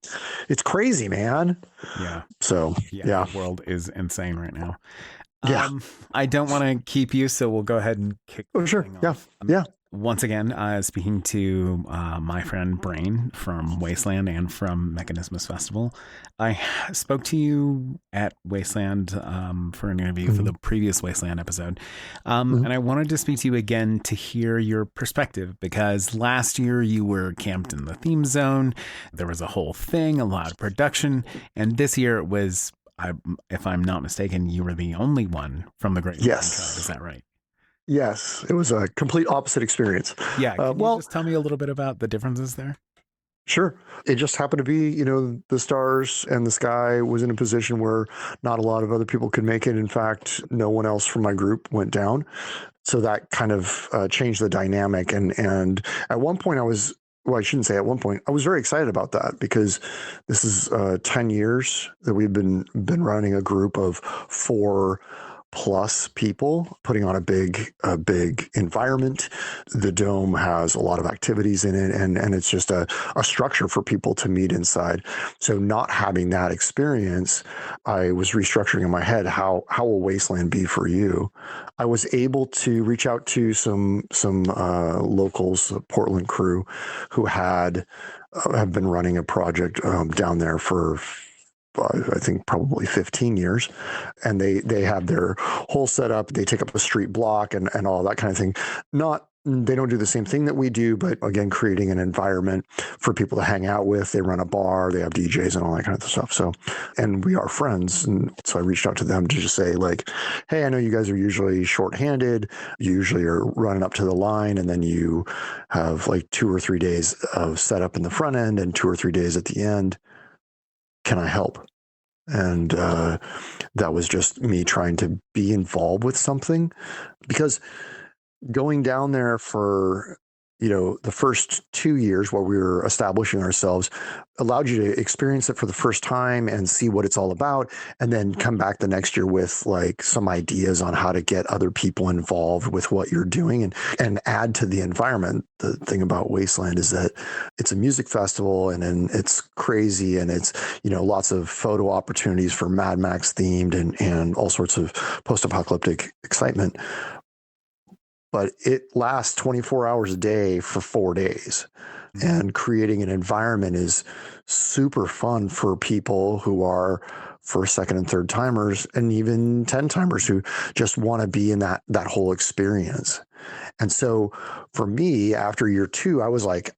it's crazy, man. Yeah. So, yeah. The world is insane right now. Yeah. I don't want to keep you, so we'll go ahead and kick. Oh, sure. Off. Yeah. Once again, speaking to my friend Brain from Wasteland and from Mechanismus Festival. I spoke to you at Wasteland for an interview for the previous Wasteland episode. And I wanted to speak to you again to hear your perspective, because last year you were camped in the theme zone. There was a whole thing, a lot of production. And this year it was, if I'm not mistaken, you were the only one from the Great Mountain Tribe. Is that right? Yes, it was a complete opposite experience. Yeah. Can you just tell me a little bit about the differences there? Sure. It just happened to be, the stars and the sky was in a position where not a lot of other people could make it. In fact, no one else from my group went down. So that kind of changed the dynamic. And at one point I shouldn't say at one point, I was very excited about that, because this is 10 years that we've been running a group of 4+ people, putting on a big environment. The dome has a lot of activities in it, and it's just a structure for people to meet inside. So not having that experience, I was restructuring in my head, how will Wasteland be for you? I was able to reach out to some locals, a Portland crew, who have been running a project down there for I think probably 15 years. And they have their whole setup. They take up a street block and all that kind of thing. They don't do the same thing that we do, but again, creating an environment for people to hang out with. They run a bar, they have DJs and all that kind of stuff. So, and we are friends. And so I reached out to them to just say like, hey, I know you guys are usually shorthanded. You usually are running up to the line, and then you have like 2 or 3 days of setup in the front end and 2 or 3 days at the end. Can I help? And that was just me trying to be involved with something, because going down there for, the first 2 years while we were establishing ourselves allowed you to experience it for the first time and see what it's all about, and then come back the next year with like some ideas on how to get other people involved with what you're doing and add to the environment. The thing about Wasteland is that it's a music festival, and it's crazy, and it's, lots of photo opportunities for Mad Max themed and all sorts of post-apocalyptic excitement. But it lasts 24 hours a day for 4 days. And creating an environment is super fun for people who are first, second, and third timers, and even 10 timers who just want to be in that whole experience. And so for me, after year 2, I was like,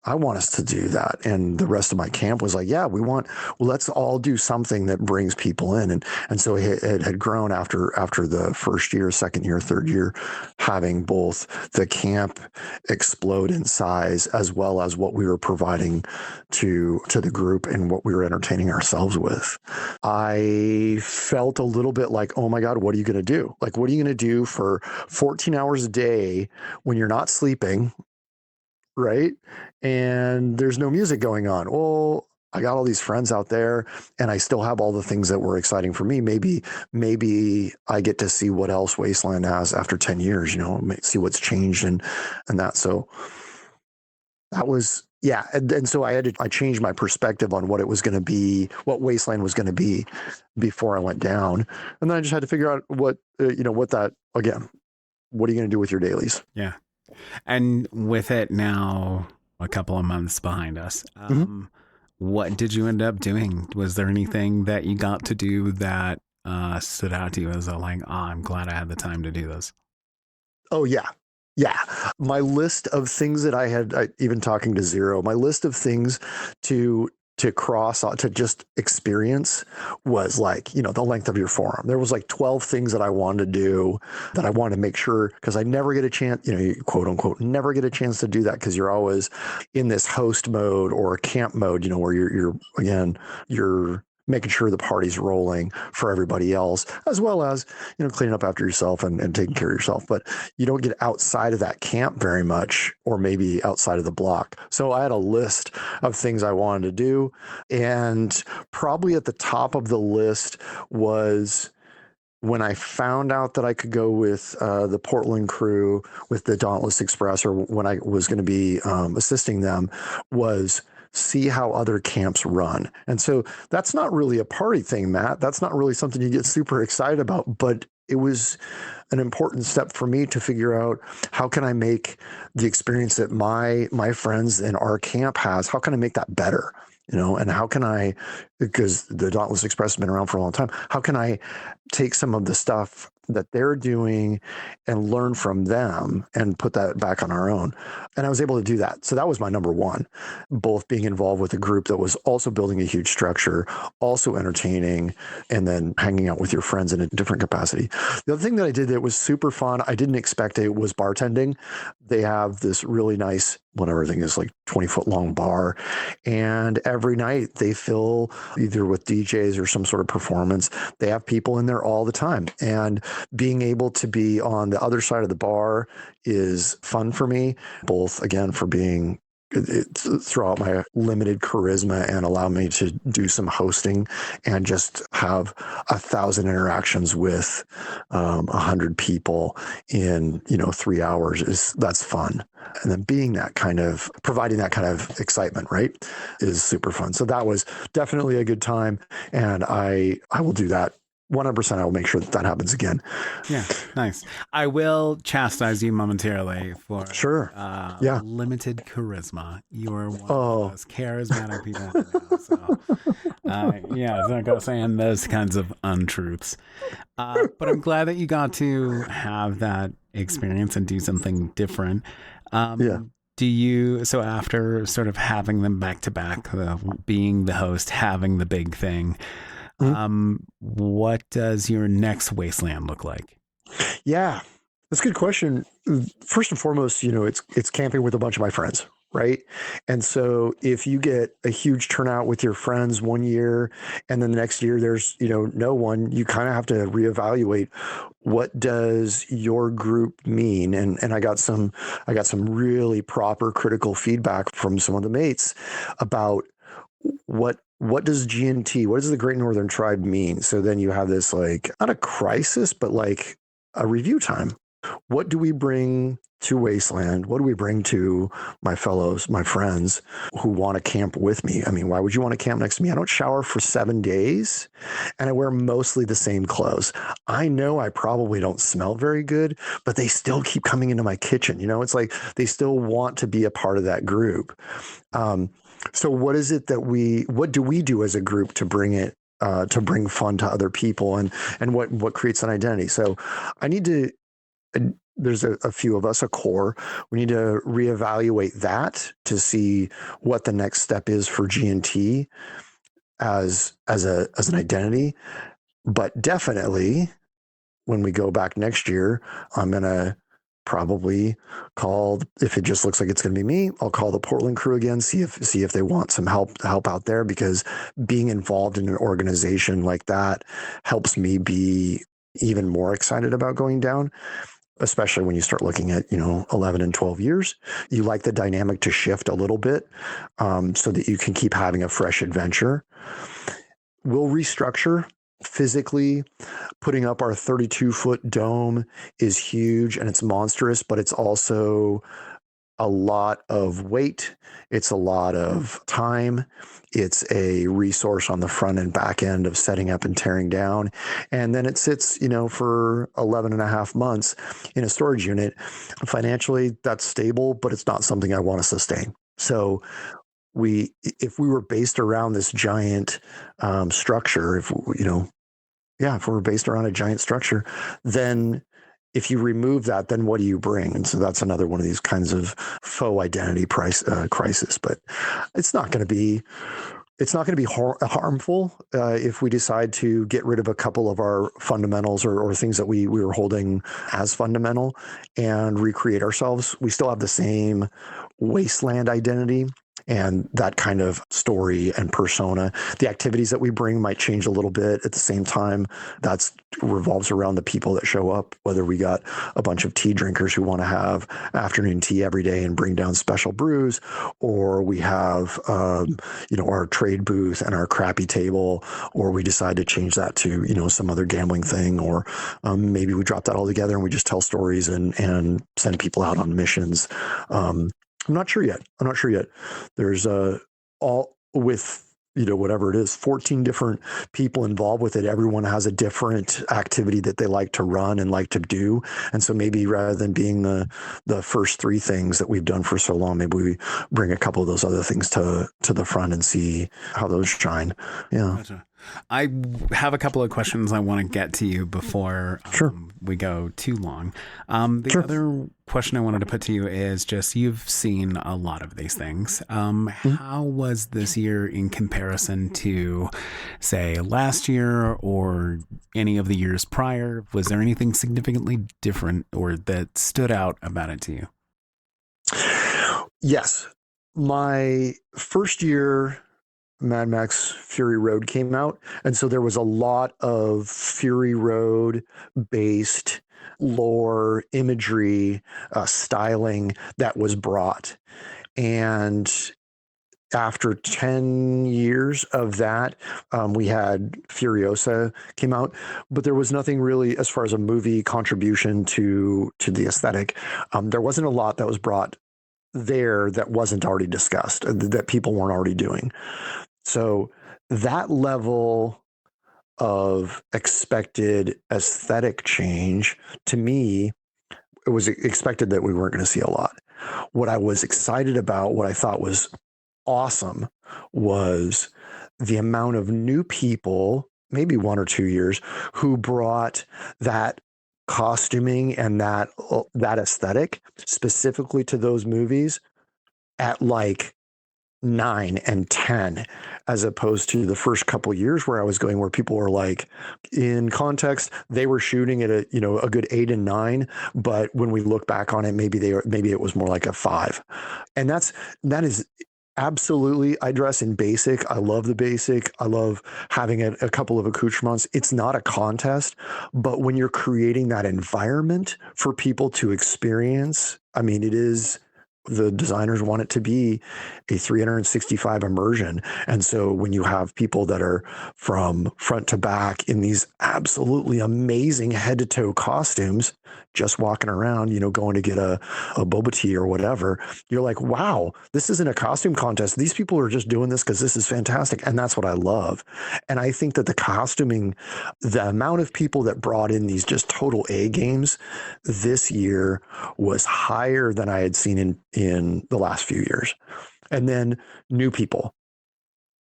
I want us to do that. And the rest of my camp was like, yeah, let's all do something that brings people in. And so it had grown after the first year, second year, third year, having both the camp explode in size as well as what we were providing to the group and what we were entertaining ourselves with. I felt a little bit like, oh my God, what are you going to do? Like, what are you going to do for 14 hours a day when you're not sleeping? Right? And there's no music going on. Well, I got all these friends out there, and I still have all the things that were exciting for me. Maybe I get to see what else Wasteland has after 10 years, see what's changed and that. So that was, yeah. And so I changed my perspective on what it was going to be, what Wasteland was going to be before I went down. And then I just had to figure out what are you going to do with your dailies? Yeah. And with it now a couple of months behind us, what did you end up doing? Was there anything that you got to do that stood out to you as I'm glad I had the time to do this? Oh, yeah. Yeah. My list of things that even talking to Zero, my list of things to cross, to just experience was the length of your forearm. There was 12 things that I wanted to do, that I wanted to make sure, because I never get a chance, you quote unquote, never get a chance to do that, because you're always in this host mode or camp mode, where you're making sure the party's rolling for everybody else, as well as, cleaning up after yourself and taking care of yourself. But you don't get outside of that camp very much, or maybe outside of the block. So I had a list of things I wanted to do. And probably at the top of the list was when I found out that I could go with the Portland crew with the Dauntless Express, or when I was going to be assisting them, was see how other camps run. And so that's not really a party thing, Matt. That's not really something you get super excited about, but it was an important step for me to figure out, how can I make the experience that my friends in our camp has, how can I make that better? And how can I, because the Dauntless Express has been around for a long time, how can I take some of the stuff that they're doing and learn from them and put that back on our own? And I was able to do that. So that was my number one, both being involved with a group that was also building a huge structure, also entertaining, and then hanging out with your friends in a different capacity. The other thing that I did that was super fun, I didn't expect it, was bartending. They have this really nice, whatever thing is, 20-foot long bar. And every night they fill, either with DJs or some sort of performance, they have people in there all the time. And being able to be on the other side of the bar is fun for me, both, again, for being throw out my limited charisma and allow me to do some hosting and just have 1,000 interactions with 100 people in 3 hours. That's fun. And then providing that kind of excitement, right, is super fun. So that was definitely a good time, and I will do that 100%. I will make sure that happens again. Yeah, nice. I will chastise you momentarily for limited charisma. You are one of those charismatic people. So, it's not going to saying those kinds of untruths. But I'm glad that you got to have that experience and do something different. Do you, so after sort of having them back to back, being the host, having the big thing, what does your next Wasteland look like? Yeah, that's a good question. First and foremost, it's camping with a bunch of my friends, right? And so if you get a huge turnout with your friends one year, and then the next year there's, no one, you kind of have to reevaluate, what does your group mean? And I got some really proper critical feedback from some of the mates about what does GNT, what does the Great Northern Tribe mean? So then you have this, not a crisis, but a review time. What do we bring to Wasteland? What do we bring to my fellows, my friends who want to camp with me? I mean, why would you want to camp next to me? I don't shower for 7 days, and I wear mostly the same clothes. I know I probably don't smell very good, but they still keep coming into my kitchen. It's they still want to be a part of that group. So what is it what do we do as a group to bring it, to bring fun to other people, and what creates an identity? So I need to, there's a few of us, a core, we need to reevaluate that to see what the next step is for GNT as an identity. But definitely when we go back next year, I'm going to probably call, if it just looks like it's going to be me, I'll call the Portland crew again, see if they want some help out there, because being involved in an organization like that helps me be even more excited about going down, especially when you start looking at 11 and 12 years. You like the dynamic to shift a little bit, so that you can keep having a fresh adventure. We'll restructure. Physically, putting up our 32-foot dome is huge, and it's monstrous, but it's also a lot of weight. It's a lot of time. It's a resource on the front and back end of setting up and tearing down. And then it sits, for 11 and a half months in a storage unit. Financially, that's stable, but it's not something I want to sustain. So if we were based around this giant structure, if we're based around a giant structure, then if you remove that, then what do you bring? And so that's another one of these kinds of faux identity crisis. But it's not going to be harmful if we decide to get rid of a couple of our fundamentals or things that we were holding as fundamental and recreate ourselves. We still have the same Wasteland identity and that kind of story and persona. The activities that we bring might change a little bit. At the same time, that revolves around the people that show up, whether we got a bunch of tea drinkers who want to have afternoon tea every day and bring down special brews, or we have, our trade booth and our crappy table, or we decide to change that to, some other gambling thing, or maybe we drop that all together and we just tell stories and send people out on missions. I'm not sure yet. There's all with, whatever it is, 14 different people involved with it. Everyone has a different activity that they like to run and like to do. And so maybe rather than being the first three things that we've done for so long, maybe we bring a couple of those other things to the front and see how those shine. Yeah. Gotcha. I have a couple of questions I want to get to you before we go too long. Other question I wanted to put to you is just, you've seen a lot of these things. How was this year in comparison to, say, last year or any of the years prior? Was there anything significantly different or that stood out about it to you? Yes. My first year, Mad Max Fury Road came out. And so there was a lot of Fury Road based lore, imagery, styling that was brought. And after 10 years of that, we had Furiosa came out, but there was nothing really as far as a movie contribution to the aesthetic. There wasn't a lot that was brought there that wasn't already discussed, that people weren't already doing. So that level of expected aesthetic change, to me, it was expected that we weren't going to see a lot. What I was excited about, what I thought was awesome, was the amount of new people, maybe 1 or 2 years, who brought that costuming and that aesthetic specifically to those movies at like 9 and 10, as opposed to the first couple years where I was going, where people were like, in context, they were shooting at a good 8 and 9, but when we look back on it, maybe it was more like a 5. And that is absolutely, I dress in basic. I love the basic. I love having a couple of accoutrements. It's not a contest, but when you're creating that environment for people to experience, I mean, it is, the designers want it to be a 365 immersion. And so when you have people that are from front to back in these absolutely amazing head to toe costumes, just walking around, going to get a boba tea or whatever, you're like, wow, this isn't a costume contest. These people are just doing this because this is fantastic. And that's what I love. And I think that the costuming, the amount of people that brought in these just total A games this year was higher than I had seen in the last few years. And then new people.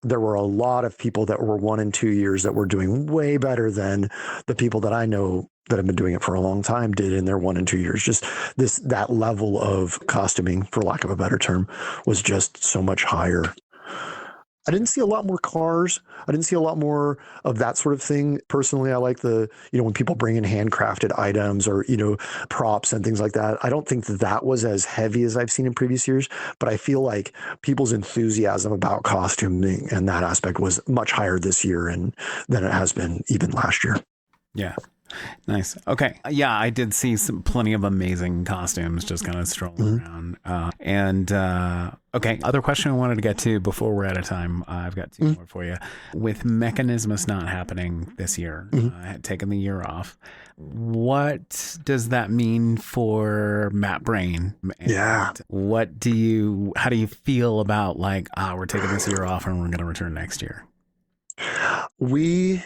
There were a lot of people that were 1 and 2 years that were doing way better than the people that I know that have been doing it for a long time did in their 1 and 2 years. Just that level of costuming, for lack of a better term, was just so much higher. I didn't see a lot more cars. I didn't see a lot more of that sort of thing. Personally, I like when people bring in handcrafted items or, props and things like that. I don't think that was as heavy as I've seen in previous years, but I feel like people's enthusiasm about costuming and that aspect was much higher this year than it has been even last year. Yeah. Nice. Okay. Yeah, I did see plenty of amazing costumes just kind of strolling around. Okay. Other question I wanted to get to before we're out of time. I've got 2 more for you. With Mechanismus not happening this year, I had taken the year off. What does that mean for Matt Brain? And how do you feel about we're taking this year off and we're going to return next year? We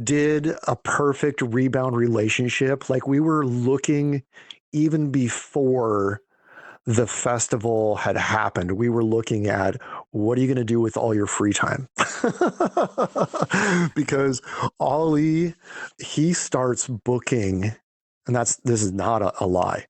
did a perfect rebound relationship. Like, we were looking even before the festival had happened, we were looking at what are you going to do with all your free time? Because Ollie, he starts booking, and this is not a lie.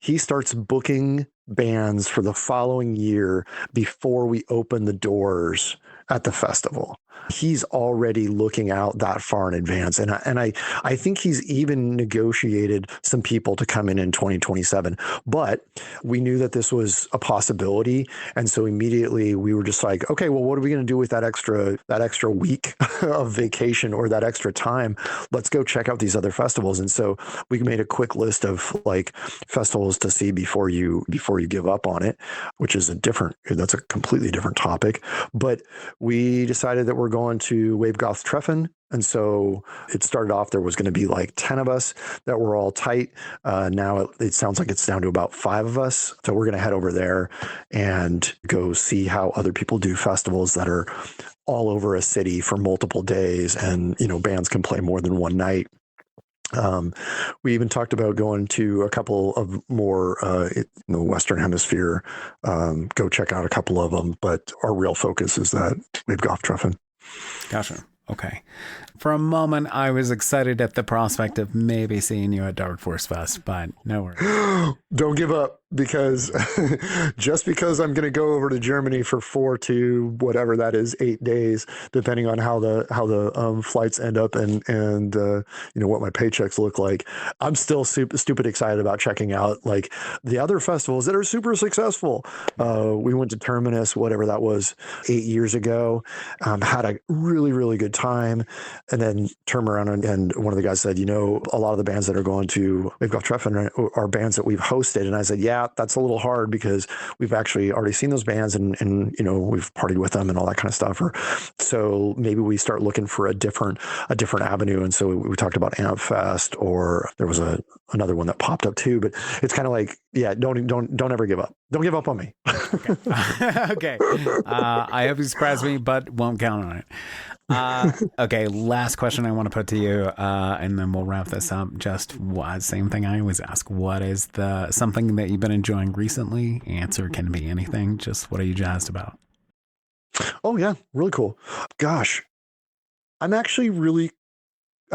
He starts booking bands for the following year before we open the doors at the festival. He's already looking out that far in advance. And I think he's even negotiated some people to come in 2027. But we knew that this was a possibility. And so immediately we were just like, okay, well, what are we going to do with that extra week of vacation or that extra time? Let's go check out these other festivals. And so we made a quick list of like festivals to see before you give up on it, which is that's a completely different topic. But we decided that we're going to Wavegoth Treffen. And so it started off, there was going to be like 10 of us that were all tight. Now it sounds like it's down to about 5 of us. So we're going to head over there and go see how other people do festivals that are all over a city for multiple days. And, bands can play more than one night. We even talked about going to a couple of more in the Western Hemisphere, go check out a couple of them. But our real focus is that Wavegoth Treffen. Gotcha. Okay. For a moment, I was excited at the prospect of maybe seeing you at Dark Force Fest, but no worries. Don't give up, because just because I'm going to go over to Germany for 4 to whatever that is, 8 days, depending on how the flights end up and what my paychecks look like, I'm still stupid excited about checking out like the other festivals that are super successful. We went to Terminus, whatever that was, 8 years ago, had a really, really good time. And then turned around and one of the guys said, a lot of the bands that are going to Wavegoth Treffen are bands that we've hosted. And I said, yeah, that's a little hard because we've actually already seen those bands and we've partied with them and all that kind of stuff. So maybe we start looking for a different avenue. And so we talked about Ampfest, or there was another one that popped up too. But it's kind of like, yeah, don't ever give up. Don't give up on me. Okay. I hope you surprise me, but won't count on it. Okay, last question I want to put to you, and then we'll wrap this up. Just same thing I always ask. What is something that you've been enjoying recently? Answer can be anything. Just what are you jazzed about? Oh yeah, really cool. Gosh, I'm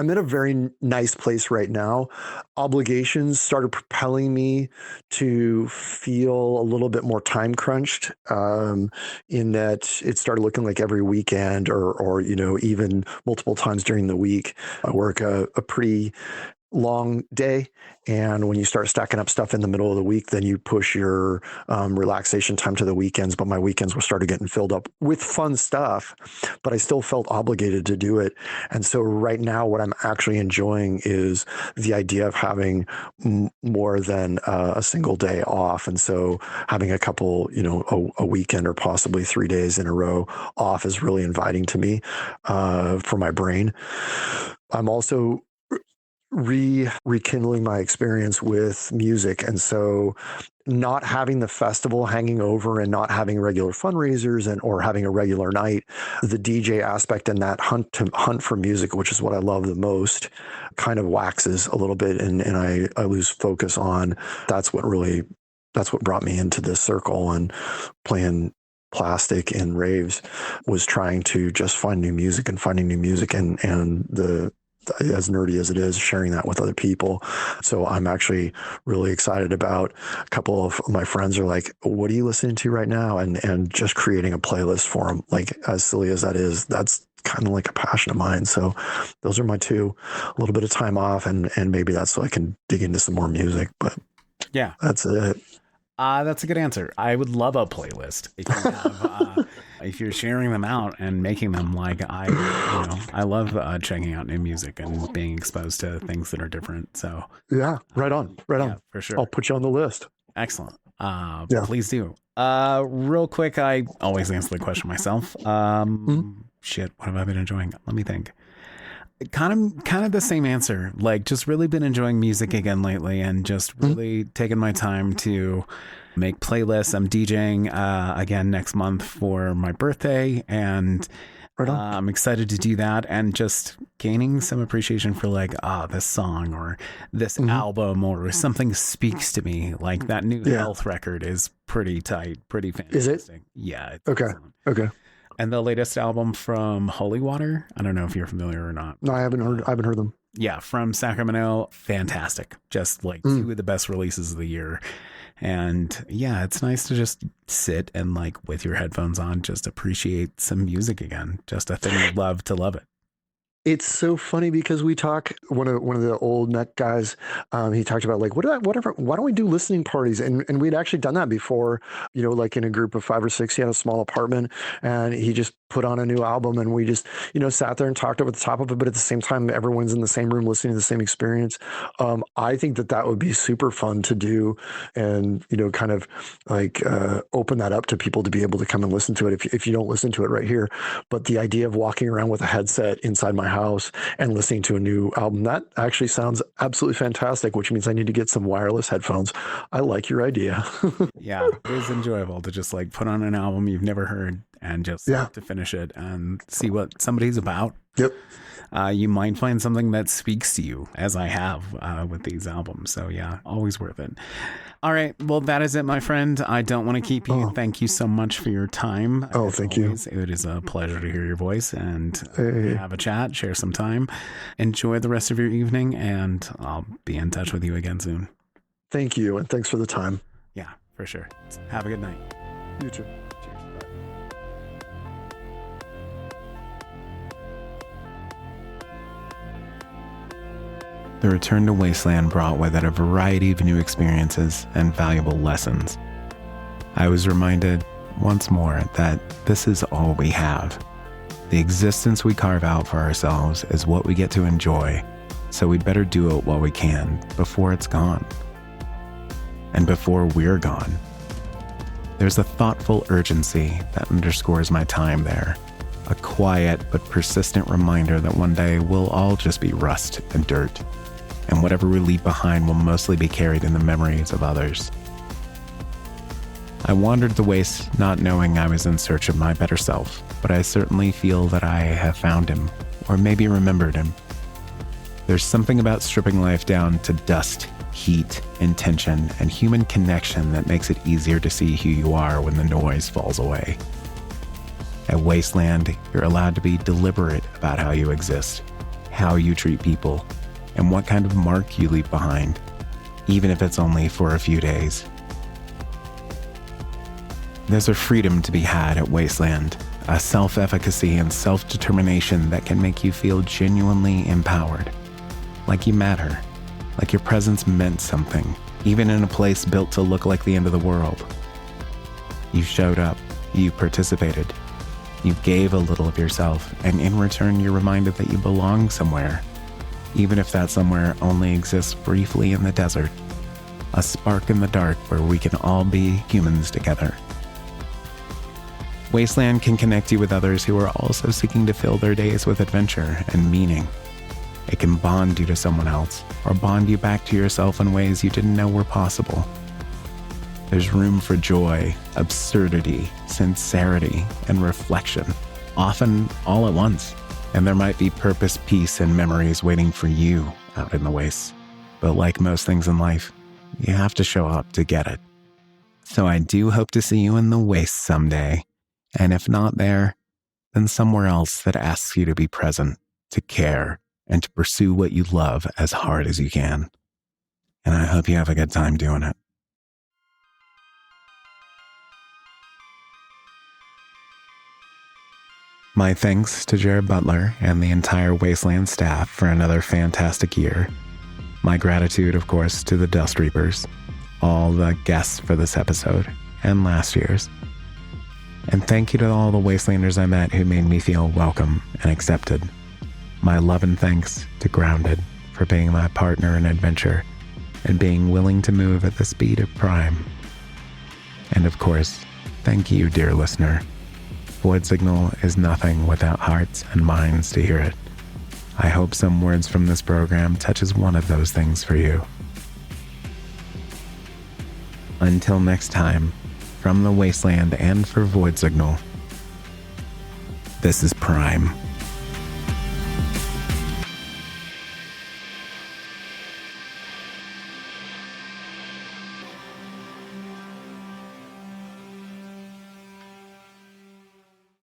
in a very nice place right now. Obligations started propelling me to feel a little bit more time crunched, in that it started looking like every weekend or even multiple times during the week. I work a pretty long day, and when you start stacking up stuff in the middle of the week, then you push your relaxation time to the weekends. But my weekends were started getting filled up with fun stuff, but I still felt obligated to do it. And so right now what I'm actually enjoying is the idea of having more than a single day off. And so having a couple, a weekend or possibly 3 days in a row off is really inviting to me for my brain. I'm also rekindling my experience with music. And so not having the festival hanging over and not having regular fundraisers or having a regular night, the DJ aspect and that hunt for music, which is what I love the most, kind of waxes a little bit. And I lose focus on that's what brought me into this circle and playing plastic and raves, was trying to just find new music and finding new music and as nerdy as it is, sharing that with other people. So I'm actually really excited about a couple of my friends are like, what are you listening to right now? And just creating a playlist for them. Like, as silly as that is, that's kind of like a passion of mine. So those are my two. A little bit of time off and maybe that's so I can dig into some more music. But yeah, that's it. That's a good answer. I would love a playlist if you have, if you're sharing them out and making them. Like I love checking out new music and being exposed to things that are different. So yeah, right on, for sure. I'll put you on the list. Excellent. Please do. Real quick, I always answer the question myself. Shit, what have I been enjoying? Let me think. Kind of the same answer. Like, just really been enjoying music again lately, and just really taking my time to make playlists. I'm DJing again next month for my birthday, and Right on. I'm excited to do that and just gaining some appreciation for like, this song or this album or something speaks to me. Like that new Health record is pretty tight, pretty fantastic. Is it? Yeah. It's okay. excellent. Okay. And the latest album from Holy Water, I don't know if you're familiar or not. No, I haven't heard them. Yeah, from Sacramento, fantastic. Just like two of the best releases of the year. And yeah, it's nice to just sit and like with your headphones on, just appreciate some music again. Just a thing you love to love it. It's so funny because we talk, one of the old Neck guys, he talked about like, why don't we do listening parties? And we'd actually done that before, like in a group of 5 or 6. He had a small apartment and he just put on a new album and we just, sat there and talked over the top of it. But at the same time, everyone's in the same room listening to the same experience. I think that would be super fun to do and, kind of like open that up to people to be able to come and listen to it if you don't listen to it right here. But the idea of walking around with a headset inside my house and listening to a new album, that actually sounds absolutely fantastic, which means I need to get some wireless headphones. I like your idea. Yeah, it is enjoyable to just like put on an album you've never heard and just to finish it and see what somebody's about. Yep. You might find something that speaks to you, as I have with these albums. So yeah, always worth it. All right. Well, that is it, my friend. I don't want to keep you. Thank you so much for your time. Oh, thank you. It is a pleasure to hear your voice and have a chat, share some time. Enjoy the rest of your evening, and I'll be in touch with you again soon. Thank you, and thanks for the time. Yeah, for sure. Have a good night. You too. The return to Wasteland brought with it a variety of new experiences and valuable lessons. I was reminded once more that this is all we have. The existence we carve out for ourselves is what we get to enjoy, so we'd better do it while we can, before it's gone. And before we're gone. There's a thoughtful urgency that underscores my time there, a quiet but persistent reminder that one day we'll all just be rust and dirt, and whatever we leave behind will mostly be carried in the memories of others. I wandered the waste not knowing I was in search of my better self, but I certainly feel that I have found him, or maybe remembered him. There's something about stripping life down to dust, heat, intention, and human connection that makes it easier to see who you are when the noise falls away. At Wasteland, you're allowed to be deliberate about how you exist, how you treat people, and what kind of mark you leave behind, even if it's only for a few days. There's a freedom to be had at Wasteland, a self-efficacy and self-determination that can make you feel genuinely empowered, like you matter, like your presence meant something, even in a place built to look like the end of the world. You showed up, you participated, you gave a little of yourself, and in return you're reminded that you belong somewhere, even if that somewhere only exists briefly in the desert, a spark in the dark where we can all be humans together. Wasteland can connect you with others who are also seeking to fill their days with adventure and meaning. It can bond you to someone else, or bond you back to yourself in ways you didn't know were possible. There's room for joy, absurdity, sincerity, and reflection, often all at once. And there might be purpose, peace, and memories waiting for you out in the wastes. But like most things in life, you have to show up to get it. So I do hope to see you in the waste someday. And if not there, then somewhere else that asks you to be present, to care, and to pursue what you love as hard as you can. And I hope you have a good time doing it. My thanks to Jared Butler and the entire Wasteland staff for another fantastic year. My gratitude, of course, to the Dust Reapers, all the guests for this episode, and last year's. And thank you to all the Wastelanders I met who made me feel welcome and accepted. My love and thanks to Grounded for being my partner in adventure and being willing to move at the speed of prime. And of course, thank you, dear listener. Void Signal is nothing without hearts and minds to hear it. I hope some words from this program touches one of those things for you. Until next time, from the Wasteland and for Void Signal, This is Prime.